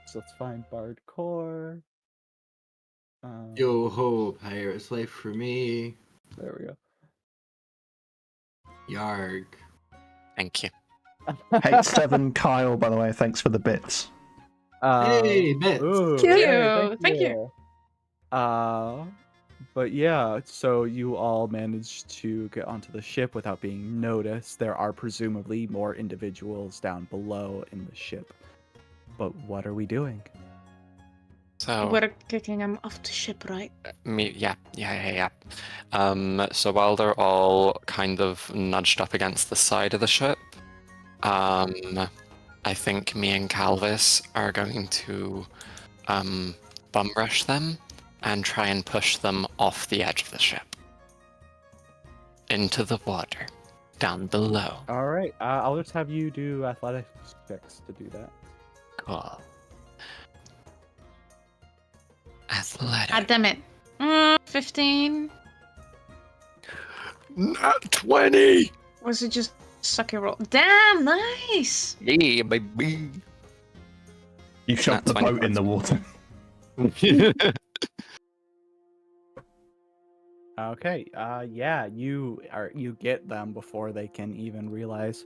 So let's find Bardcore. Yo ho, pirate's life for me. There we go. Yarg. Thank you. Hey, Seven Kyle, by the way, thanks for the bits. Hey, bits. Cute. Thank you. But yeah, so you all managed to get onto the ship without being noticed. There are presumably more individuals down below in the ship. But what are we doing? So We're kicking him off the ship, right? yeah. So while they're all kind of nudged up against the side of the ship, I think me and Calvis are going to bum rush them and try and push them off the edge of the ship into the water down below. All right, I'll just have you do athletics checks to do that. Cool. Athletic. God damn it. 15. Not 20! Was it just sucky roll? Damn, nice! Yeah, baby. You shoved the That's boat in the water. Okay, yeah, you get them before they can even realize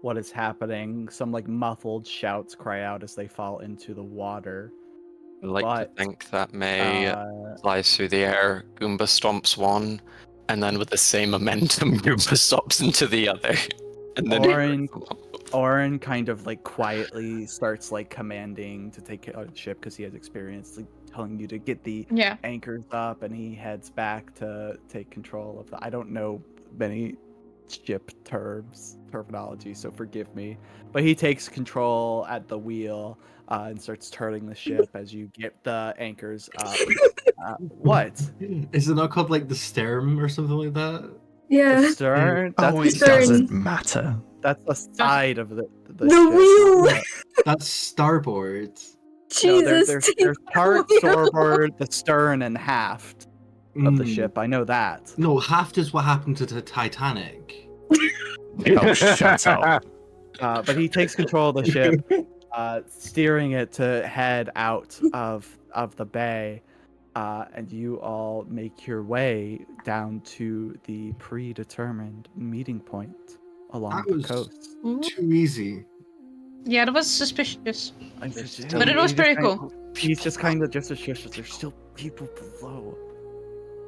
what is happening. Some like muffled shouts cry out as they fall into the water. I like But, to think that May flies through the air, Goomba stomps one, and then with the same momentum, Goomba stops into the other. And then Orin kind of like quietly starts like commanding to take care of the ship because he has experience, like telling you to get the Yeah. anchors up, and he heads back to take control of the. I don't know many ship terminology, so forgive me. But he takes control at the wheel and starts turning the ship as you get the anchors up. What? Is it not called like the stern or something like that? Yeah. The stern? That's Oh, the it stern. doesn't matter. That's the side of the The ship. wheel. That's starboard. No, Jesus. there's part starboard, the stern, and haft of the Mm. ship. I know that. No, half is what happened to the Titanic. Oh, shut up. But he takes control of the ship, steering it to head out of the bay, and you all make your way down to the predetermined meeting point along That the was coast. too easy. Yeah, that was suspicious. But But it was pretty cool. He's just kind of just suspicious. There's still people below.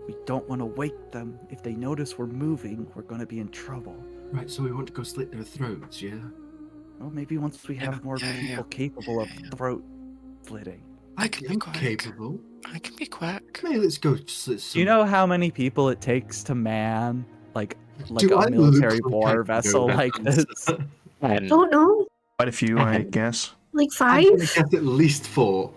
We don't want to wake them. If they notice we're moving, we're going to be in trouble. Right, so we want to go slit their throats, yeah? Well, maybe once we have more people capable of throat slitting. I can be I'm quick. capable. I can be quick. Hey, let's go slit some. Do you know how many people it takes to man like Do I a look military like war I know vessel that like answer? this? And Don't know. Quite a few, I guess. Like I'm 5? gonna guess at least 4.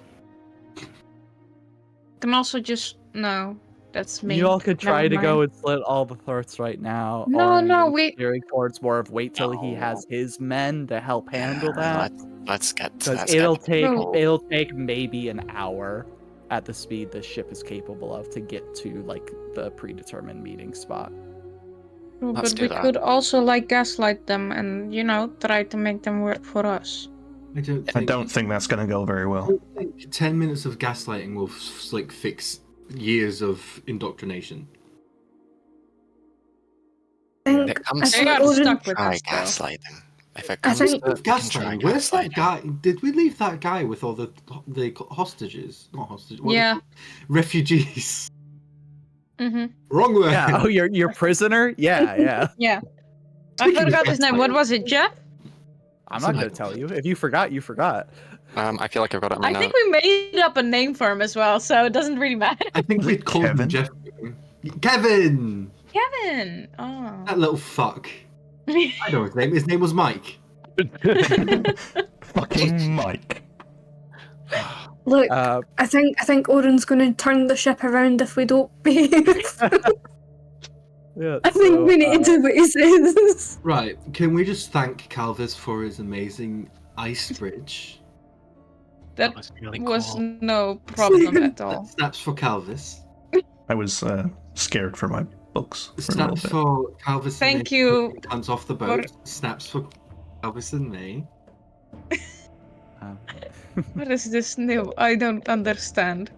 Can also just no. That's me. You all could try Never to go mind. and slit all the throats right now. No, or no, you're we- steering towards more of wait till he has his men to help handle that. let's get to Because that. it'll take maybe an hour at the speed the ship is capable of to get to like the predetermined meeting spot. Oh, Let's but do we that. could also like gaslight them and try to make them work for us. I don't think that's going to go very I well. don't think 10 minutes of gaslighting will like fix years of indoctrination. think, It I comes think They got Odin, stuck with try us, though. gaslighting. If it I comes think- to Of it, we can try gaslighting. Where's that gaslighting. guy? Did we leave that guy with all the hostages? Not hostages. What are they Yeah. called? Refugees. Mm-hmm. Wrong word. Yeah. Oh, your prisoner? Yeah. Yeah. I Speaking of forgot his name. What gaslighting- was it, Jeff? I'm not gonna tell you. If you forgot, you forgot. I feel like I've got it in my I think notes. we made up a name for him as well, so it doesn't really matter. I think Was we it called him Kevin? Jeff. Kevin! Kevin. Oh. That little fuck. I know his name. His name was Mike. Fucking Mike. look, Uh, I think Odin's going to turn the ship around if we don't behave. yeah. I think we need to do what he says. Right. Can we just thank Calvis for his amazing ice bridge? That was really was cool. no problem at all. Snaps for Calvis. I was scared for my books for a little Snaps bit. for Calvis. Thank and May you. putting Cunts off the boat. Snaps for Calvis and May. What is this new? I don't understand.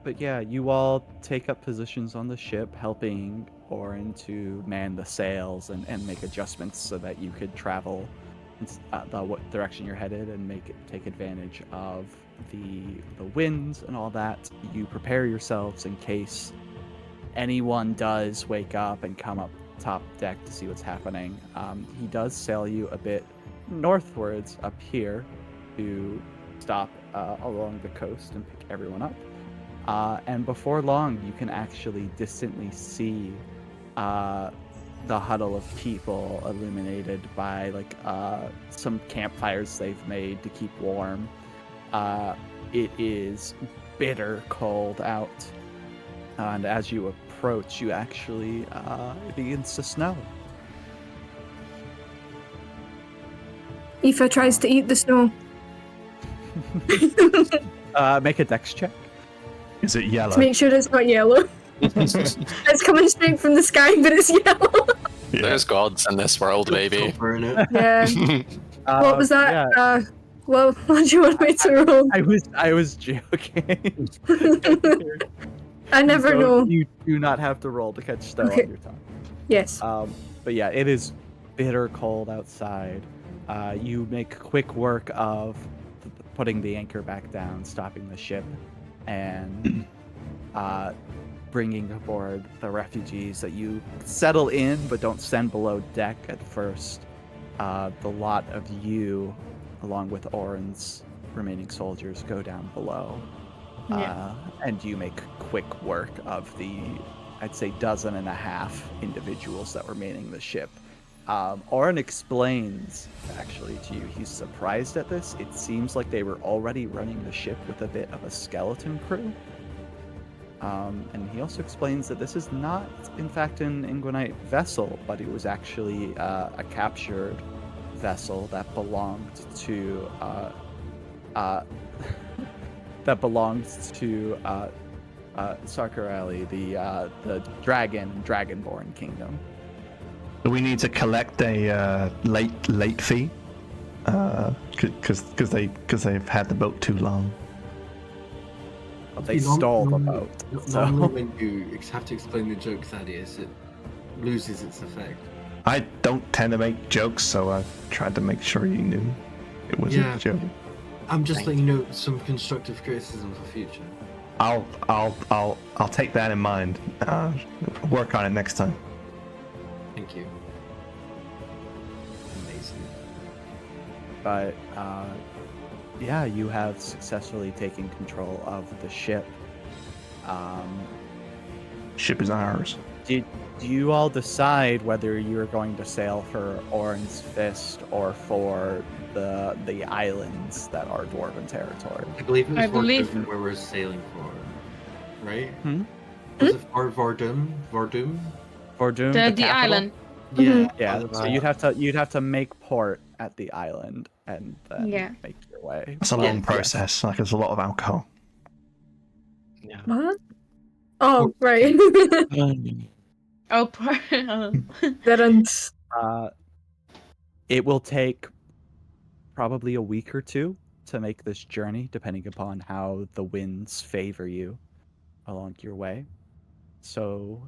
But yeah, you all take up positions on the ship, helping Orin to man the sails and make adjustments so that you could travel what direction you're headed and take advantage of the winds and all that. You prepare yourselves in case anyone does wake up and come up top deck to see what's happening. He does sail you a bit northwards up here to stop along the coast and pick everyone up. And before long, you can actually distantly see the huddle of people illuminated by some campfires they've made to keep warm. It is bitter cold out, and as you approach, you actually it begins to snow. Aoife tries to eat the snow. Make a dex check. Is it yellow? To make sure it's not yellow. It's coming straight from the sky, but it's yellow. Yeah. There's gods in this world, baby. Sulfur in it. Yeah. What was that? Yeah, What do you want me to roll? I was joking. I never So know. You do not have to roll to catch snow Okay. on your tongue. Yes. But yeah, it is bitter cold outside. You make quick work of putting the anchor back down, stopping the ship, and bringing aboard the refugees that you settle in but don't send below deck at first. The lot of you, along with Orin's remaining soldiers, go down below. Yeah. And you make quick work of the, I'd say, 12 individuals that remain in the ship. Orin explains, actually, to you, he's surprised at this. It seems like they were already running the ship with a bit of a skeleton crew. And he also explains that this is not, in fact, an Inguinite vessel, but it was actually a captured vessel that belonged to Sarkarali, the Dragonborn kingdom. Do we need to collect a late fee? Because they've had the boat too long. But they stole the boat. So. Normally, when you have to explain the joke, Thaddeus, it loses its effect. I don't tend to make jokes, so I tried to make sure you knew it wasn't Yeah. a joke. I'm just letting you know some constructive criticism for future. I'll take that in mind. Work on it next time. Thank you. Amazing. But yeah, you have successfully taken control of the ship. Ship is ours. Do you all decide whether you're going to sail for Orin's Fist or for the islands that are Dwarven territory? I believe it was I believe- Vordum where we're sailing for, right? Hmm? Was it for Vordum? Vordum? Vordum, The capital? island. Yeah. Yeah, so you'd have to make port at the island and then Yeah. make your way. It's a But long yes. process. Like there's a lot of alcohol. Yeah. What? Oh, right. Oh, Didn't. It will take probably a week or two to make this journey, depending upon how the winds favor you along your way. So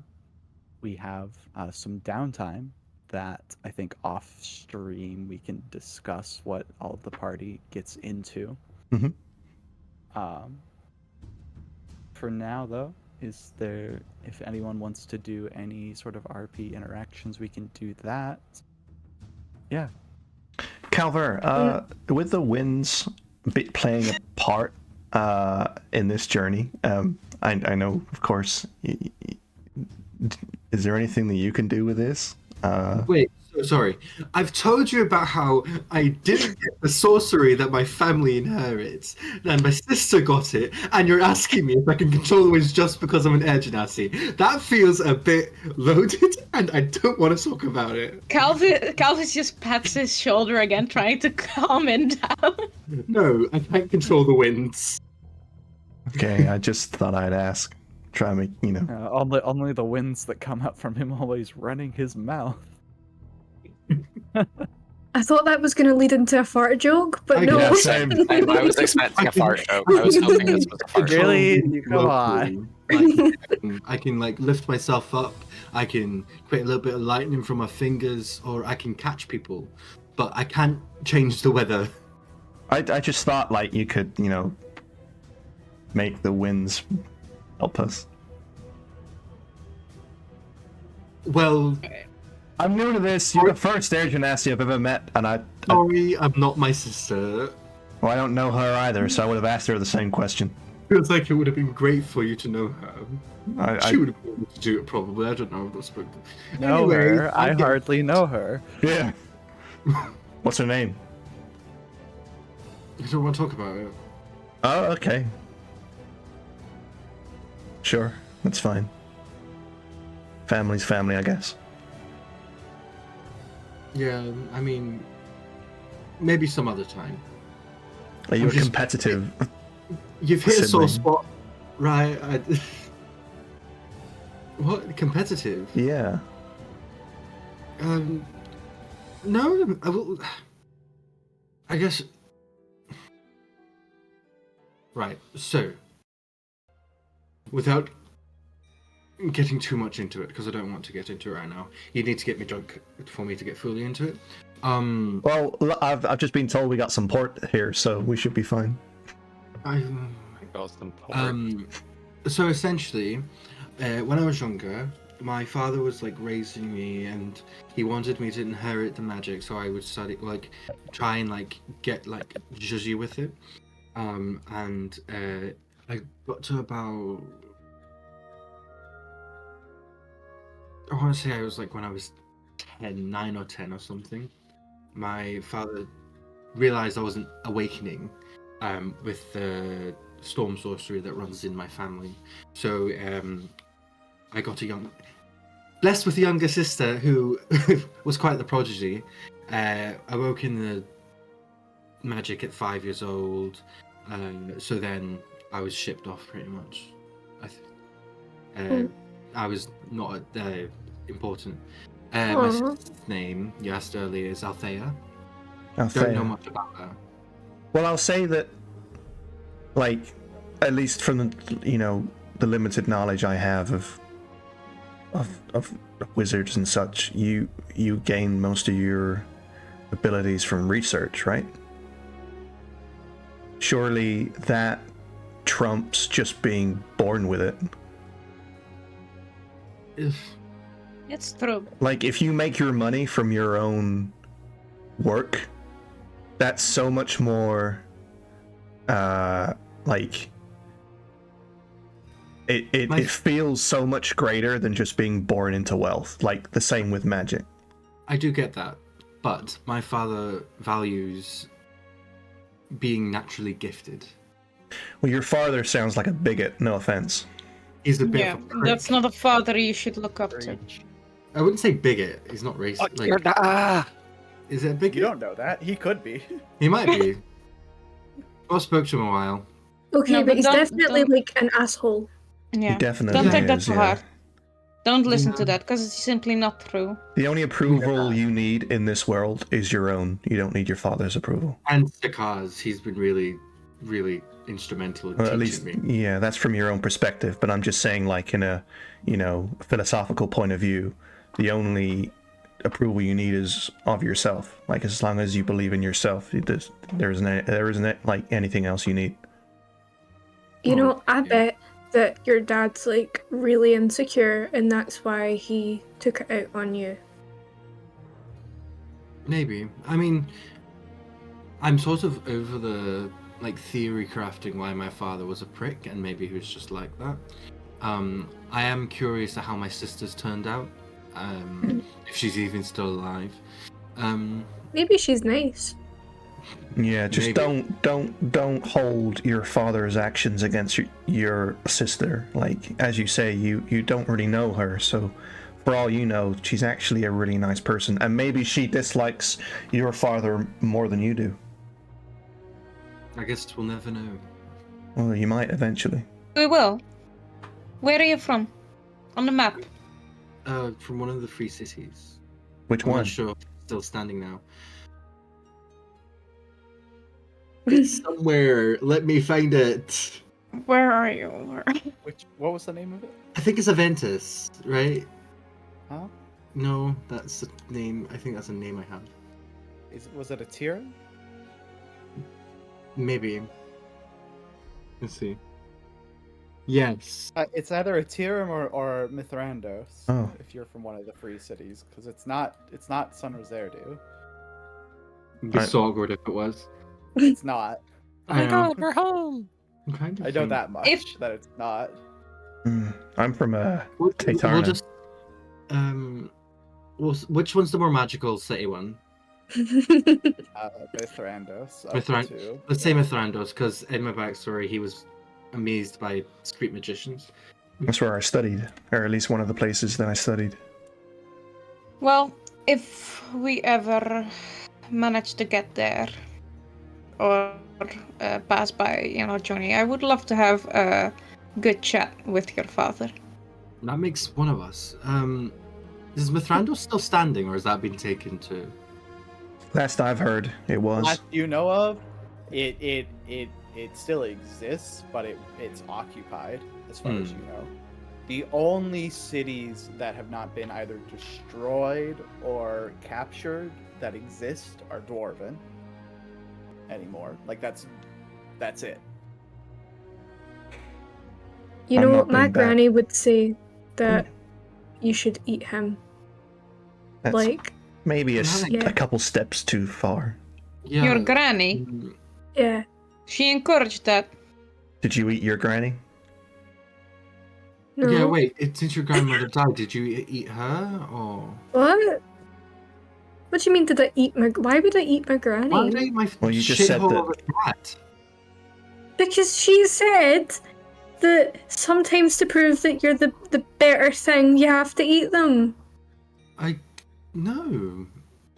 we have some downtime that I think off stream we can discuss what all the party gets into. Mhm. Um, for now, though, is there, if anyone wants to do any sort of RP interactions, we can do that. Yeah. Calver, with the winds playing a part in this journey, I know, of course, is there anything that you can do with this? Wait, so sorry. I've told you about how I didn't get the sorcery that my family inherits, and my sister got it, and you're asking me if I can control the winds just because I'm an air genasi. That feels a bit loaded, and I don't want to talk about it. Calvis just pats his shoulder again, trying to calm him down. No, I can't control the winds. Okay, I just thought I'd ask. Try and make, Only the winds that come out from him always running his mouth. I thought that was going to lead into a fart joke, but no. Yeah, same. I was expecting a fart joke. I was hoping this was a fart joke. Really? Come on. I can like lift myself up. I can create a little bit of lightning from my fingers, or I can catch people, but I can't change the weather. I just thought like you could, make the winds help us. Well, I'm new to this. You're the first air genasi I've ever met, and sorry, I'm not my sister. well, I don't know her either, so I would have asked her the same question. Feels like it would have been great for you to know her. She would have been able to do it probably. I don't know. Know her? I hardly know her. Yeah. What's her name? You don't want to talk about it. Oh, okay. Sure, that's fine. Family's family, I guess. Yeah, I mean, maybe some other time. Are you I'm just- competitive? You've hit a sore Sibling. spot, right? What competitive? Yeah. No, I guess. Right. So, without getting too much into it, because I don't want to get into it right now. You need to get me drunk for me to get fully into it. Well, I've just been told we got some port here, so we should be fine. So essentially, when I was younger, my father was like raising me, and he wanted me to inherit the magic, so I would study, like, try and like get like judgy with it. And I got to about, I want to say I was like when I was 9 or 10 or something. My father realized I wasn't awakening with the storm sorcery that runs in my family. So I got blessed with a younger sister who was quite the prodigy. Awoke in the magic at 5 years old. So then I was shipped off pretty much. I was not important. My sister's name, you asked earlier, is Althea. Don't know much about her. Well, I'll say that, like, at least from the the limited knowledge I have of wizards and such, you gain most of your abilities from research, right? Surely that trumps just being born with it. It's true. Like, if you make your money from your own work, that's so much more, like, it feels so much greater than just being born into wealth. Like, the same with magic. I do get that, but my father values being naturally gifted. Well, your father sounds like a bigot, no offense. He's a bit Yeah, of a prick. that's not a father you should look up to. I wouldn't say bigot. He's not racist. Like, is it a bigot? You don't know that. He could be. He might be. I spoke to him a while. Okay, No, but but he's don't- definitely don't- like an asshole. Yeah. He definitely Don't take that is, to yeah. heart. Don't listen to that, because it's simply not true. The only approval you need in this world is your own. You don't need your father's approval. And Sakaz, he's been really, really instrumental in Well, teaching at least, me. yeah, that's from your own perspective. But I'm just saying, like in a, philosophical point of view, the only approval you need is of yourself. Like as long as you believe in yourself, there isn't like anything else you need. You know, I yeah. bet that your dad's like really insecure and that's why he took it out on you. Maybe. I mean, I'm sort of over the like theory crafting why my father was a prick and maybe he was just like that. I am curious at how my sister's turned out. If she's even still alive. Maybe she's nice. Yeah, just Maybe. don't hold your father's actions against your sister. Like as you say, you don't really know her, so for all you know, she's actually a really nice person, and maybe she dislikes your father more than you do. I guess we'll never know. Well, you might eventually. We will. Where are you from? On the map. From one of the free cities. Which I'm one? not sure if it's still standing now. It's somewhere. Let me find it. Where are you? What was the name of it? I think it's Aventus, right? Huh? No, that's the name. I think that's a name I have. Was it a tier? Maybe. Let's see. Yes. It's either a Tirum or Mithrandos. Oh. If you're from one of the free cities, because it's not Sun Rosardu. Be Right. so awkward if it was. It's not. Oh my know. god, we're home! I'm trying to I know think. that much that it's not. I'm from We'll Taytarna. just which one's the more magical city one? Mithrandos. Mithran- Let's say Mithrandos, because in my backstory he was amazed by street magicians. That's where I studied, or at least one of the places that I studied. Well, if we ever manage to get there, or pass by, Johnny, I would love to have a good chat with your father. That makes one of us. Is Mithrandos still standing, or has that been taken to? Last I've heard, it was. Last you know of, it still exists, but it's occupied as far as you know. The only cities that have not been either destroyed or captured that exist are Dwarven anymore. Like that's it. You I'm know, not my doing that. granny would say that you should eat him. That's Like, maybe Yeah. a couple steps too far. Yeah. Your granny, yeah. she encouraged that. Did you eat your granny? No. Yeah, wait. Since your grandmother died, did you eat her, or What? What do you mean, did I eat my... Why would I eat my granny? why did I eat my Well, you just said shithole that- of a cat? Because she said that sometimes to prove that you're the better thing, you have to eat them. No.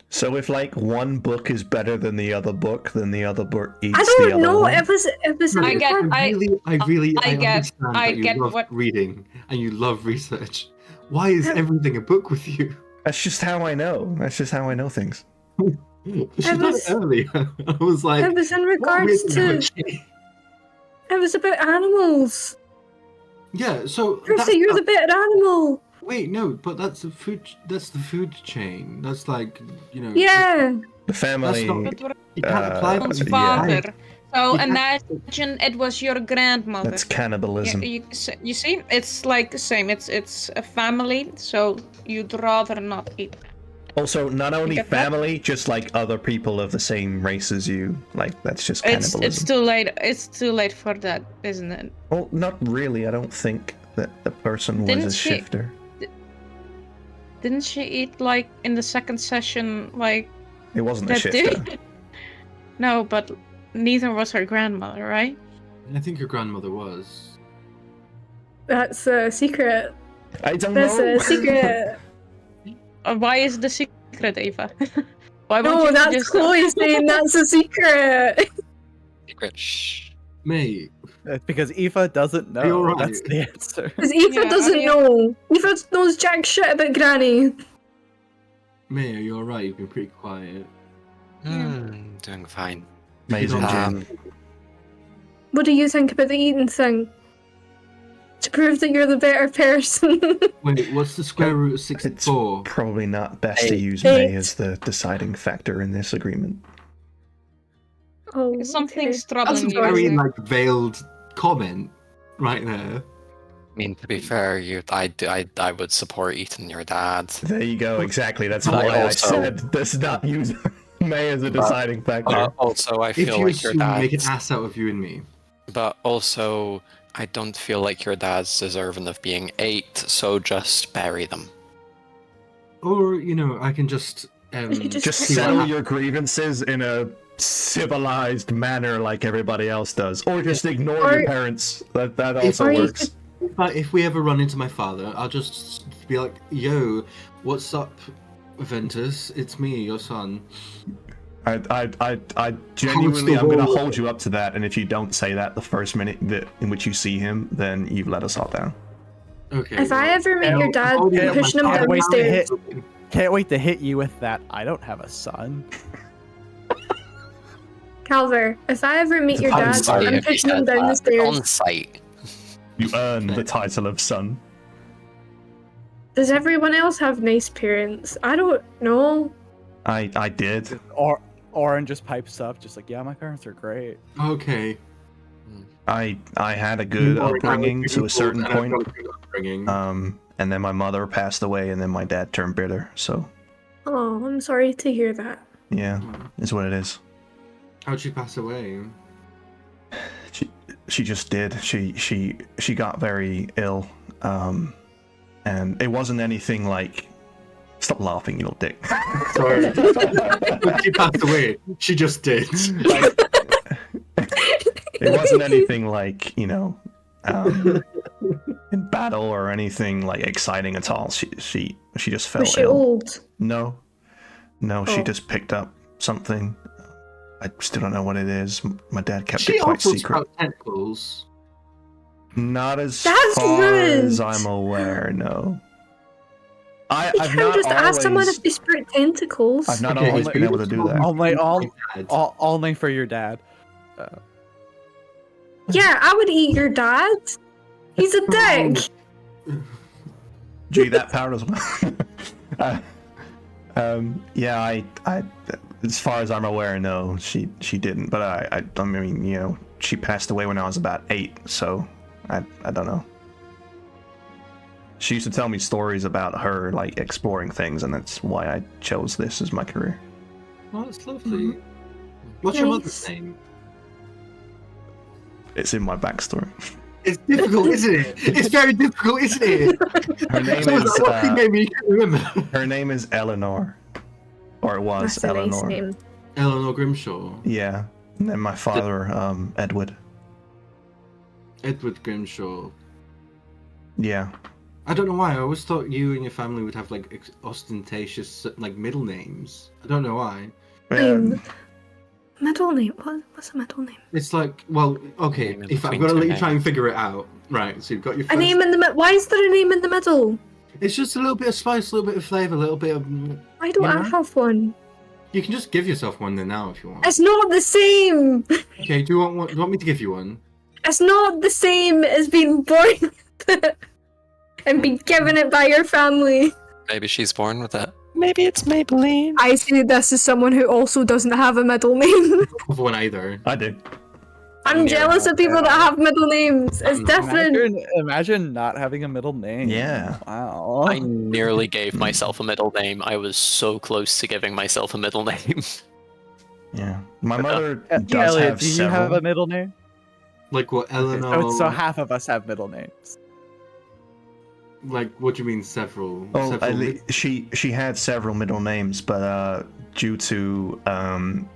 So if like one book is better than the other book, then the other book eats I the don't other know. one? It was. I get- I get- understand I that you get love what- reading and you love research. Why is everything a book with you? That's just how I know. That's just how I know things. She said was- it earlier. I was like, It was in what regards to. research? It was about animals. Yeah, so Percy, you're the better animal. wait, no, but that's the food. That's the food chain. That's like, Yeah. The family. That's not- You can't apply One's that. father. So You can't- imagine it was your grandmother. That's cannibalism. You see, it's like the same. It's a family, so you'd rather not eat. Also, not only get that? family, just like other people of the same race as you. Like that's just cannibalism. It's too late. It's too late for that, isn't it? Well, not really. I don't think that the person was Didn't a she- shifter. Didn't she eat like in the second session, like It wasn't a that shifter. dude? No, but neither was her grandmother, right? I think your grandmother was. That's a secret. I don't That's know. a secret. Why is the secret, Eva? Why won't No, you that's just Chloe saying that's a secret. Secret. Shh. Mate, It's because Aoife doesn't know. You're right. That's the answer. Because Aoife Yeah, doesn't know. Aoife knows jack shit about Granny. Maya, you're right. You've been pretty quiet. Doing fine. Amazing, Um, Jim. What do you think about the eating thing? To prove that you're the better person. Wait, what's the square root of It's 64? probably not best to use Eight. May as the deciding factor in this agreement. Oh, Something's okay. That's troubling a you. very isn't it? like veiled comment right there. I mean, to be fair, I would support eating your dad. There you go, exactly. That's But why I also- said let's not use May as a deciding factor. Also, I If feel you like your assume make an dad's. ass out of you and me. But also, I don't feel like your dad's deserving of being ate, so just bury them. Or, you know, I can just You just Just see what settle happens. your grievances in a civilized manner like everybody else does. Or just ignore Or- your parents. That also Or you works. But if we ever run into my father, I'll just be like, "Yo, what's up, Ventus? It's me, your son." I genuinely, the I'm going to whole- hold you up to that, and if you don't say that the first minute in which you see him, then you've let us all down. Okay. If I ever meet well, your dad, I'll be I'm at my pushing him father's down the wait to stairs. hit- Can't wait to hit you with that. I don't have a son. Calver, if I ever meet your I'm dad, sorry I'm if you pushing him said down the that. stairs. On site. You earn the title of son. Does everyone else have nice parents? I don't know. I did. Or Oren just pipes up, just like, yeah, my parents are great. Okay. I had a good upbringing to a certain And I've point. got a good upbringing. And then my mother passed away, and then my dad turned bitter. So Oh, I'm sorry to hear that. yeah, is what it is. How'd she pass away? She just did. She got very ill, and it wasn't anything like. Stop laughing, you little dick. Sorry. She passed away. She just did. It wasn't anything like, you know, in battle or anything like exciting at all. She just fell Was she ill. old? No, she Oh. just picked up something. I still don't know what it is. My dad kept She it quite also secret. sprouts tentacles. Not as That's far as rude. I'm aware. No. You I've can't not just ask someone always. if they sprout tentacles. I've not Okay, always but been you able to do also- that. Only for your dad. Yeah, I would eat your dad. He's a dick. Gee, that power as well. Yeah, I, as far as I'm aware, no, she didn't. But I mean, you know, she passed away when I was about 8, so I don't know. She used to tell me stories about her like exploring things, and that's why I chose this as my career. Oh, that's lovely. What's your Nice. mother's name? It's in my backstory. It's difficult, isn't it? It's very difficult, isn't it? Her name So is it's like, what's your name you can't remember? her name is Eleanor, or it was That's a nice Eleanor. name. Eleanor Grimshaw. Yeah, and then my father, Edward. Edward Grimshaw. Yeah. I don't know why. I always thought you and your family would have like ostentatious like middle names. I don't know why. Name. Middle name? What's a middle name? It's like, well, okay. Name in If I'm between gonna two let you names. try and figure it out, right? So you've got your A first. name in the middle. Why is there a name in the middle? It's just a little bit of spice, a little bit of flavor, a little bit of. Why don't Yeah. I have one? You can just give yourself one then now if you want. It's not the same. Okay. Do you want one? Do you want me to give you one? It's not the same as being born with it and be given it by your family. Maybe she's born with it. Maybe it's Maybelline. I say this as someone who also doesn't have a middle name. Of one either. I did. I'm Yeah, jealous of people that have middle names. It's different. Imagine not having a middle name. Yeah. Wow. I nearly gave myself a middle name. I was so close to giving myself a middle name. Yeah. My mother does Elliot, have do you several. have a middle name? Like what? Okay, Eleanor. so half of us have middle names. Like what do you mean several? Oh, Several she had several middle names, but due to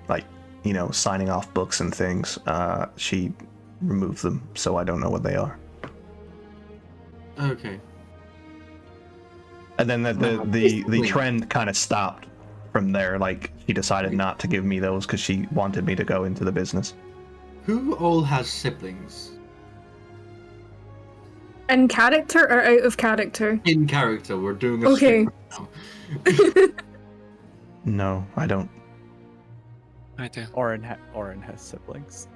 like, you know, signing off books and things, she removed them, so I don't know what they are. Okay. And then the trend kind of stopped from there. Like, she decided not to give me those because she wanted me to go into the business. Who all has siblings? In character or out of character? In character, we're doing a Okay. strip now. No, I don't. I do. Orin has siblings.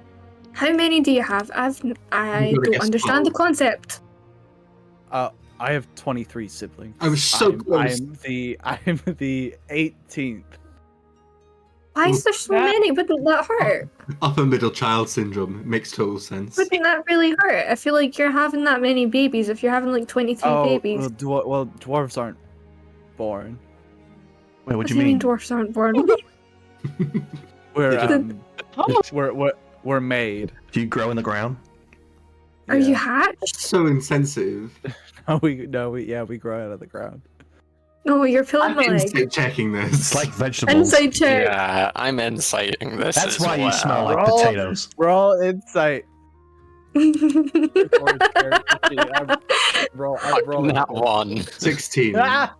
How many do you have? I You gotta don't guess understand the 12. concept. I have 23 siblings. I was so close. I'm the 18th. Why is there so many? Wouldn't that hurt? Upper middle child syndrome. It makes total sense. Wouldn't that really hurt? I feel like you're having that many babies if you're having like 23 babies. Well, dwarves aren't born. Wait, what do do you mean? dwarfs aren't born? We're made. Do you grow in the ground? Are you hatched? So insensitive. we grow out of the ground. No, you're pulling I'm my leg. insight checking this. It's like vegetables. Inside check. Yeah, I'm inciting this. That's as why you well. smell like Roll. potatoes. Roll insight. I'm rolling That one. 16. Ah!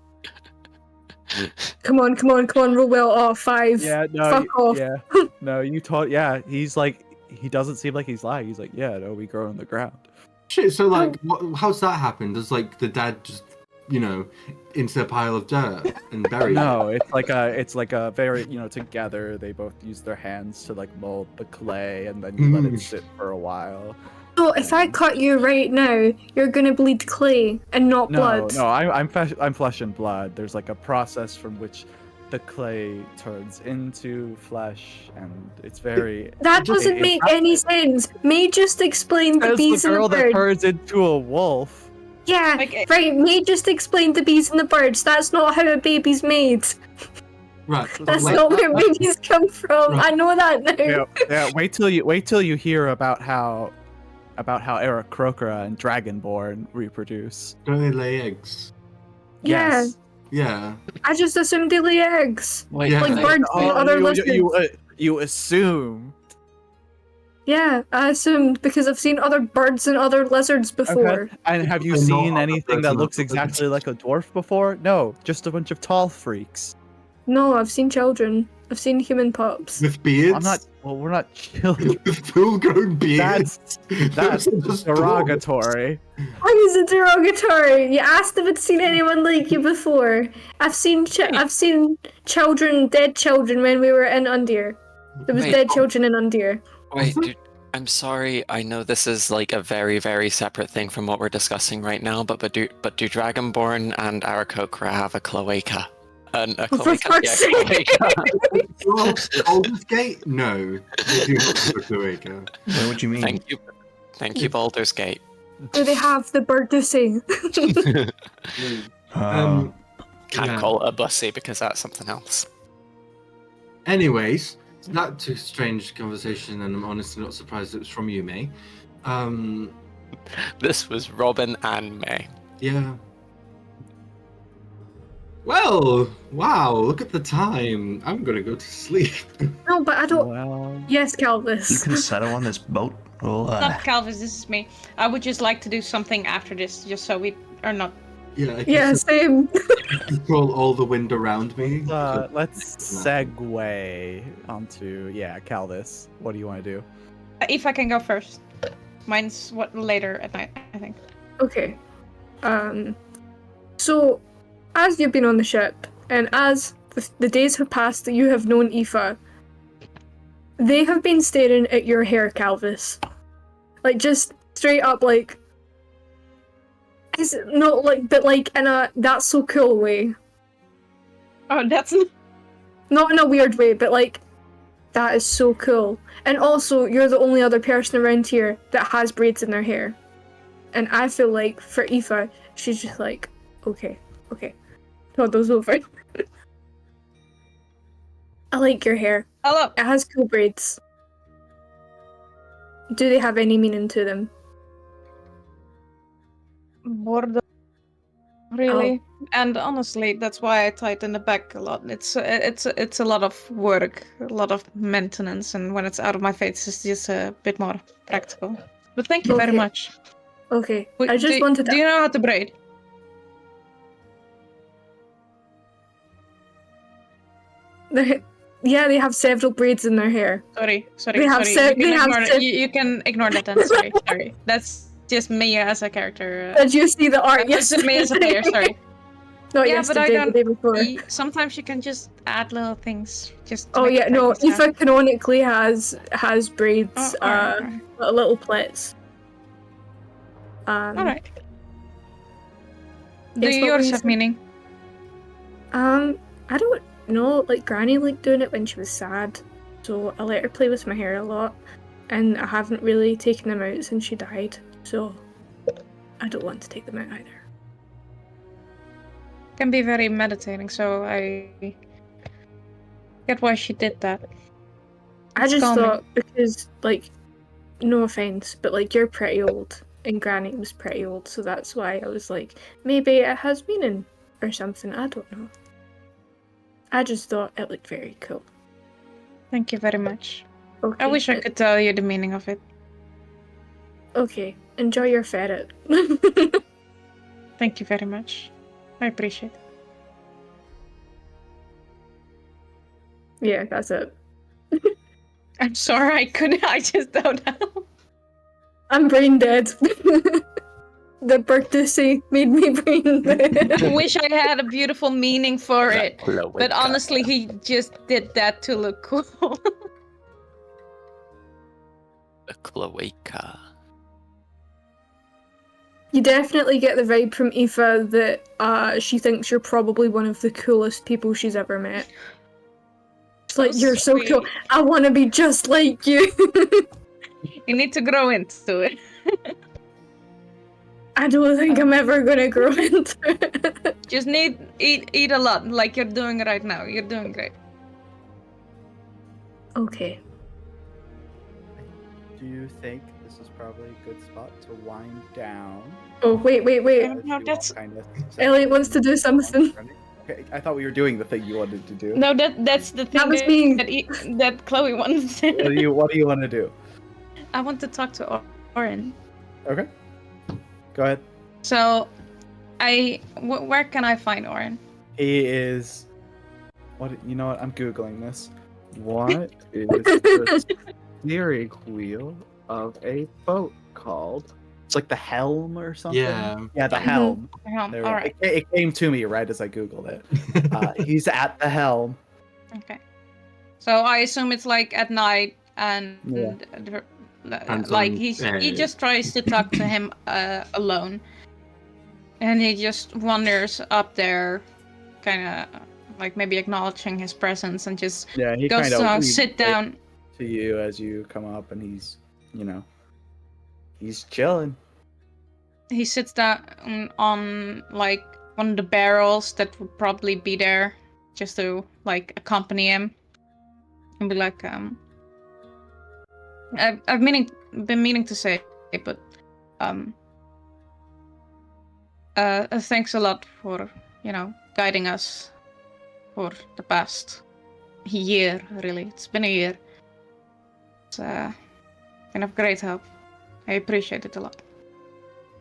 Come on, roll well. Oh, 5. Yeah, no, Fuck off. yeah, no, you told. Yeah, he's like, he doesn't seem like he's lying. He's like, yeah, no, we grow in the ground. Shit, so like, how's that happen? Does like the dad just, into a pile of dirt and bury it? No, it's like a very, together. They both use their hands to like mold the clay, and then you let it sit for a while. So if I cut you right now, you're gonna bleed clay and not blood. No, I'm flesh and blood. There's like a process from which the clay turns into flesh, and it's very. That doesn't make any sense. May just explain the Says bees the and girl the that birds. turns into a wolf. Yeah, Like, right. May just explain the bees and the birds. That's not how a baby's made. Right. That's like, not where babies come from. Right. I know that now. Yeah. Wait till you hear about how Eric Crocra and Dragonborn reproduce. Don't they lay eggs? Yeah. Yes. Yeah. I just assumed they lay eggs. Wait, Yeah. Like Like, birds and other lizards. You assume. Yeah, I assumed because I've seen other birds and other lizards before. Okay. And have you I know seen other anything birds that and looks other exactly like a dwarf before? No, just a bunch of tall freaks. No, I've seen children. I've seen human pups. With beards? I'm not. Well, we're not children. With full-grown beards? That's Those are just derogatory. Why is it derogatory? You asked if I'd seen anyone like you before. I've seen children, dead children when we were in Undir. There was Wait. dead children in Undir. Wait, dude, I'm sorry. I know this is like a very, very separate thing from what we're discussing right now. But do Dragonborn and Aarakocra have a cloaca? A Oh, for cloaca? fuck's sake. Well, Baldur's Gate? No. They do not have a cloaca. Wait, what do you mean? Thank you, Baldur's Gate. Do they have the bird to sing? Uh, Can't Yeah. call it a bussy because that's something else. Anyways, it's not too strange conversation, and I'm honestly not surprised it was from you, May. This was Robyn and May. Yeah. Well, wow, look at the time. I'm gonna go to sleep. No, but I don't. Well, Yes, you Calvis. can settle on this boat. Well, Not Calvis, this is me. I would just like to do something after this, just so we are not. Yeah, I can Yeah, same. control all the wind around me. let's segue onto Calvis. What do you want to do? If I can go first. Mine's later at night, I think. Okay. So, as you've been on the ship, and as the days have passed that you have known Aoife, they have been staring at your hair, Calvis. Like, just straight up, like... It's not like, but like in a that's so cool way. Oh, that's Not in a weird way, but like, that is so cool. And also, you're the only other person around here that has braids in their hair. And I feel like, for Aoife, she's just like, okay. Thought those over. I like your hair. Hello. It has cool braids. Do they have any meaning to them? Border. Really, and honestly, that's why I tighten the back a lot. It's a lot of work, a lot of maintenance, and when it's out of my face, it's just a bit more practical. But thank you very Okay. much. Okay, Wait, I just wanted to... Do you know how to braid? Yeah, they have several braids in their hair. Sorry. They have You can they have ignore that. You can ignore that then. Sorry. That's just me as a character. Did you see the art Just me as a player, sorry. Not Yeah, but I yesterday, the don't- day before. Sometimes you can just add little things. Just to Oh make yeah, it no, like this, Aoife canonically has braids, alright. little plaits. Alright. Do Yes, what were yours you have saying? meaning? I don't know, like Granny liked doing it when she was sad, so I let her play with my hair a lot, and I haven't really taken them out since she died, so I don't want to take them out either. Can be very meditating, so I get why she did that. I It's just calming. thought, because, like, no offense, but like you're pretty old, and Granny was pretty old, so that's why I was like, maybe it has meaning or something. I don't know. I just thought it looked very cool. Thank you very much. Okay. I wish I could tell you the meaning of it. Okay, enjoy your ferret. Thank you very much. I appreciate it. Yeah, that's it. I'm sorry, I couldn't. I just don't know. I'm brain dead. The Bertusi made me brain dead. I wish I had a beautiful meaning for That it, cloaca. but honestly, he just did that to look cool. A cloaca. You definitely get the vibe from Aoife that she thinks you're probably one of the coolest people she's ever met. It's like, you're so cool. Sweet. I want to be just like you. You need to grow into it. I don't think I'm ever gonna grow into it. Just eat a lot, like you're doing right now. You're doing great. Okay. Do you think this is probably a good spot to wind down? Oh, wait. No, As you all that's- kind of Elliot wants to do something. Okay, I thought we were doing the thing you wanted to do. No, that's the thing That was me. that Chloe wants. What do you want to do? I want to talk to Oren. Okay. Go ahead. So, where can I find Oren? He is. What? You know what? I'm googling this. What is the steering wheel of a boat called? It's like the helm or something. Yeah. Yeah, the helm. All There we go. right. It came to me right as I googled it. He's at the helm. Okay. So I assume it's like at night and And like on, he just tries to talk to him alone, and he just wanders up there, kind of like maybe acknowledging his presence, and just Yeah, he goes kind of to sit down. to you as you come up, and he's, he's chilling. He sits down on like one of the barrels that would probably be there, just to like accompany him, and be like, I've been meaning to say, but thanks a lot for guiding us for the past year. Really, it's been a year. It's kind of great help. I appreciate it a lot.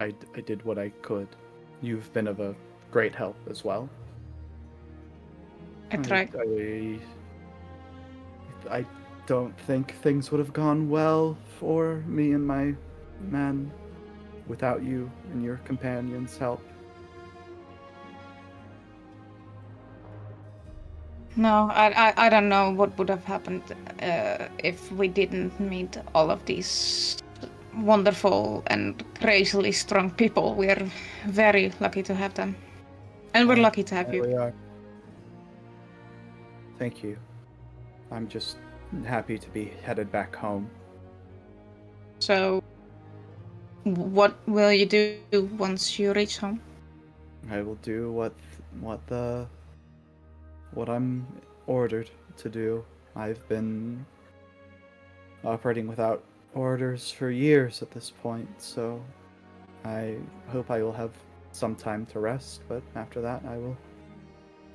I did what I could. You've been of a great help as well. I tried. I don't think things would have gone well for me and my men without you and your companions' help. No, I don't know what would have happened if we didn't meet all of these wonderful and crazily strong people. We're very lucky to have them. And we're lucky to have There you. we are. Thank you. I'm just happy to be headed back home. So, what will you do once you reach home? I will do what I'm ordered to do. I've been operating without orders for years at this point, so I hope I will have some time to rest, but after that I will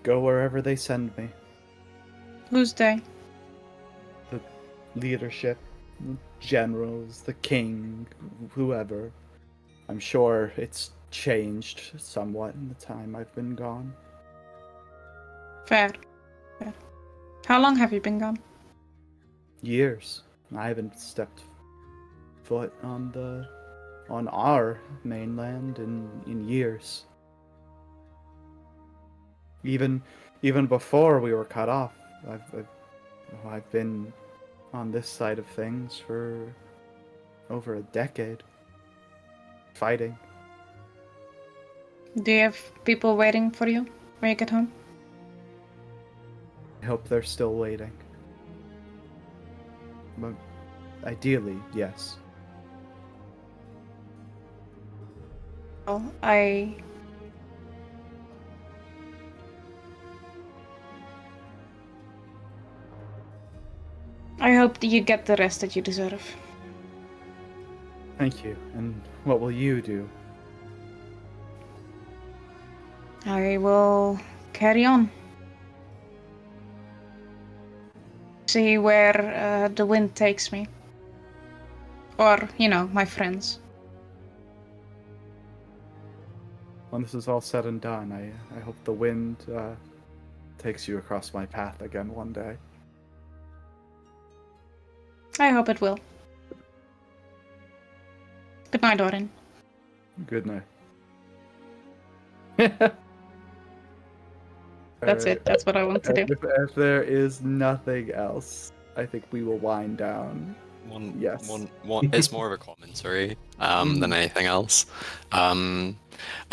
go wherever they send me. Who's they? The leadership, the generals, the king, whoever. I'm sure it's changed somewhat in the time I've been gone. Fair. How long have you been gone? Years. I haven't stepped foot on the on our mainland in years. Even before we were cut off, I've been on this side of things for over a decade, fighting. Do you have people waiting for you when you get home? I hope they're still waiting. But ideally, yes. Well, I hope that you get the rest that you deserve. Thank you. And what will you do? I will carry on. See where the wind takes me. Or, my friends. When this is all said and done, I hope the wind takes you across my path again one day. I hope it will. Good night, Orin. Good night. That's it. That's what I want to do. If there is nothing else, I think we will wind down. Yes. One. It's more of a commentary than anything else. I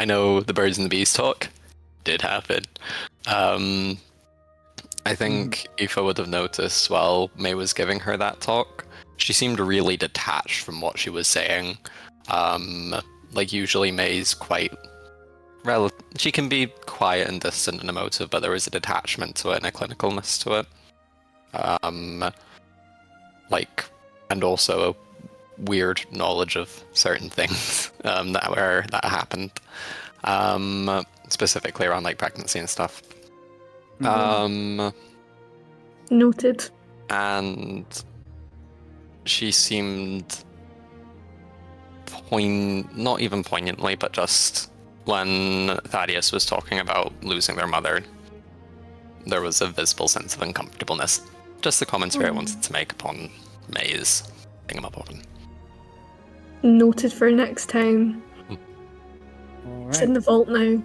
know the birds and the bees talk did happen. I think Aoife would have noticed while May was giving her that talk, she seemed really detached from what she was saying. Like usually May's quite she can be quiet and distant and emotive, but there is a detachment to it and a clinicalness to it. And also a weird knowledge of certain things that happened. Specifically around like pregnancy and stuff. Noted. And she seemed not even poignantly, but just when Thaddeus was talking about losing their mother, there was a visible sense of uncomfortableness. Just the commentary I wanted to make upon May's thingamabobbing. Noted for next time. All It's in right. the vault now.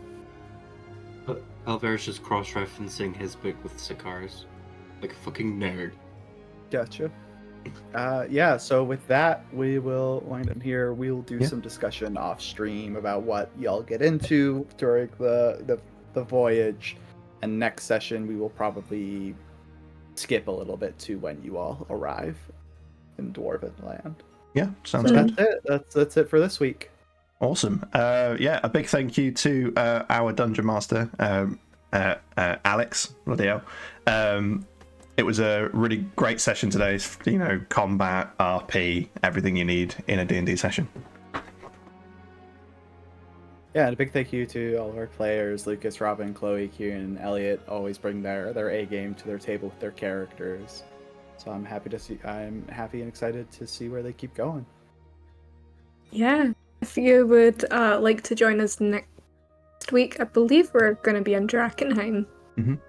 But Alvera's just cross-referencing his book with Sakaris. Like a fucking nerd. Gotcha. Yeah, so with that, we will wind up here. We'll do some discussion off stream about what y'all get into during the voyage. And next session, we will probably skip a little bit to when you all arrive in Dwarven land. Yeah, sounds So good. that's it for this week. Awesome. A big thank you to our dungeon master, Alex. Bloody hell. It was a really great session today. Combat, RP, everything you need in a D&D session. Yeah, and a big thank you to all of our players, Lukas, Robyn, Chloe, Kieran, and Elliot. Always bring their A game to their table with their characters. So I'm happy and excited to see where they keep going. Yeah. If you would like to join us next week, I believe we're going to be in Drakenheim.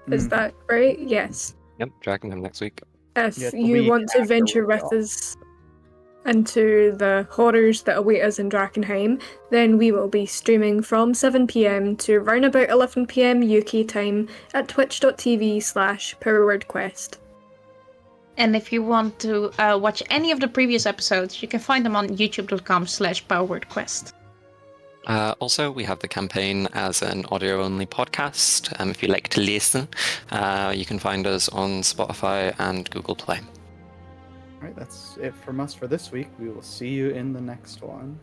Is that right? Yes. Yep, Drakenheim next week. If Yeah, the you week want to after venture we'll be with us into the horrors that await us in Drakenheim, then we will be streaming from 7 PM to around about 11 PM UK time at twitch.tv/powerwordquest. And if you want to watch any of the previous episodes, you can find them on youtube.com/powerwordquest. Also, we have the campaign as an audio-only podcast. If you like to listen, you can find us on Spotify and Google Play. All right, that's it from us for this week. We will see you in the next one.